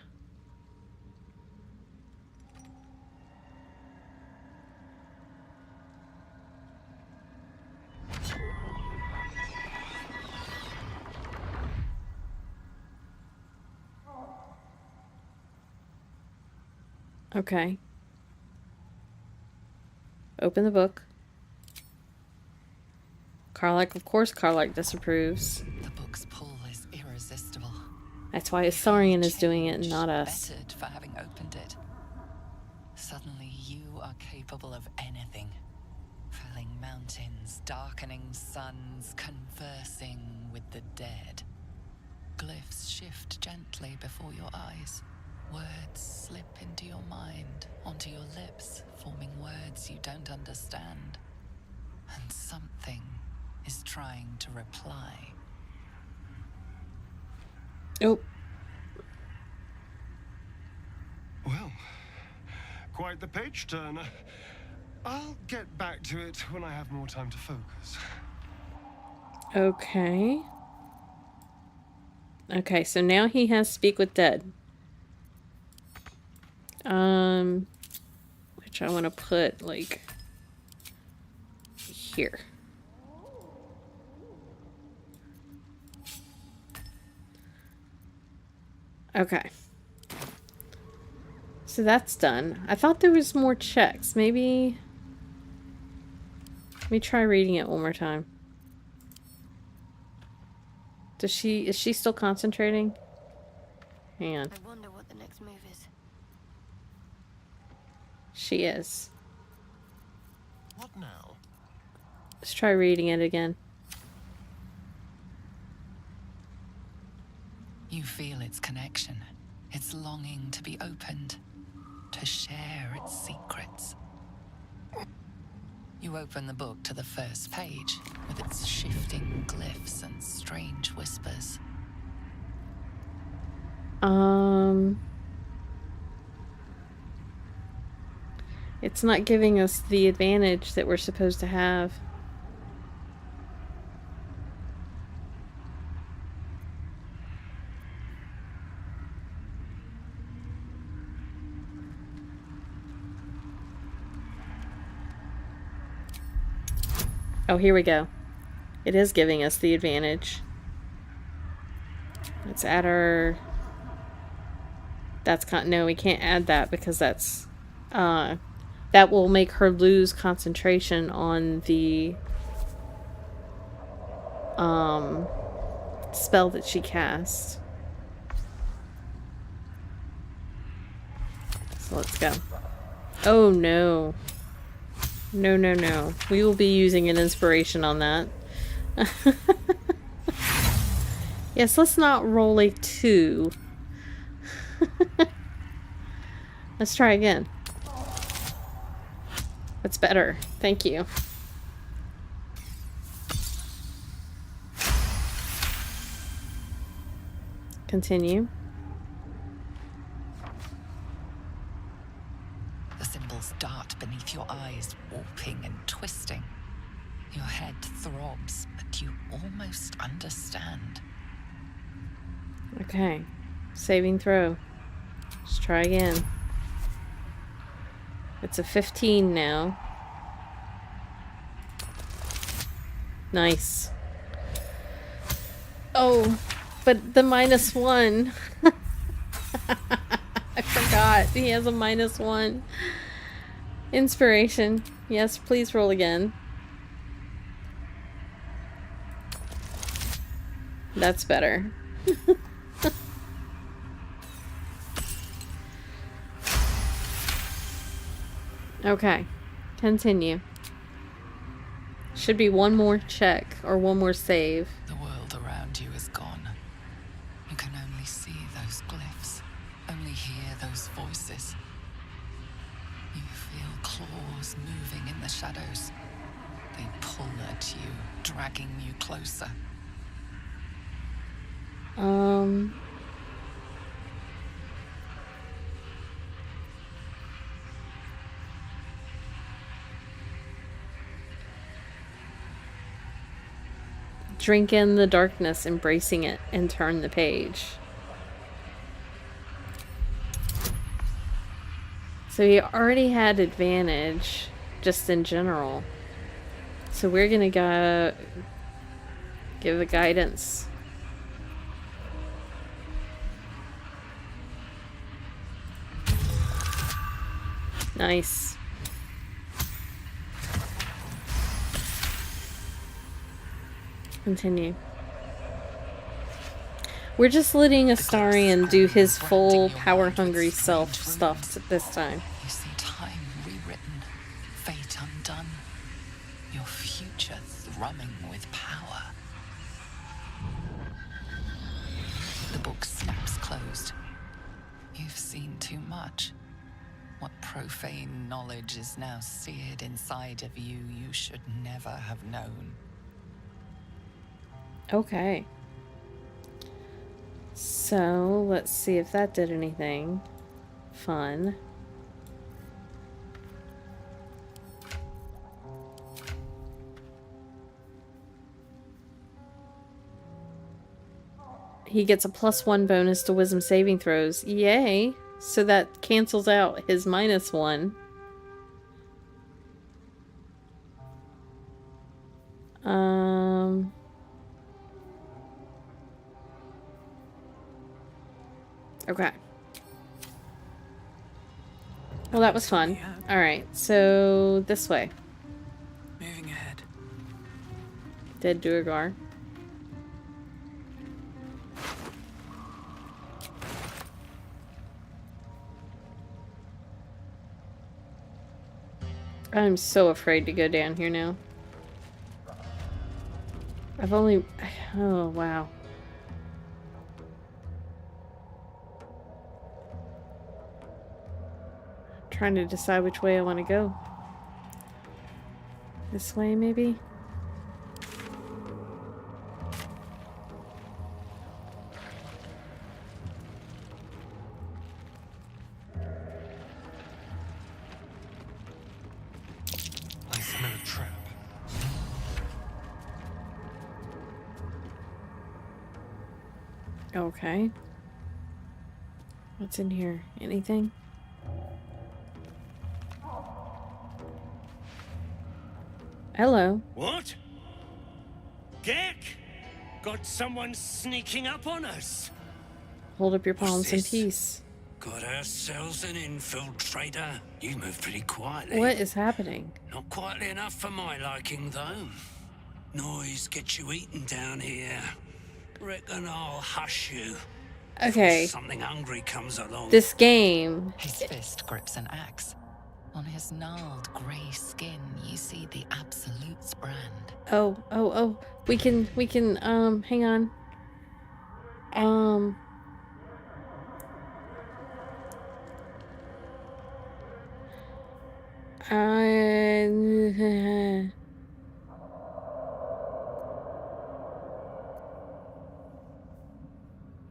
Okay. Open the book. Karlach, of course Karlach disapproves. The book's pull is irresistible. That's why Asarian is doing it and not us. Bettered for having opened it. Suddenly you are capable of anything. Felling mountains, darkening suns, conversing with the dead. Glyphs shift gently before your eyes. Words slip into your mind, onto your lips, forming words you don't understand. And something is trying to reply. Oh. Well, quite the page turner. I'll get back to it when I have more time to focus. Okay. Okay, so now he has Speak with Dead. Which I want to put, like, here. Okay. So that's done. I thought there was more checks. Maybe... Let me try reading it one more time. Is she still concentrating? Hang on. I wonder what the next move is. She is. What now? Let's try reading it again. You feel its connection, its longing to be opened, to share its secrets. You open the book to the first page, with its shifting glyphs and strange whispers. It's not giving us the advantage that we're supposed to have. Oh, here we go. It is giving us the advantage. Let's add our... No, we can't add that because that's... that will make her lose concentration on the... spell that she cast. So let's go. Oh, no. No, no, no. We will be using an inspiration on that. Yes, let's not roll a 2. Let's try again. That's better. Thank you. Continue. The symbols dart beneath your eyes, warping and twisting. Your head throbs, but you almost understand. Okay. Saving throw. Let's try again. It's a 15 now. Nice. Oh, but the -1. I forgot. He has a -1. Inspiration. Yes, please roll again. That's better. Okay. Continue. Should be one more check or one more save. The world around you is gone. You can only see those glyphs, only hear those voices. You feel claws moving in the shadows. They pull at you, dragging you closer. Drink in the darkness, embracing it, and turn the page. So he already had advantage, just in general. So we're gonna go give the guidance. Nice. Continue. We're just letting Astarion do his full power-hungry self stuff this time. You see time rewritten, fate undone, your future thrumming with power. The book snaps closed. You've seen too much. What profane knowledge is now seared inside of you should never have known. Okay. So, let's see if that did anything fun. He gets a +1 bonus to wisdom saving throws. Yay! So that cancels out his -1. Okay. Well, that was fun. Alright, so this way. Moving ahead. Dead Duergar. I'm so afraid to go down here now. I've only... Oh, wow. Trying to decide which way I want to go. This way, maybe? I smell a trap. Okay. What's in here? Anything? Hello. What? Gek? Got someone sneaking up on us? Hold up your palms in this? peace. Got ourselves an infiltrator. You move pretty quietly. What is happening? Not quietly enough for my liking, though. Noise gets you eaten down here. Reckon I'll hush you. Okay. Before something hungry comes along. This game. His fist grips an axe. On his gnarled grey skin, you see the Absolute's brand. Oh. We can, hang on.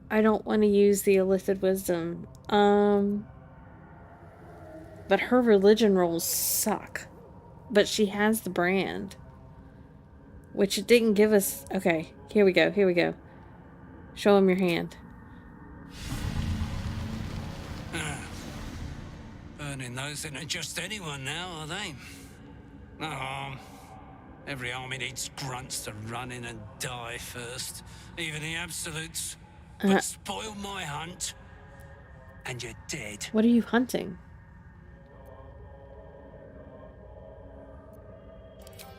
I don't want to use the illicit wisdom. But her religion rolls suck. But she has the brand. Which it didn't give us... Okay, here we go. Show him your hand. Burning those into just anyone now, are they? No harm. Every army needs grunts to run in and die first. Even the Absolutes. But spoil my hunt, and you're dead. What are you hunting?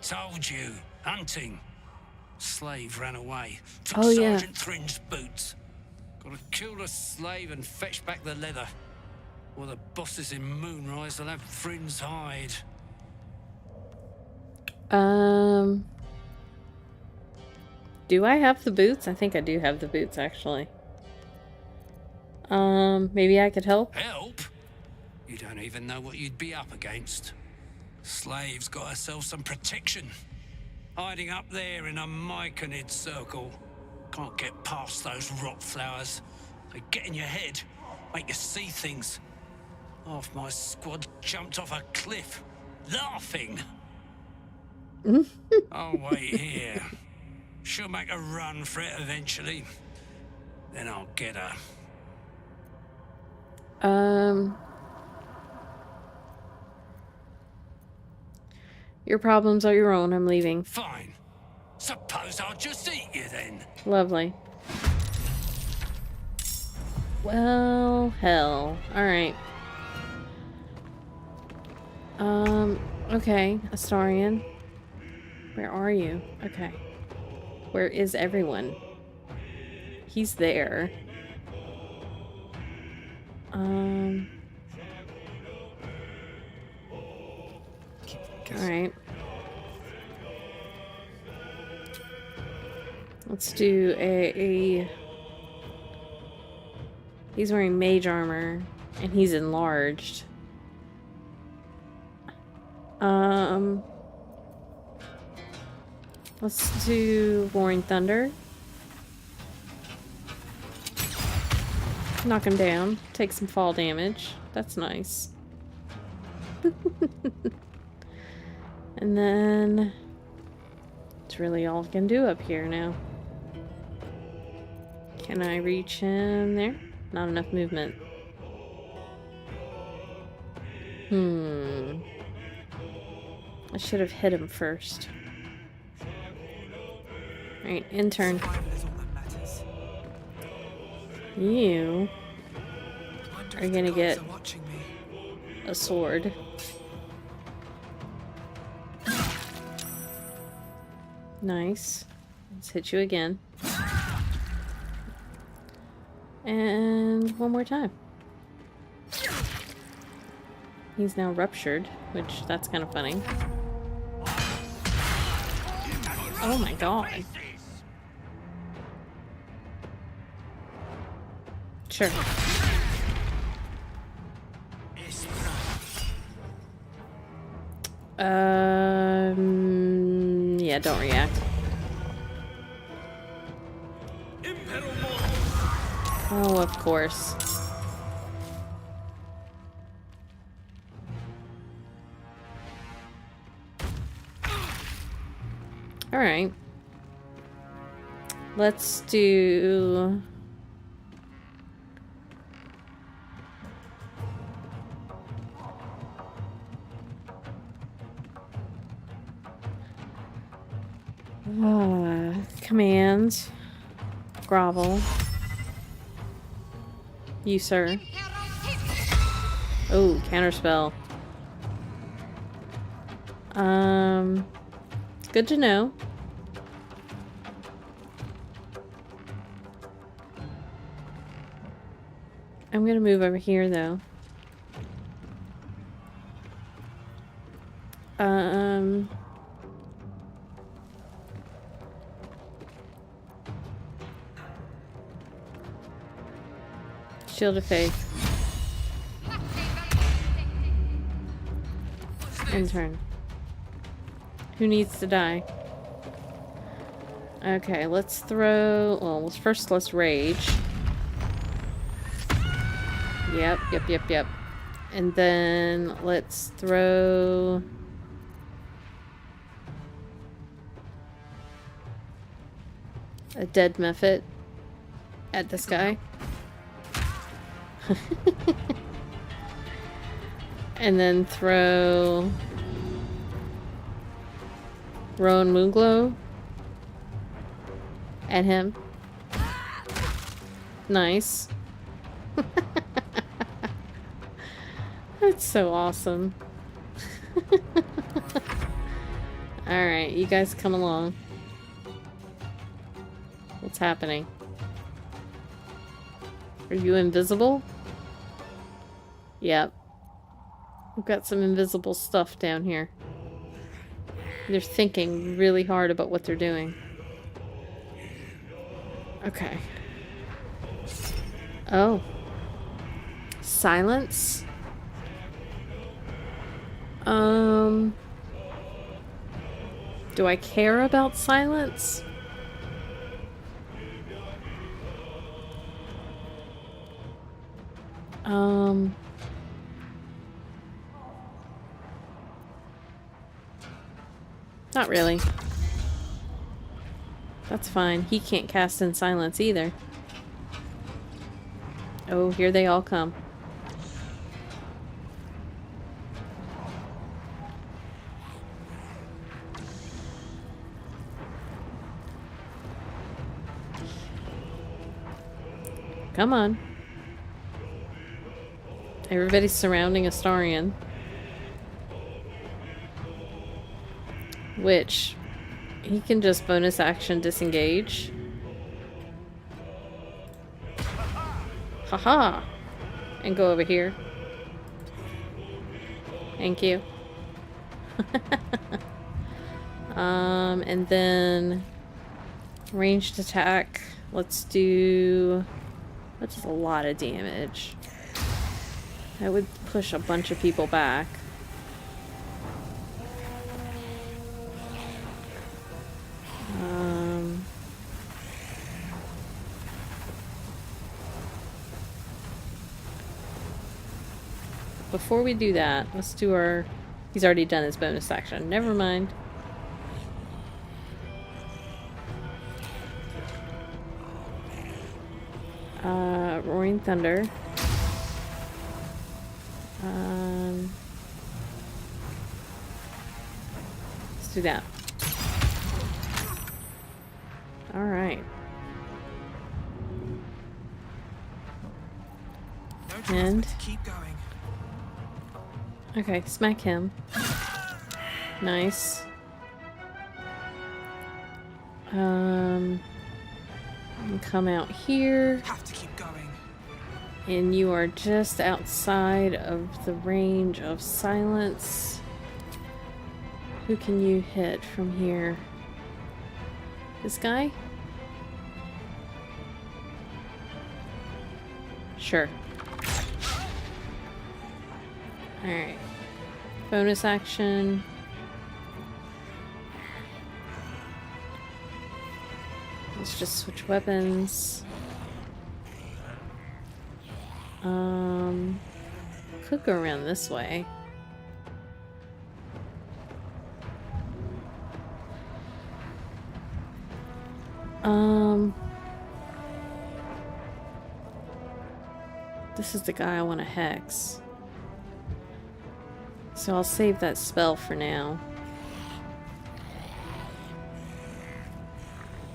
Told you. Hunting. Slave ran away. Took Oh, yeah. Sergeant Thrin's boots. Gotta kill the slave and fetch back the leather. Or the bosses in Moonrise will have Thrin's hide. Do I have the boots? I think I do have the boots, actually. Maybe I could help? Help? You don't even know what you'd be up against. Slave's got herself some protection. Hiding up there in a myconid circle. Can't get past those rot flowers. They get in your head, make you see things. Half my squad jumped off a cliff, laughing. I'll wait here. She'll make a run for it eventually. Then I'll get her. Your problems are your own. I'm leaving. Fine. Suppose I'll just eat you then. Lovely. Well, hell. Alright. Okay. Astarion. Where are you? Okay. Where is everyone? He's there. Alright. Let's do a... He's wearing mage armor, and he's enlarged. Let's do Roaring Thunder. Knock him down. Take some fall damage. That's nice. And then... It's really all I can do up here now. Can I reach him there? Not enough movement. I should have hit him first. Alright, intern. You are gonna get a sword. Nice. Let's hit you again. And one more time. He's now ruptured, which that's kind of funny. Oh my god. Sure. Yeah, don't react. Oh, of course. All right. Let's do... commands. Grovel. You, sir. Oh, counterspell. Good to know. I'm gonna move over here, though. Shield of Faith. Intern. Who needs to die? Okay, let's throw... Well, first let's rage. Yep. And then let's throw... a dead Mephit at this guy. And then throw Rowan Moonglow at him. Nice. That's so awesome. Alright, you guys come along. What's happening? Are you invisible? Yep. We've got some invisible stuff down here. They're thinking really hard about what they're doing. Okay. Oh. silence. Do I care about silence? Not really. That's fine. He can't cast in silence either. Oh, here they all come. Come on. Everybody's surrounding Astarion. Which, he can just bonus action disengage. Haha! And go over here. Thank you. And then ranged attack. Let's do... That's a lot of damage. I would push a bunch of people back. Before we do that, let's do our... He's already done his bonus action. Never mind. Roaring Thunder. Let's do that. Alright. And... Keep going. Okay, smack him. Nice. And come out here. Have to keep going. And you are just outside of the range of silence. Who can you hit from here? This guy? Sure. Alright. Bonus action. Let's just switch weapons. Could go around this way. This is the guy I want to hex. So I'll save that spell for now.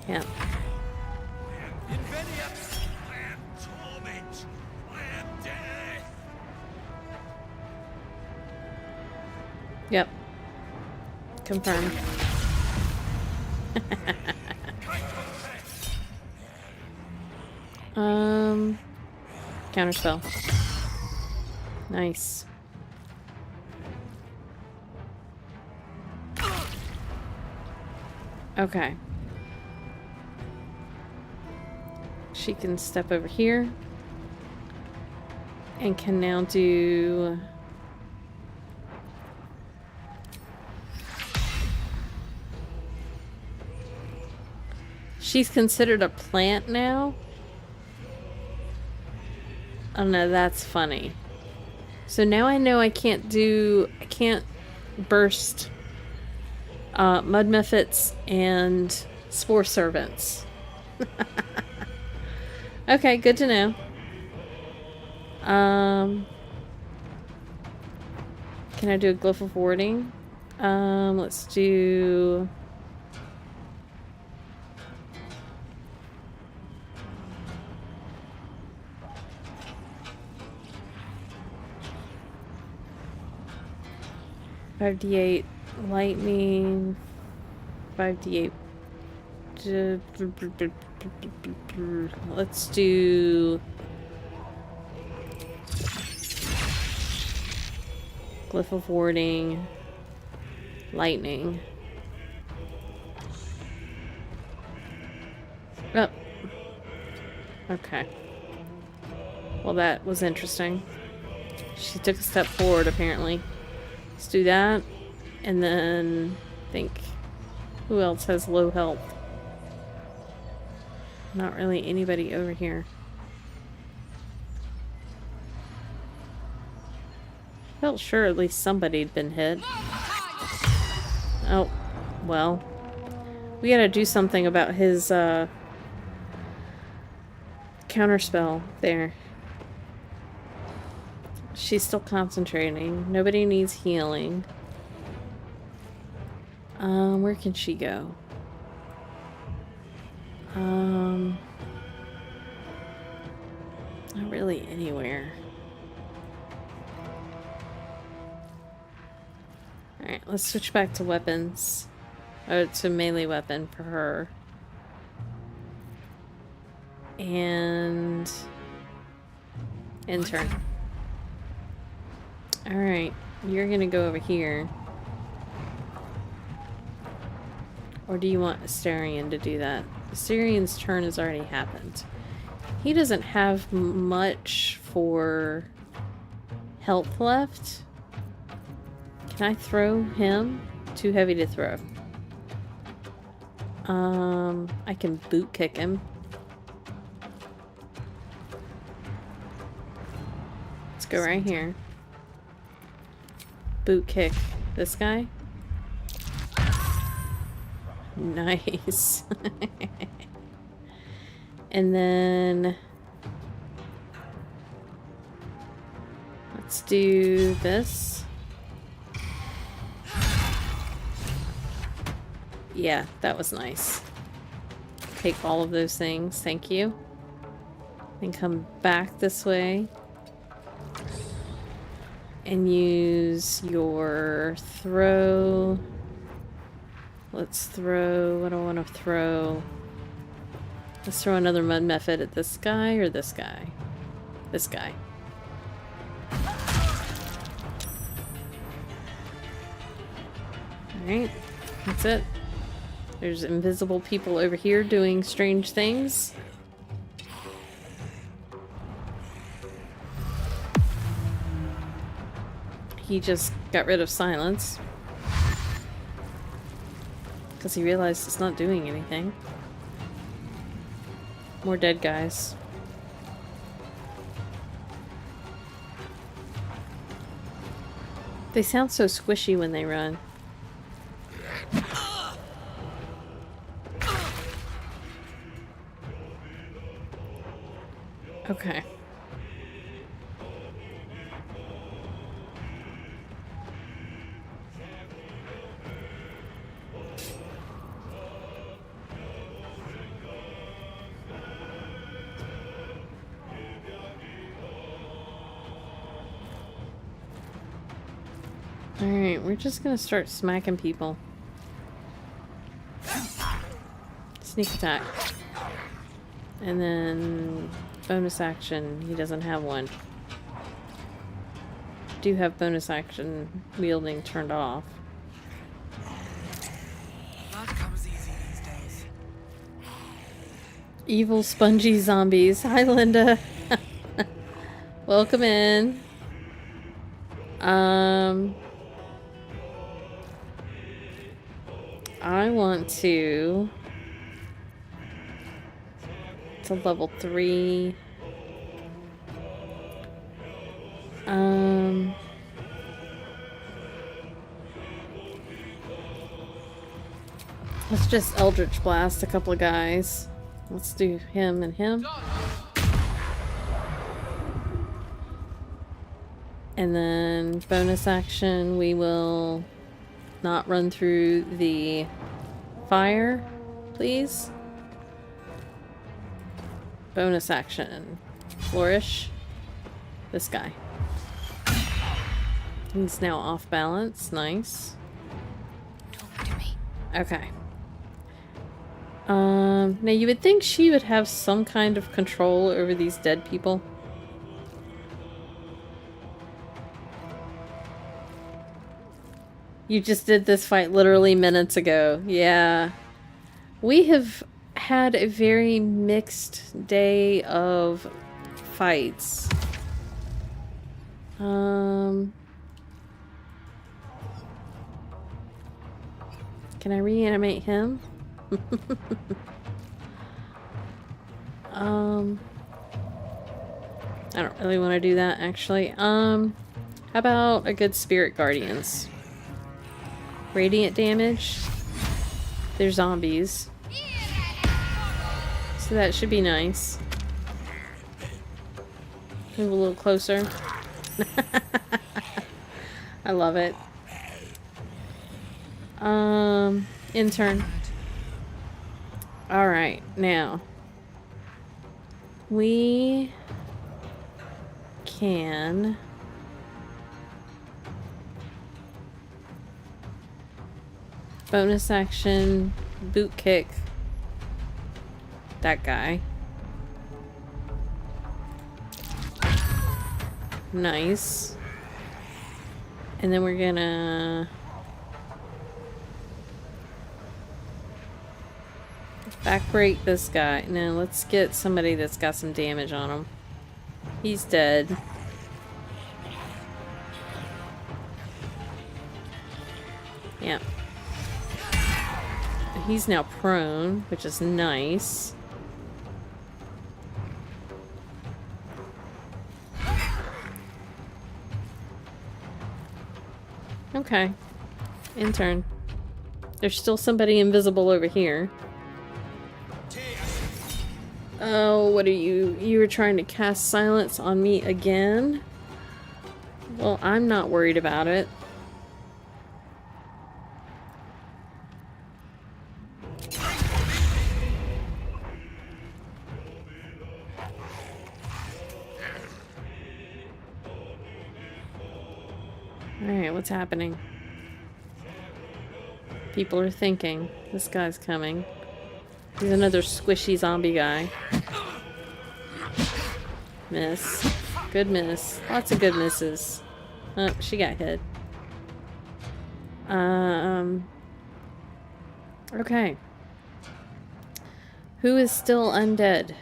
Yeah. Yep. Confirmed. Counterspell. Nice. Okay. She can step over here and can now do she's considered a plant now? Oh no, that's funny. So now I know I can't burst mud mephits and spore servants. Okay, good to know. Can I do a glyph of warding? Let's do 5d8 lightning, 5d8. Let's do glyph of warding, lightning. Oh. Okay. Well, that was interesting. She took a step forward, apparently. Let's do that. And then think, who else has low health? Not really anybody over here. Felt sure at least somebody'd been hit. Oh, well. We gotta do something about his, counterspell there. She's still concentrating. Nobody needs healing. Where can she go? Not really anywhere. Alright, let's switch back to weapons. Or to melee weapon for her. And intern. Alright, you're gonna go over here. Or do you want Astarion to do that? Astarion's turn has already happened. He doesn't have much for health left. Can I throw him? Too heavy to throw. I can boot kick him. Let's go right here. Boot kick this guy. Nice. And then let's do this. Yeah, that was nice. Take all of those things, thank you. Then come back this way. And use your throw. Let's throw, what do I want to throw? Let's throw another mud method at this guy or this guy? This guy. Alright, that's it. There's invisible people over here doing strange things. He just got rid of silence. Because he realized it's not doing anything. More dead guys. They sound so squishy when they run. Okay. Alright, we're just gonna start smacking people. Sneak attack. And then bonus action, he doesn't have one. Do have bonus action wielding turned off. Blood comes easy these days. Evil spongy zombies. Hi Linda. Welcome in. I want to level 3. Let's just Eldritch Blast a couple of guys. Let's do him and him. And then bonus action, we will not run through the fire, please. Bonus action, flourish. This guy. He's now off balance. Nice. Talk to me. Okay. Now you would think she would have some kind of control over these dead people. You just did this fight literally minutes ago. Yeah. We have had a very mixed day of fights. Can I reanimate him? I don't really want to do that, actually. How about a good Spirit Guardians? Radiant damage. They're zombies. So that should be nice. Move a little closer. I love it. Intern. Alright, now. We can bonus action boot kick that guy. Nice. And then we're gonna backbreak this guy. Now let's get somebody that's got some damage on him. He's dead. Yeah. He's now prone, which is nice. Okay. Intern. There's still somebody invisible over here. Oh, what are you? You were trying to cast silence on me again? Well, I'm not worried about it. Alright, what's happening? People are thinking. This guy's coming. He's another squishy zombie guy. Miss. Good miss. Lots of good misses. Oh, she got hit. Okay. Who is still undead?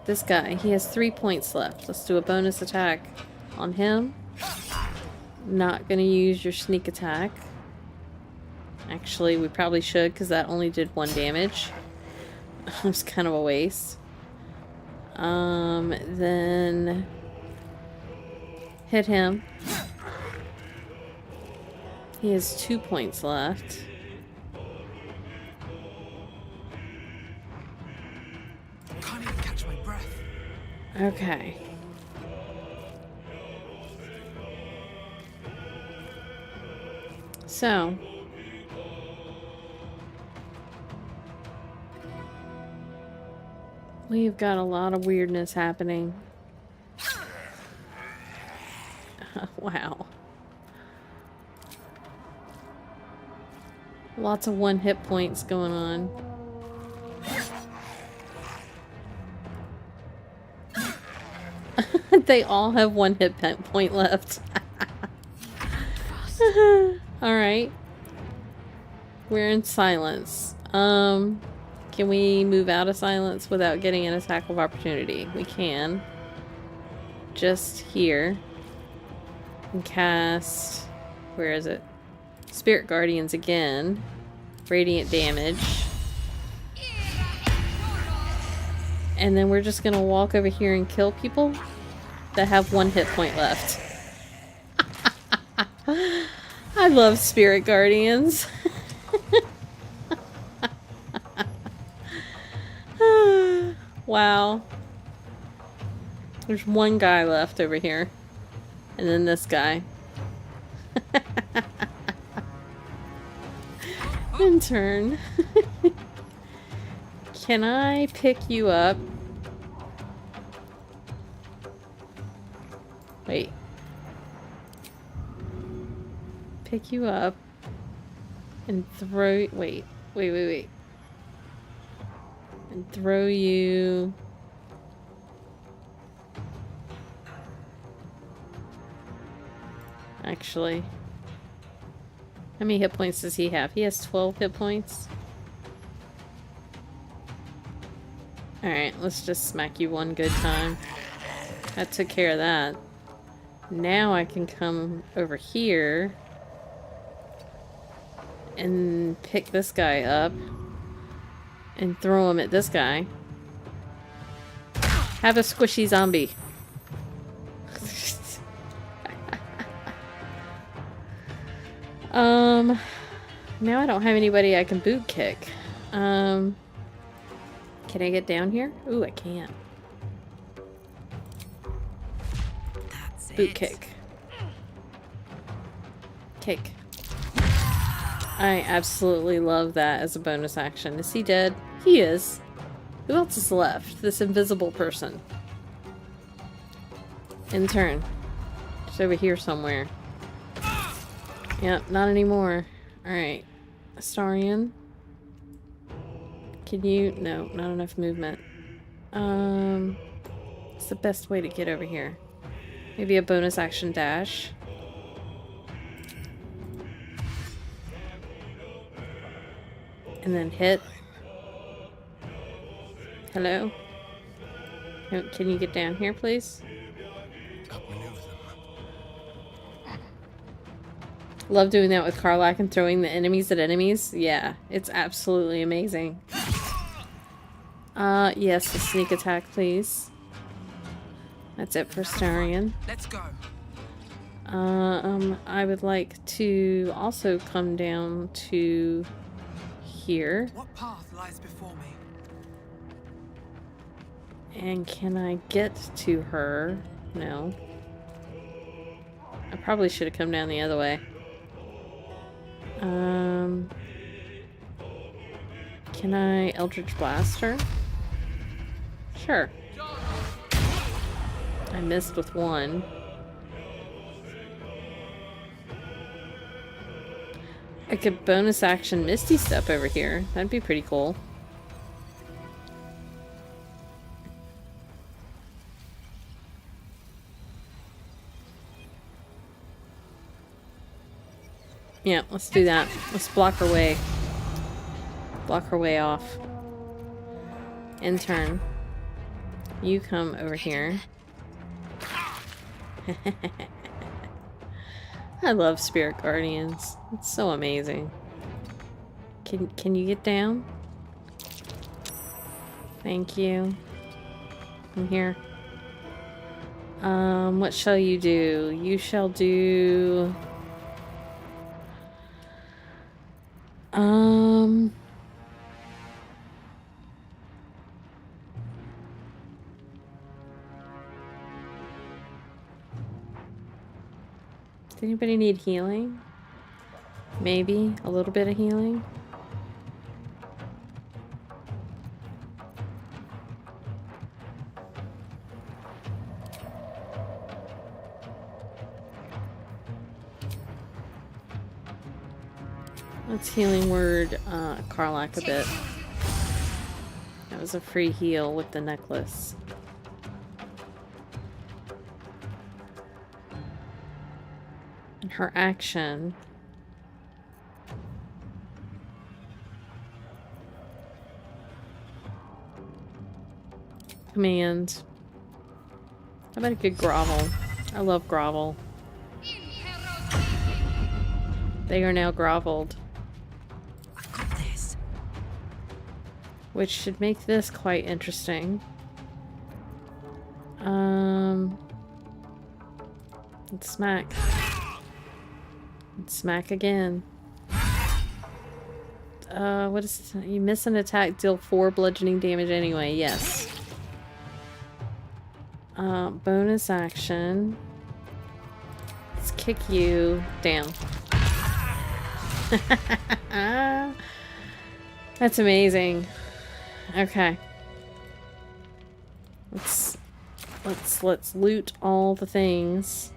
This guy. He has 3 points left. Let's do a bonus attack on him. Not gonna use your sneak attack. Actually, we probably should, because that only did 1 damage. It was kind of a waste. Then hit him. He has 2 points left. Can't even catch my breath. Okay. So we've got a lot of weirdness happening. Wow. Lots of 1 hit points going on. They all have 1 hit point left. Alright. We're in silence. Can we move out of silence without getting an attack of opportunity? We can. Just here. And cast... Where is it? Spirit Guardians again. Radiant damage. And then we're just gonna walk over here and kill people that have 1 hit point left. I love Spirit Guardians. Wow. There's 1 guy left over here. And then this guy. Intern. Can I pick you up? Wait. Pick you up and throw... Wait. And throw you... Actually... How many hit points does he have? He has 12 hit points. Alright, let's just smack you 1 good time. That took care of that. Now I can come over here and pick this guy up and throw him at this guy. Have a squishy zombie. Now I don't have anybody I can boot kick. Can I get down here? Ooh, I can. Boot kick. Kick. I absolutely love that as a bonus action. Is he dead? He is. Who else is left? This invisible person. In turn. It's over here somewhere. Yep, not anymore. Alright. Astarion. Can you... No, not enough movement. What's the best way to get over here? Maybe a bonus action dash. And then hit. Hello? Can you get down here, please? Love doing that with Karlach and throwing the enemies at enemies. Yeah, it's absolutely amazing. Yes, a sneak attack, please. That's it for Starion. Let's go. I would like to also come down to here. What path lies before me? And can I get to her? No. I probably should have come down the other way. Can I Eldritch Blast her? Sure. I missed with one. I could bonus action Misty Step over here. That'd be pretty cool. Yeah, let's do that. Let's block her way. Block her way off. In turn. You come over here. I love Spirit Guardians. It's so amazing. Can you get down? Thank you. I'm here. What shall you do? You shall do... Does anybody need healing? Maybe a little bit of healing? Let's healing word Karlach a bit. That was a free heal with the necklace. Her action. Command. How about a good grovel? I love grovel. They are now groveled. Which should make this quite interesting. Let's smack. Let's smack again. What is... You miss an attack, deal 4 bludgeoning damage anyway. Yes. Bonus action. Let's kick you down. That's amazing. Okay. Let's loot all the things.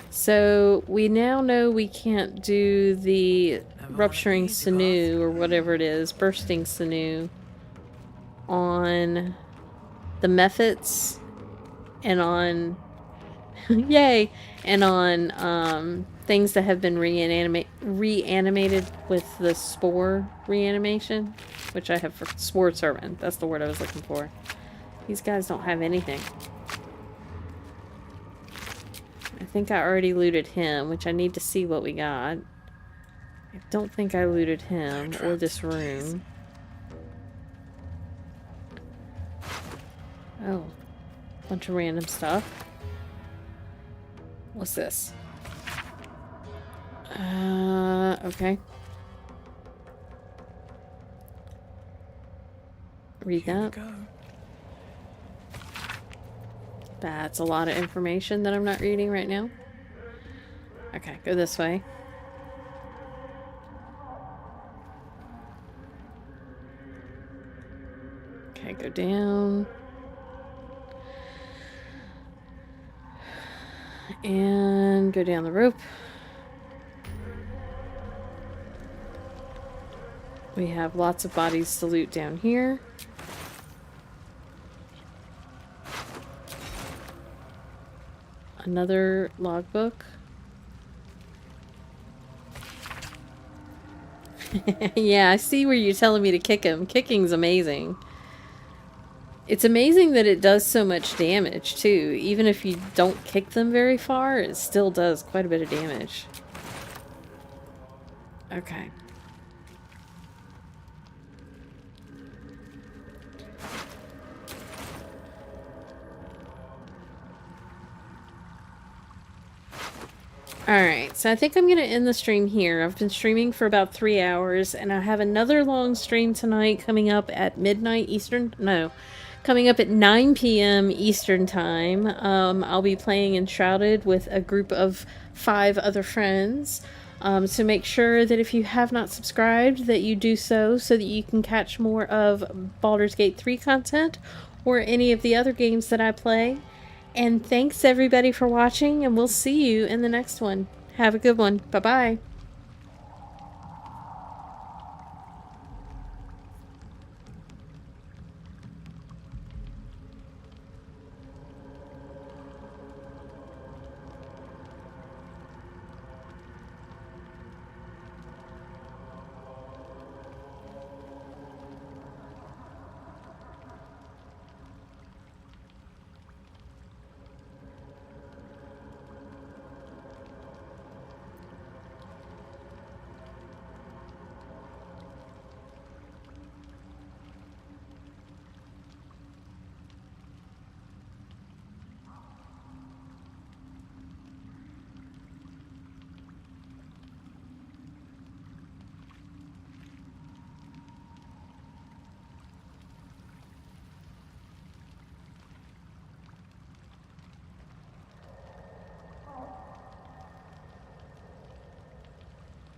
So we now know we can't do the rupturing sinew or whatever it is, bursting sinew on the methods and on yay, and on things that have been reanimated with the spore reanimation, which I have for Sword Servant. That's the word I was looking for. These guys don't have anything. I think I already looted him, which I need to see what we got. I don't think I looted him or this room. Oh, bunch of random stuff. What's this? Okay. Read that. That's a lot of information that I'm not reading right now. Okay, go this way. Okay, go down. And go down the rope. We have lots of bodies to loot down here. Another logbook. Yeah, I see where you're telling me to kick him. Kicking's amazing. It's amazing that it does so much damage, too. Even if you don't kick them very far, it still does quite a bit of damage. Okay. Alright, so I think I'm going to end the stream here. I've been streaming for about 3 hours, and I have another long stream tonight coming up at midnight Eastern. No, coming up at 9 p.m. Eastern time. I'll be playing Enshrouded with a group of 5 other friends. So make sure that if you have not subscribed, that you do so that you can catch more of Baldur's Gate 3 content or any of the other games that I play. And thanks everybody for watching, and we'll see you in the next one. Have a good one. Bye-bye.